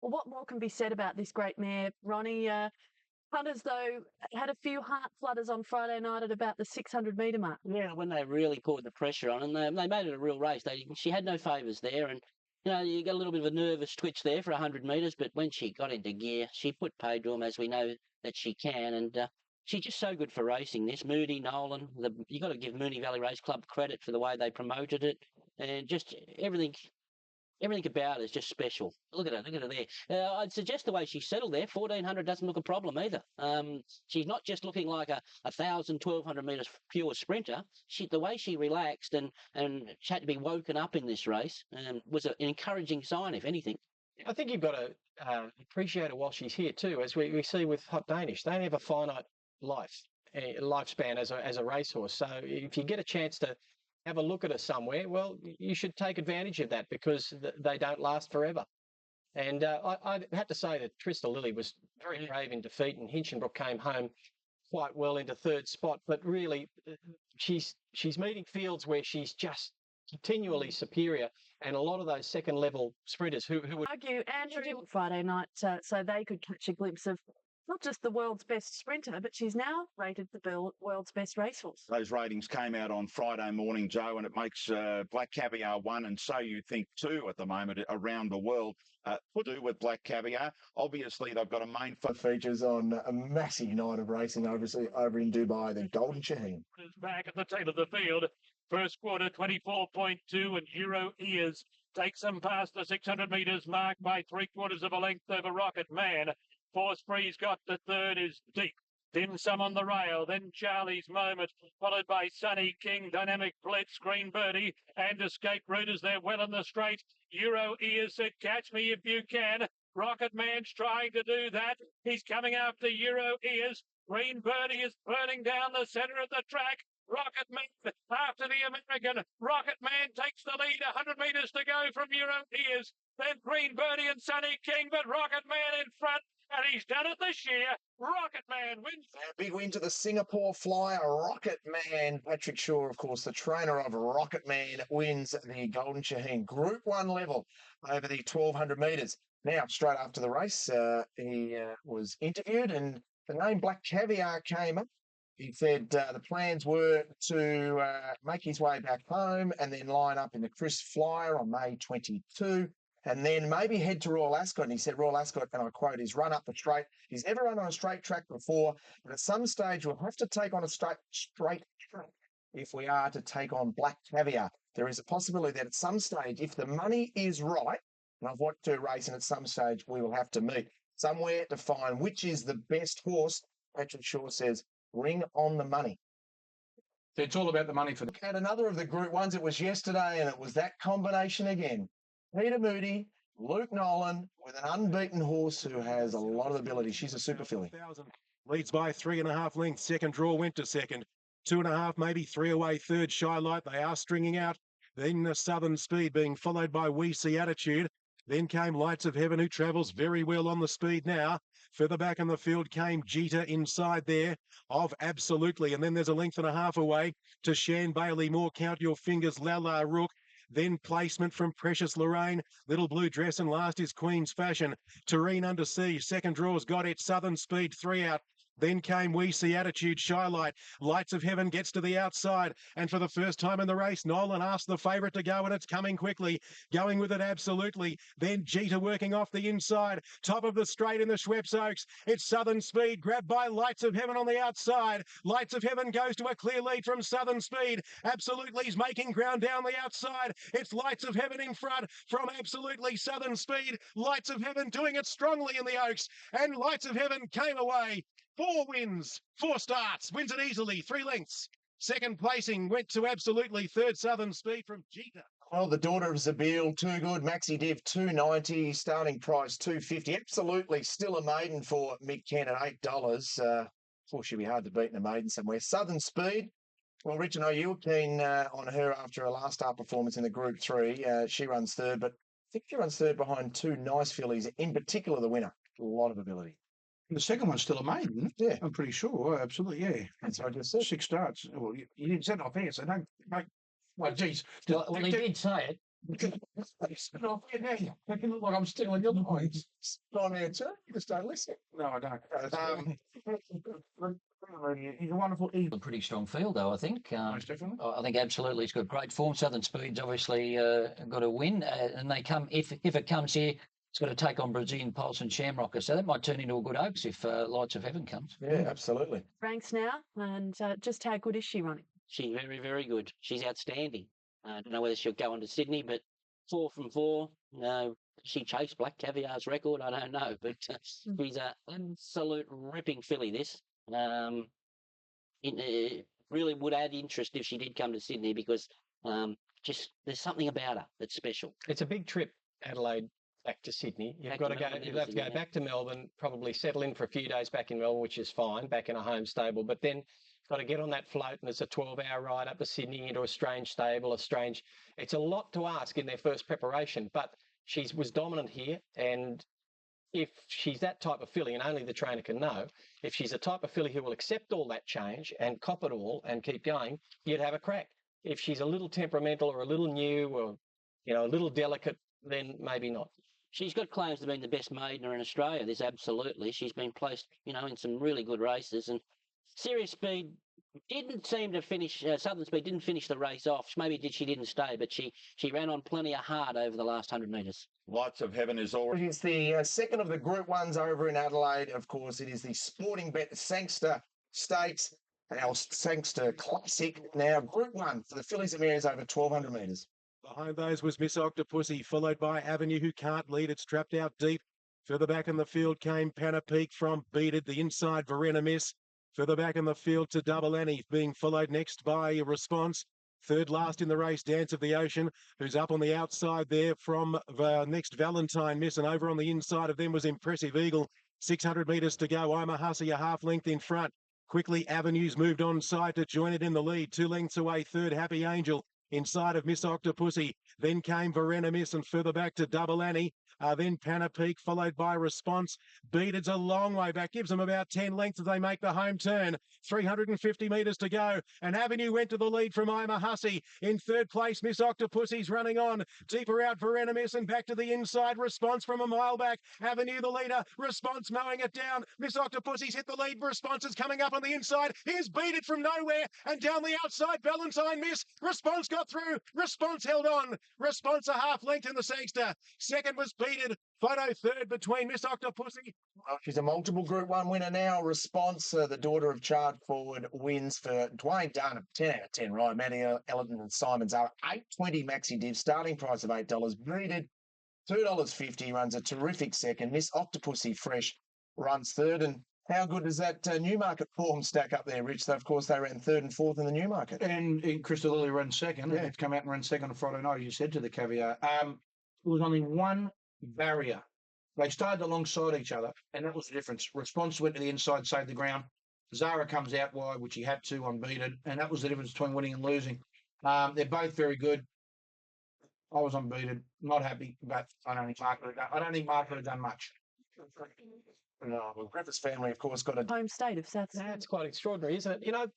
Well, what more can be said about this great mare, Ronnie? Punters, though, had a few heart flutters on Friday night at about the 600-metre mark. Yeah, when they really poured the pressure on, and they made it a real race. She had no favours there, and you got a little bit of a nervous twitch there for 100 metres. But when she got into gear, she put paid to them, as we know that she can, and she's just so good for racing. This Moody, Nolan, you got to give Moonee Valley Race Club credit for the way they promoted it, and just everything about it is just special. Look at her there. I'd suggest the way she settled there, 1,400 doesn't look a problem either. She's not just looking like a 1,000, 1,200 metres pure sprinter. The way she relaxed and she had to be woken up in this race was an encouraging sign, if anything. I think you've got to appreciate her while she's here too, as we see with Hot Danish. They only have a finite lifespan as a racehorse. So if you get a chance to have a look at her somewhere, well, you should take advantage of that because they don't last forever. And I have to say that Crystal Lily was very brave in defeat, and Hinchinbrook came home quite well into third spot. But really, she's meeting fields where she's just continually superior, and a lot of those second level sprinters who would argue Andrew Friday night so they could catch a glimpse of not just the world's best sprinter, but she's now rated the world's best racehorse. Those ratings came out on Friday morning, Joe, and it makes Black Caviar 1, and so you think 2 at the moment around the world. To do with Black Caviar, obviously they've got a main features on a massive night of racing, obviously over in Dubai, the Golden Shaheen. Back at the tail of the field, first quarter 24.2, and Euro Ears takes them past the 600 metres mark by 3/4 of a length over Rocket Man. Force Free's got the third, is Deep. Dim Sum on the rail, then Charlie's Moment, followed by Sunny King, Dynamic Blitz, Green Birdie, and Escape Route as they're well in the straight. Euro Ears said, catch me if you can. Rocket Man's trying to do that. He's coming after Euro Ears. Green Birdie is burning down the centre of the track. Rocket Man after the American. Rocket Man takes the lead, 100 metres to go from Euro Ears. Then Green Birdie and Sunny King, but Rocket Man in front. And he's done it this year. Rocket Man wins. Big win to the Singapore Flyer, Rocket Man. Patrick Shaw, of course, the trainer of Rocket Man, wins the Golden Shaheen Group 1 level over the 1,200 metres. Now, straight after the race, he was interviewed, and the name Black Caviar came up. He said the plans were to make his way back home and then line up in the Chris Flyer on May 22. And then maybe head to Royal Ascot. And he said Royal Ascot, and I quote, he's run up the straight. He's never run on a straight track before, but at some stage we'll have to take on a straight track if we are to take on Black Caviar. There is a possibility that at some stage, if the money is right, and I've watched her race, and at some stage we will have to meet somewhere to find which is the best horse. Patrick Shaw says, ring on the money. It's all about the money for the... At another of the Group 1s, it was yesterday, and it was that combination again. Peter Moody, Luke Nolan with an unbeaten horse who has a lot of ability. She's a super filly. Leads by 3.5 lengths. Second draw went to second. 2.5, maybe 3 away. Third, Shy Light. They are stringing out. Then the Southern Speed being followed by We See Attitude. Then came Lights of Heaven, who travels very well on the speed now. Further back in the field came Jeter inside there of Absolutely. And then there's a length and a half away to Shan Bailey. More Count Your Fingers, Lala Rook. Then placement from Precious Lorraine. Little Blue Dress, and last is Queen's Fashion. Terrain Under Siege. Second draw's got it. Southern Speed, 3 out. Then came We See Attitude, Shy Light. Lights of Heaven gets to the outside. And for the first time in the race, Nolan asked the favourite to go, and it's coming quickly. Going with it absolutely. Then Jeter working off the inside. Top of the straight in the Schweppes Oaks. It's Southern Speed, grabbed by Lights of Heaven on the outside. Lights of Heaven goes to a clear lead from Southern Speed. Absolutely's making ground down the outside. It's Lights of Heaven in front from Absolutely. Southern Speed. Lights of Heaven doing it strongly in the Oaks. And Lights of Heaven came away. 4 wins, 4 starts, wins it easily, 3 lengths. Second placing went to Absolutely. Third, Southern Speed from Jeter. Well, the daughter of Zabil, too good. Maxi Div, 290. Starting price, 250. Absolutely still a maiden for Mick Kent at $8. Of course, she'll be hard to beat in a maiden somewhere. Southern Speed. Well, Rich, I know you were keen on her after her last start performance in the Group 3. She runs third, but I think she runs third behind 2 nice fillies, in particular the winner. A lot of ability. The second one's still a maiden. Yeah. I'm pretty sure. Absolutely, yeah. That's what I just said. 6 starts. Well, you didn't say it off air, so don't. Well, geez. Well, he did say it. It's not off air now. Make it look like I'm stealing your points. It's on air too. You just don't listen. No, I don't. He's a wonderful A pretty strong field, though, I think. Most definitely. I think absolutely it's got great form. Southern Speed's obviously got to win, and they come if it comes here. It's got to take on Brazilian Pulse and Shamrocker, so that might turn into a good Oaks if Lights of Heaven comes. Yeah, absolutely. Ranks now, and just how good is she running? She's very, very good. She's outstanding. I don't know whether she'll go on to Sydney, but 4 from 4. She chased Black Caviar's record. I don't know, but she's an absolute ripping filly. This it really would add interest if she did come to Sydney because just there's something about her that's special. It's a big trip, Adelaide. Back to Sydney. You'll have to go back to Melbourne, probably settle in for a few days back in Melbourne, which is fine, back in a home stable. But then got to get on that float, and it's a 12-hour ride up to Sydney into a strange stable, it's a lot to ask in their first preparation. But she was dominant here, and if she's that type of filly, and only the trainer can know, if she's a type of filly who will accept all that change and cop it all and keep going, you'd have a crack. If she's a little temperamental or a little new or a little delicate, then maybe not. She's got claims to being the best maidener in Australia. There's absolutely. She's been placed, in some really good races. And Serious Speed didn't seem to finish. Southern Speed didn't finish the race off. Maybe she didn't stay, but she ran on plenty of hard over the last 100 metres. Lights of Heaven is already. It's the second of the Group 1s over in Adelaide. Of course, it is the Sporting Bet Sangster Stakes, our Sangster Classic. Now, Group 1 for the fillies and mares over 1,200 metres. Behind those was Miss Octopussy, followed by Avenue, who can't lead. It's trapped out deep. Further back in the field came Panapeak from Beaded, the inside Verena Miss. Further back in the field to Double Annie, being followed next by Response. Third last in the race, Dance of the Ocean, who's up on the outside there from next Valentine Miss. And over on the inside of them was Impressive Eagle. 600 metres to go. I'm a Hussy, a half length in front. Quickly, Avenues moved on side to join it in the lead. 2 lengths away, third, Happy Angel. Inside of Miss Octopussy, then came Verena Miss, and further back to Double Annie, then Panapeak, followed by Response. Beated's a long way back, gives them about 10 lengths as they make the home turn. 350 metres to go, and Avenue went to the lead from I'm a Hussy. In third place, Miss Octopussy's running on. Deeper out, Verena Miss, and back to the inside. Response from a mile back. Avenue the leader, Response mowing it down. Miss Octopussy's hit the lead. Response is coming up on the inside. Here's Beated from nowhere, and down the outside, Valentine Miss. Response got through. Response held on. Response a half length in the Sangster. Second was Beated. Photo third between Miss Octopussy. Well, she's a multiple Group 1 winner now. Response, the daughter of Chart Forward, wins for Dwayne Dunn. 10 out of 10, right? Maddie Ellerton and Simons are $8.20 Maxi Div. Starting price of $8. Beated, $2.50. Runs a terrific second. Miss Octopussy Fresh runs third. And how good does that Newmarket form stack up there, Rich? Of course, they ran third and fourth in the Newmarket. And Crystal Lily ran second. Yeah. It's come out and ran second on Friday night, as you said, to the Caviar. There was only one barrier. They started alongside each other, and that was the difference. Response went to the inside, saved the ground. Zara comes out wide, which he had to, unbeaten, and that was the difference between winning and losing. They're both very good. I was unbeaten, not happy, but I don't think Margaret had done much. No, well, Griffith's family, of course, got a home state of South. That's quite extraordinary, isn't it? You know,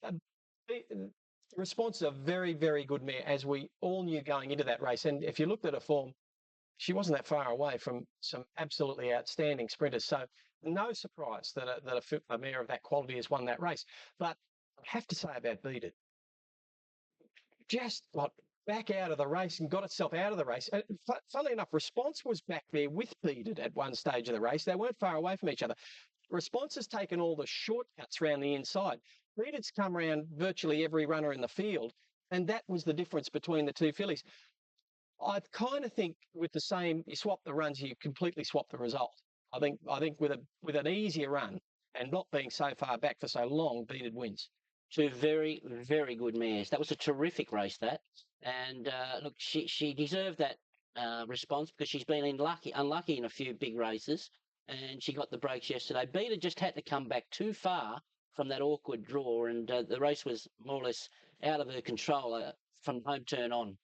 Response is a very, very good mare, as we all knew going into that race. And if you looked at her form, she wasn't that far away from some absolutely outstanding sprinters. So no surprise that a mare of that quality has won that race. But I have to say about Beat It, just got back out of the race and got itself out of the race. Funnily enough, Response was back there with Beat It at one stage of the race. They weren't far away from each other. Response has taken all the shortcuts around the inside. Beat It's come around virtually every runner in the field, and that was the difference between the two fillies. I kind of think with the same, you swap the runs, you completely swap the result. I think with an easier run and not being so far back for so long, Beat It wins. Two very, very good mares. That was a terrific race, that. And look, she deserved that Response, because she's been unlucky in a few big races, and she got the breaks yesterday. Beat It just had to come back too far from that awkward draw, and the race was more or less out of her control from home turn on.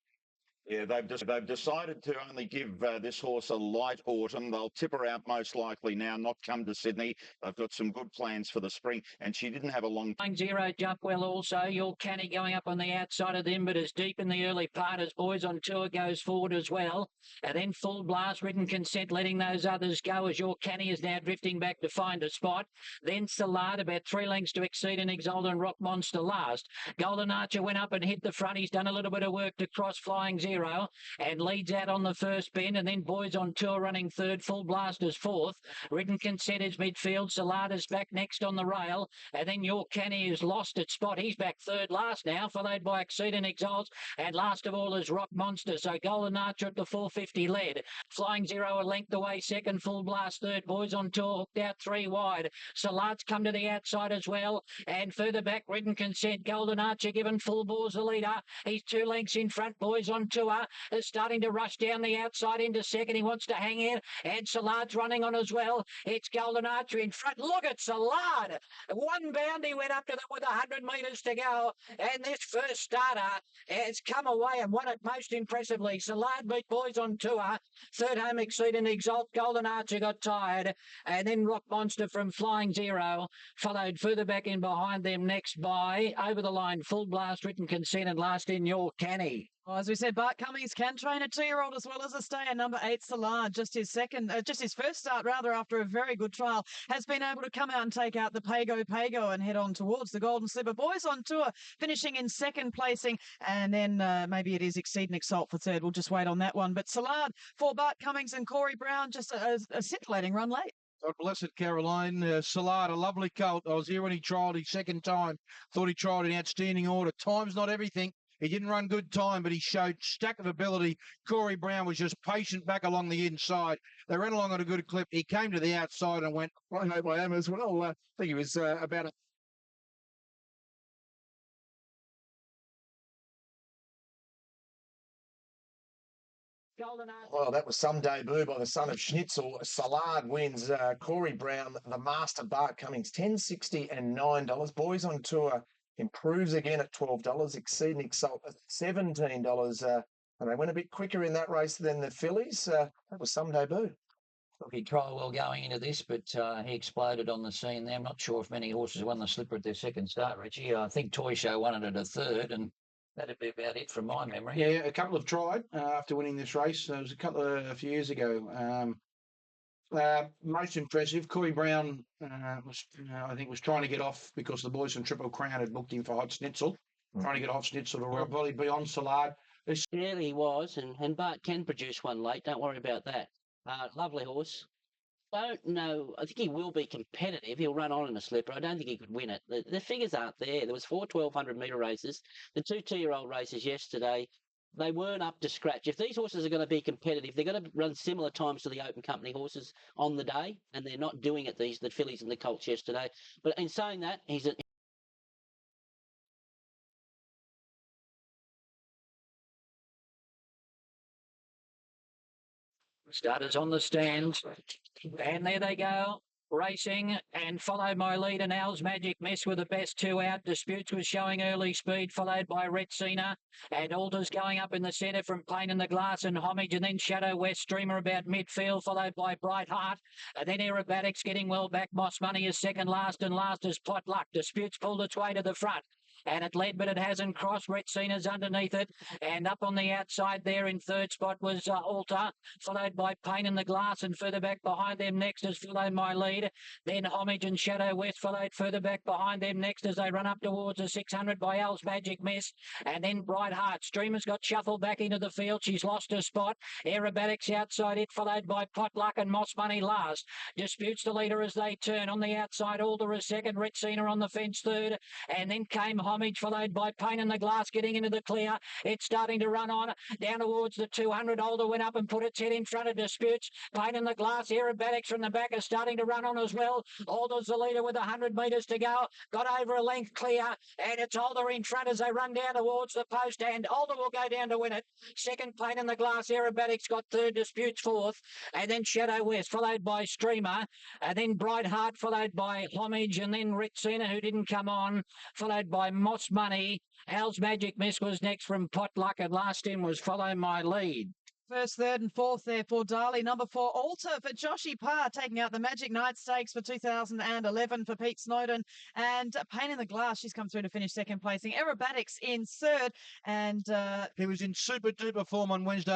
Yeah, they've decided to only give this horse a light autumn. They'll tip her out most likely now, not come to Sydney. They've got some good plans for the spring, and she didn't have a long... Zero jump well also. Your Canny going up on the outside of them, but is deep in the early part as Boys on Tour goes forward as well. And then Full Blast, Written Consent, letting those others go as Your Canny is now drifting back to find a spot. Then Salard about 3 lengths to Exceed and Exalt and Rock Monster last. Golden Archer went up and hit the front. He's done a little bit of work to cross Flying Zero and leads out on the first bend, and then Boys on Tour running third, Full Blasters fourth. Written Consent is midfield. Salada's back next on the rail, and then Your Canny is lost at spot. He's back third last now, followed by Exceed and Exalt, and last of all is Rock Monster. So Golden Archer at the 450 lead. Flying Zero a length away second, Full Blast third. Boys on Tour hooked out 3 wide. Salad's come to the outside as well, and further back Written Consent. Golden Archer given full balls the leader. He's 2 lengths in front. Boys on Tour is starting to rush down the outside into second. He wants to hang in, and Salad's running on as well. It's Golden Archer in front. Look at Salad. One bound he went up to them with 100 metres to go, and this first starter has come away and won it most impressively. Salad beat Boys on Tour. Third home Exceed and Exalt. Golden Archer got tired, and then Rock Monster from Flying Zero followed further back in behind them next by over the line Full Blast, Written Consent, and last in Your Canny. Well, as we said, Bart Cummings can train a 2-year-old as well as a stayer. Number 8, Salard, just his first start rather after a very good trial, has been able to come out and take out the Pago and head on towards the Golden Slipper. Boys on Tour finishing in second placing, and then maybe it is Exceed and Exalt for third. We'll just wait on that one. But Salard for Bart Cummings and Corey Brown, just a scintillating run late. God bless it, Caroline. Salard, a lovely colt. I was here when he trialled his second time. Thought he trialled in outstanding order. Time's not everything. He didn't run good time, but he showed stack of ability. Corey Brown was just patient back along the inside. They ran along at a good clip. He came to the outside and went, I hope I am as well. I think he was about a... Well, that was some debut by the son of Schnitzel. Salard wins. Corey Brown, the master, Bart Cummings, $10.60 and $9. Boys on Tour improves again at $12. Exceed and Exalt at $17. And they went a bit quicker in that race than the fillies. That was some debut. Look, he tried well going into this, but he exploded on the scene there. I'm not sure if many horses won the slipper at their second start, Richie. I think Toy Show won it at a third, and that'd be about it from my memory. Yeah, a couple have tried after winning this race. There was a few years ago. Most impressive, Corey Brown I think was trying to get off because the boys from Triple Crown had booked him for Hot Schnitzel, trying to get off Schnitzel to probably be on Salard. Yeah, he was, and Bart can produce one late. Don't worry about that. Lovely horse. Don't know. I think he will be competitive. He'll run on in a slipper. I don't think he could win it. The figures aren't there. There was 4 1,200-metre races. The 2 2-year-old races yesterday, they weren't up to scratch. If these horses are going to be competitive, they're going to run similar times to the Open Company horses on the day, and they're not doing it, the fillies and the colts yesterday. But in saying that, he's Starters on the stands. And there they go. Racing and follow my leader now's Magic Miss with the best two out. Disputes was showing early speed, followed by Retsina. And Alters going up in the centre from Plain in the Glass and Homage, and then Shadow West Streamer about midfield, followed by Bright Heart. And then Aerobatics getting well back. Moss Money is second last, and last is Pot Luck. Disputes pulled its way to the front. And it led, but it hasn't crossed. Retsina's underneath it. And up on the outside there in third spot was Alta, followed by Pain in the Glass, and further back behind them next is Follow My Lead. Then Homage and Shadow West followed further back behind them next as they run up towards the 600 by Al's Magic Miss. And then Bright Heart. Streamer's got shuffled back into the field. She's lost her spot. Aerobatics outside it, followed by Pot Luck and Moss Money last. Disputes the leader as they turn. On the outside, Alder is second. Retsina on the fence third. And then came Homage, followed by Pain in the Glass, getting into the clear. It's starting to run on down towards the 200. Alder went up and put its head in front of Disputes. Pain in the Glass, Aerobatics from the back are starting to run on as well. Alder's the leader with 100 metres to go. Got over a length clear, and it's Alder in front as they run down towards the post, and Alder will go down to win it. Second, Pain in the Glass. Aerobatics got third. Disputes fourth, and then Shadow West, followed by Streamer, and then Bright Heart, followed by Homage, and then Retsina, who didn't come on, followed by Moss Money. Al's Magic Miss was next from Pot Luck, and last in was Follow My Lead. First, third and fourth there for Darley. Number 4, Alta for Joshy Parr, taking out the Magic Night Stakes for 2011 for Pete Snowden. And Pain in the Glass, she's come through to finish second placing. Aerobatics in third. And he was in super duper form on Wednesday.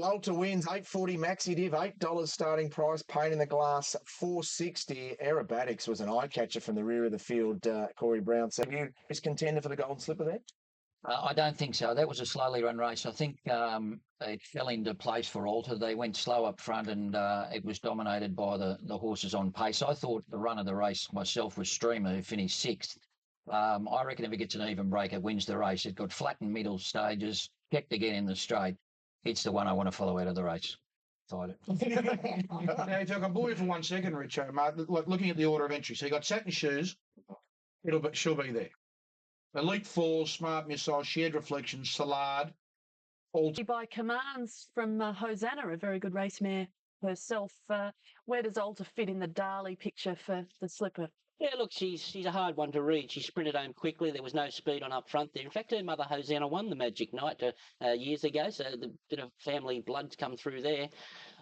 Alta wins, 840 Maxi Div, $8 starting price. Pain in the Glass, $4.60. Aerobatics was an eye catcher from the rear of the field, Corey Brown. So you is contender for the Golden Slipper there? I don't think so. That was a slowly run race. I think it fell into place for Alta. They went slow up front, and it was dominated by the horses on pace. I thought the run of the race myself was Streamer, who finished sixth. I reckon if it gets an even break, it wins the race. It got flat in middle stages, checked again in the straight. It's the one I want to follow out of the race. Now, if I can bore you for 1 second, Richo, mate, looking at the order of entry. So you got Satin Shoes. She'll be there. Elite Falls, Smart Missile, Shared Reflection, Salard. By commands from Hosanna, a very good race mare herself. Where does Alta fit in the Darley picture for the slipper? Yeah, look, she's a hard one to read. She sprinted home quickly. There was no speed on up front there. In fact, her mother Hosanna won the Magic Night years ago, so the bit of family blood's come through there.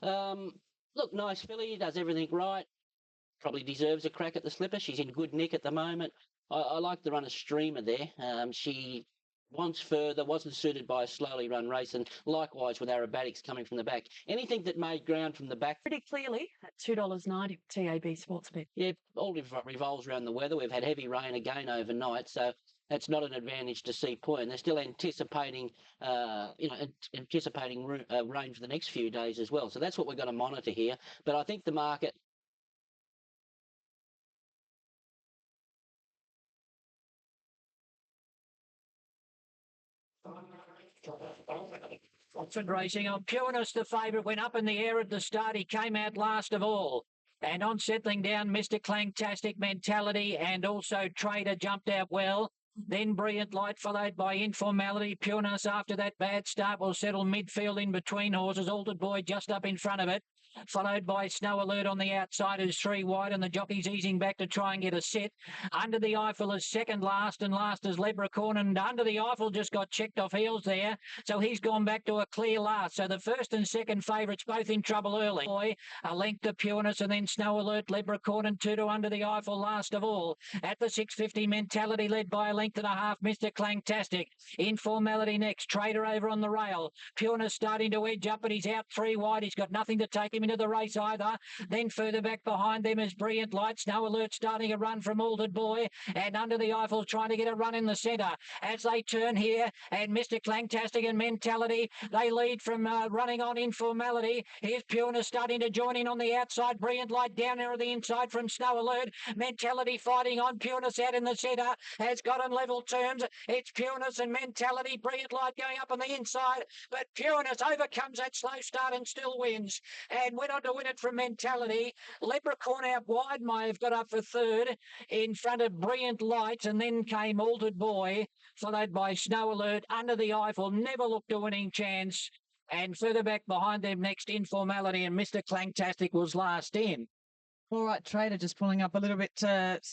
Look, nice filly, does everything right. Probably deserves a crack at the slipper. She's in good nick at the moment. I like the run of Streamer there. She wants further, wasn't suited by a slowly run race, and likewise with Aerobatics coming from the back. Anything that made ground from the back. Pretty clearly at $2.90 TAB Sportsbet. Yeah, all revolves around the weather. We've had heavy rain again overnight, so that's not an advantage to Sea Point. They're still anticipating, rain for the next few days as well. So that's what we've got to monitor here. But I think the market. Oxford Racing on Pureness, the favourite, went up in the air at the start. He came out last of all. And on settling down, Mr. Clangtastic, Mentality, and also Trader jumped out well. Then Brilliant Light, followed by Informality. Pureness after that bad start will settle midfield in between horses. Altered Boy just up in front of it. Followed by Snow Alert on the outside is 3 wide, and the jockey's easing back to try and get a set. Under the Eiffel is second last, and last is Leprechaun, and Under the Eiffel just got checked off heels there, so he's gone back to a clear last. So the first and second favourites both in trouble early. Boy, a length to Pureness, and then Snow Alert, Leprechaun, and 2 to Under the Eiffel last of all. At the 650, Mentality led by a length and a half, Mr. Clangtastic. Informality next, Trader over on the rail. Pureness starting to edge up, but he's out 3 wide. He's got nothing to take him into the race either. Then further back behind them is Brilliant Light. Snow Alert starting a run from Altered Boy, and Under the Eiffel trying to get a run in the centre as they turn here. And Mr. Clangtastic and Mentality, they lead from running on Informality. Here's Pureness starting to join in on the outside. Brilliant Light down there on the inside from Snow Alert. Mentality fighting on. Pureness out in the centre has got on level terms. It's Pureness and Mentality. Brilliant Light going up on the inside, but Pureness overcomes that slow start and still wins. and went on to win it from Mentality. Leprechaun out wide may have got up for third in front of Brilliant Light, and then came Altered Boy, followed by Snow Alert, Under the Eiffel, never looked a winning chance. And further back behind them, next Informality, and Mr. Clangtastic was last in. All right, Trader just pulling up a little bit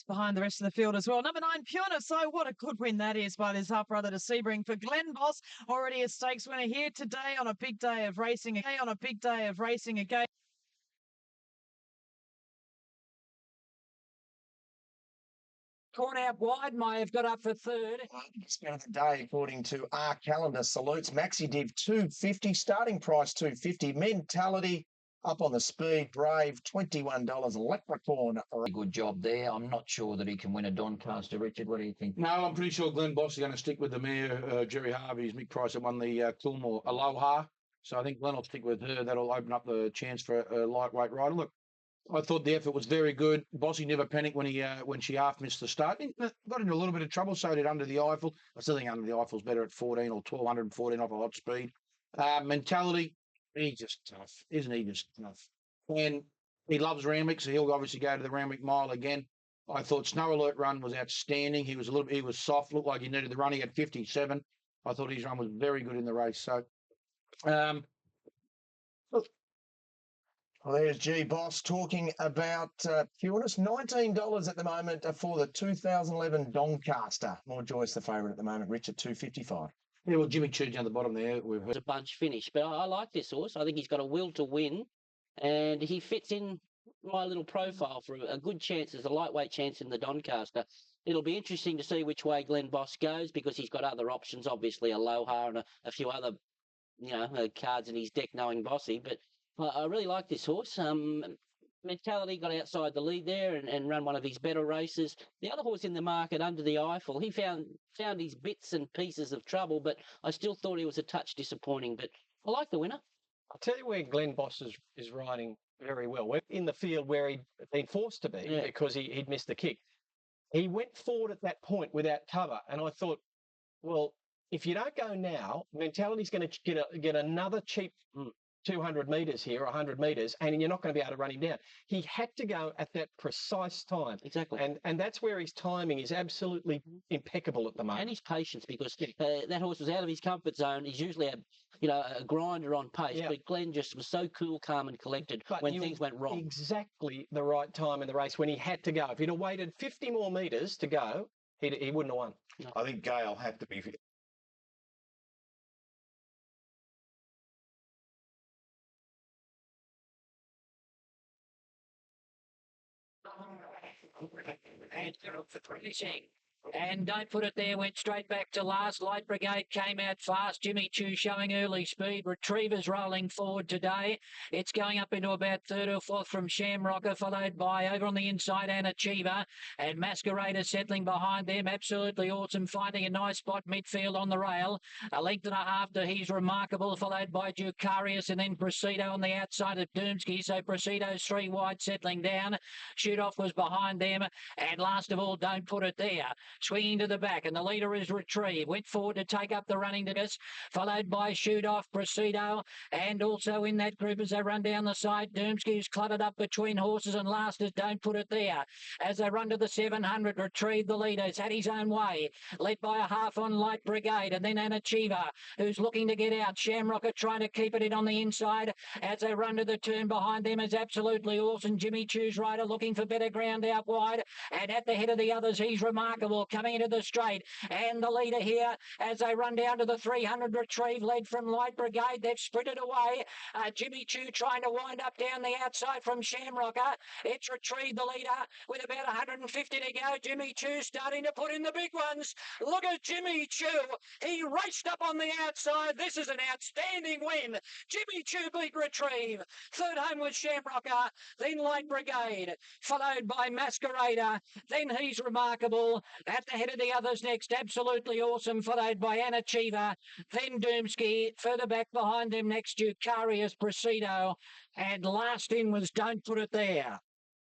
behind the rest of the field as well. Number 9, Puna. So what a good win that is by this half brother to Sebring for Glen Boss. Already a stakes winner here today on a big day of racing. Again. Corn out wide may have got up for third. Spin of the day, according to our calendar, salutes. Maxi Div 250, starting price 250. Mentality up on the speed. Brave $21. Leprechaun. Good job there. I'm not sure that he can win a Doncaster. Richard, what do you think? No, I'm pretty sure Glenn Boss is going to stick with the mare, Jerry Harvey's Mick Price that won the Coolmore Aloha. So I think Glenn will stick with her. That'll open up the chance for a lightweight rider. Look, I thought the effort was very good. Bossy never panicked when she half missed the start. Got into a little bit of trouble, so did Under the Eiffel. I still think Under the Eiffel's better at 14 or 1214 off a hot speed. Mentality, he's just tough. Isn't he just tough? And he loves Randwick, so he'll obviously go to the Randwick Mile again. I thought Snow Alert run was outstanding. He was soft, looked like he needed the run. He had 57. I thought his run was very good in the race. So, Well, there's G Boss talking about Pureness. $19 at the moment for the 2011 Doncaster. More Joyce, the favourite at the moment. Richard, $255. Yeah, well, Jimmy Choo down the bottom there. It was a bunch finish, but I like this horse. I think he's got a will to win, and he fits in my little profile for a good chance. There's a lightweight chance in the Doncaster. It'll be interesting to see which way Glenn Boss goes because he's got other options, obviously Aloha and a few other, cards in his deck, knowing Bossy. But I really like this horse. Mentality got outside the lead there and ran one of his better races. The other horse in the market, Under the Eiffel, he found his bits and pieces of trouble, but I still thought he was a touch disappointing. But I like the winner. I'll tell you where Glenn Boss is riding very well. We're in the field where he'd been forced to be because he'd missed the kick. He went forward at that point without cover, and I thought, well, if you don't go now, Mentality's going to get another cheap 200 metres here, 100 metres, and you're not going to be able to run him down. He had to go at that precise time. Exactly. And that's where his timing is absolutely impeccable at the moment. And his patience, because that horse was out of his comfort zone. He's usually a grinder on pace, but Glenn just was so cool, calm and collected when things went wrong. Exactly the right time in the race when he had to go. If he'd have waited 50 more metres to go, he wouldn't have won. No. I think Gale have to be... And Don't Put It There went straight back to last. Light Brigade came out fast. Jimmy Choo showing early speed. Retrievers rolling forward today. It's going up into about third or fourth from Shamrocker, followed by over on the inside Anachiever. And Masquerader settling behind them. Absolutely awesome, finding a nice spot midfield on the rail. A length and a half to He's Remarkable, followed by Ducarius, and then Presido on the outside of Doomsky. So Presido's 3 wide settling down. Shoot Off was behind them. And last of all, Don't Put It There. Swinging to the back, and the leader is Retrieve. Went forward to take up the running to this, followed by Shoot Off, Presido, and also in that group as they run down the side, Doomsky's cluttered up between horses, and last is Don't Put It There. As they run to the 700, Retrieve the leader. He's had his own way, led by a half on Light Brigade, and then Anachiever, who's looking to get out. Shamrocker trying to keep it in on the inside as they run to the turn behind them is Absolutely Awesome. Jimmy Choo's rider looking for better ground out wide, and at the head of the others, He's Remarkable coming into the straight, and the leader here as they run down to the 300. Retrieve led from Light Brigade. They've sprinted away. Jimmy Choo trying to wind up down the outside from Shamrocker. It's Retrieve the leader with about 150 to go. Jimmy Choo starting to put in the big ones. Look at Jimmy Choo. He raced up on the outside. This is an outstanding win. Jimmy Choo beat Retrieve. Third home was Shamrocker, then Light Brigade, followed by Masquerader, then He's Remarkable. At the head of the others next, Absolutely Awesome, followed by Anachiever, then Doomsky. Further back behind them next, Ducarius, Presido, and last in was Don't Put It There.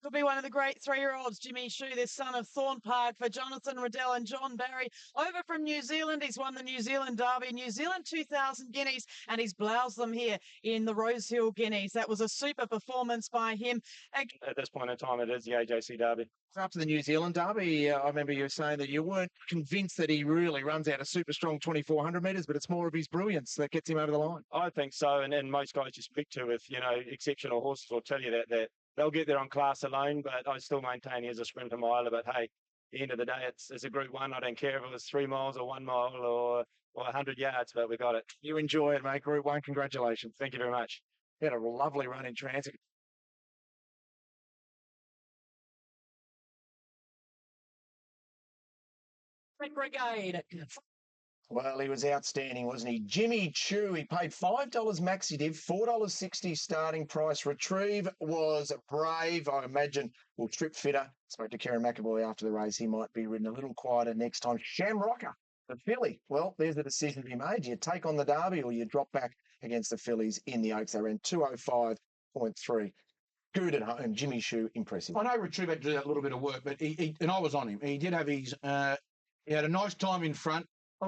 Could be one of the great 3-year-olds. Jimmy Shue, this son of Thorn Park for Jonathan Riddell and John Barry. Over from New Zealand, he's won the New Zealand Derby, New Zealand 2000 Guineas, and he's bloused them here in the Rosehill Guineas. That was a super performance by him. At this point in time, it is the AJC Derby. After the New Zealand Derby, I remember you saying that you weren't convinced that he really runs out a super strong 2,400 metres, but it's more of his brilliance that gets him over the line. I think so, and most guys you speak to with, exceptional horses will tell you that they'll get there on class alone, but I still maintain he is a sprinter miler. But hey, at the end of the day, it's a Group 1. I don't care if it was 3 miles or 1 mile or 100 yards, but we got it. You enjoy it, mate. Group 1, congratulations. Thank you very much. He had a lovely run in transit. Brigade. Well, he was outstanding, wasn't he? Jimmy Choo, he paid $5 maxi div, $4.60 starting price. Retrieve was brave. I imagine, well, trip fitter. Spoke to Karen McAvoy after the race. He might be ridden a little quieter next time. Shamrocker, the filly. Well, there's the decision to be made. You take on the Derby or you drop back against the fillies in the Oaks. They ran 205.3. Good at home. Jimmy Choo, impressive. I know Retrieve had to do that little bit of work, but and I was on him. He did have his, he had a nice time in front. I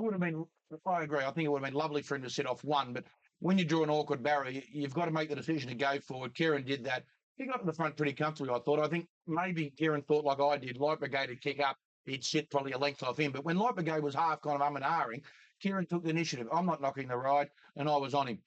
agree. I think it would have been lovely for him to set off 1, but when you draw an awkward barrier, you've got to make the decision to go forward. Kieran did that. He got to the front pretty comfortably, I thought. I think maybe Kieran thought like I did, Light Brigade would kick up, he'd sit probably a length off him. But when Light Brigade was half kind of and ahhing, Kieran took the initiative. I'm not knocking the ride, and I was on him.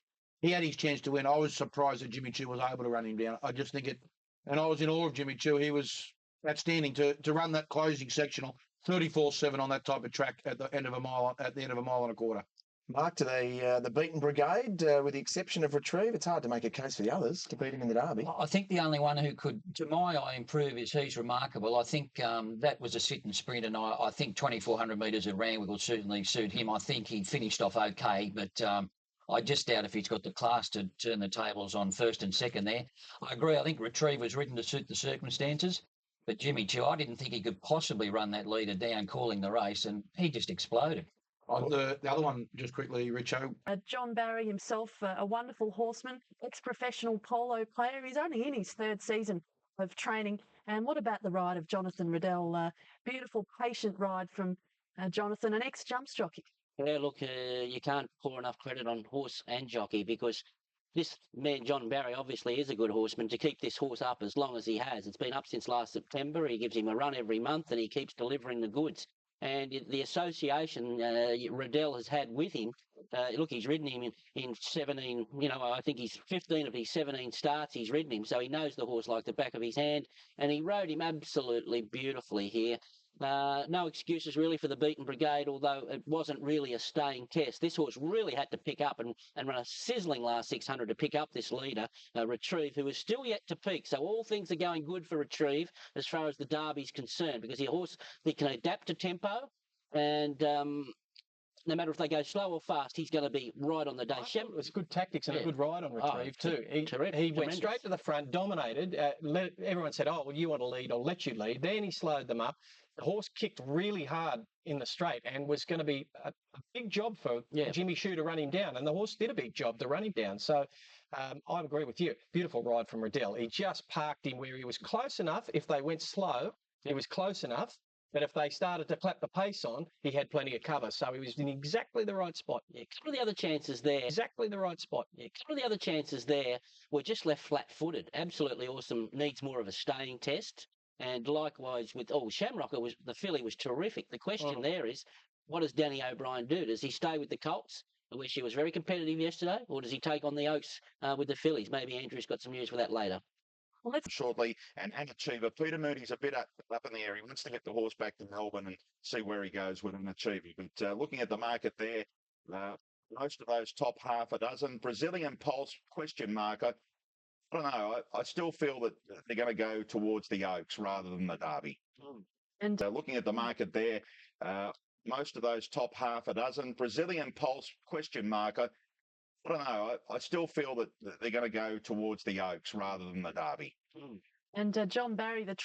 He had his chance to win. I was surprised that Jimmy Choo was able to run him down. I just think it, and I was in awe of Jimmy Choo. He was outstanding to run that closing sectional 34.7 on that type of track at the end of a mile and a quarter. Mark, to the beaten Brigade, with the exception of Retrieve, it's hard to make a case for the others to beat him in the Derby. I think the only one who could, to my eye, improve is He's Remarkable. I think that was a sit and sprint, and I think 2,400 metres at Randwick will certainly suit him. I think he finished off okay, but I just doubt if he's got the class to turn the tables on first and second there. I agree. I think Retrieve was written to suit the circumstances. But Jimmy Choo, I didn't think he could possibly run that leader down calling the race, and he just exploded. The other one, just quickly, Richo. John Barry himself, a wonderful horseman, ex-professional polo player. He's only in his 3rd season of training. And what about the ride of Jonathan Riddell? Beautiful, patient ride from Jonathan, an ex-jumps jockey. Yeah, look, you can't pour enough credit on horse and jockey because this man, John Barry, obviously is a good horseman to keep this horse up as long as he has. It's been up since last September. He gives him a run every month and he keeps delivering the goods. And the association Riddell has had with him, look, he's ridden him in 17, I think he's 15 of his 17 starts he's ridden him. So he knows the horse like the back of his hand. And he rode him absolutely beautifully here. No excuses really for the beaten Brigade, although it wasn't really a staying test. This horse really had to pick up and run a sizzling last 600 to pick up this leader, Retrieve, who is still yet to peak. So all things are going good for Retrieve as far as the Derby's concerned, because he's a horse that can adapt to tempo and no matter if they go slow or fast, he's going to be right on the day. It was good tactics and a good ride on Retrieve too. He went straight to the front, dominated. Everyone said, oh, well, you want to lead, I'll let you lead. Then he slowed them up. The horse kicked really hard in the straight and was going to be a big job for Jimmy Choo to run him down. And the horse did a big job to run him down. So I agree with you. Beautiful ride from Riddell. He just parked him where he was close enough. If they went slow, he was close enough. But if they started to clap the pace on, he had plenty of cover. So he was in exactly the right spot. Yeah, a couple of the other chances there. Exactly the right spot. Yeah, a couple of the other chances there were just left flat-footed. Absolutely awesome. Needs more of a staying test. And likewise with, Shamrocker, the filly was terrific. The question there is, what does Danny O'Brien do? Does he stay with the Colts, where she was very competitive yesterday, or does he take on the Oaks with the fillies? Maybe Andrew's got some news for that later. Well, let's shortly and Achiever. Peter Moody's a bit up in the air. He wants to get the horse back to Melbourne and see where he goes with an Achiever. But looking at the market there, most of those top half a dozen. Brazilian Pulse, question mark. I don't know. I still feel that they're going to go towards the Oaks rather than the Derby. And looking at the market there, most of those top half a dozen. Brazilian Pulse, question mark. I don't know. I still feel that they're going to go towards the Oaks rather than the Derby. And John Barry, the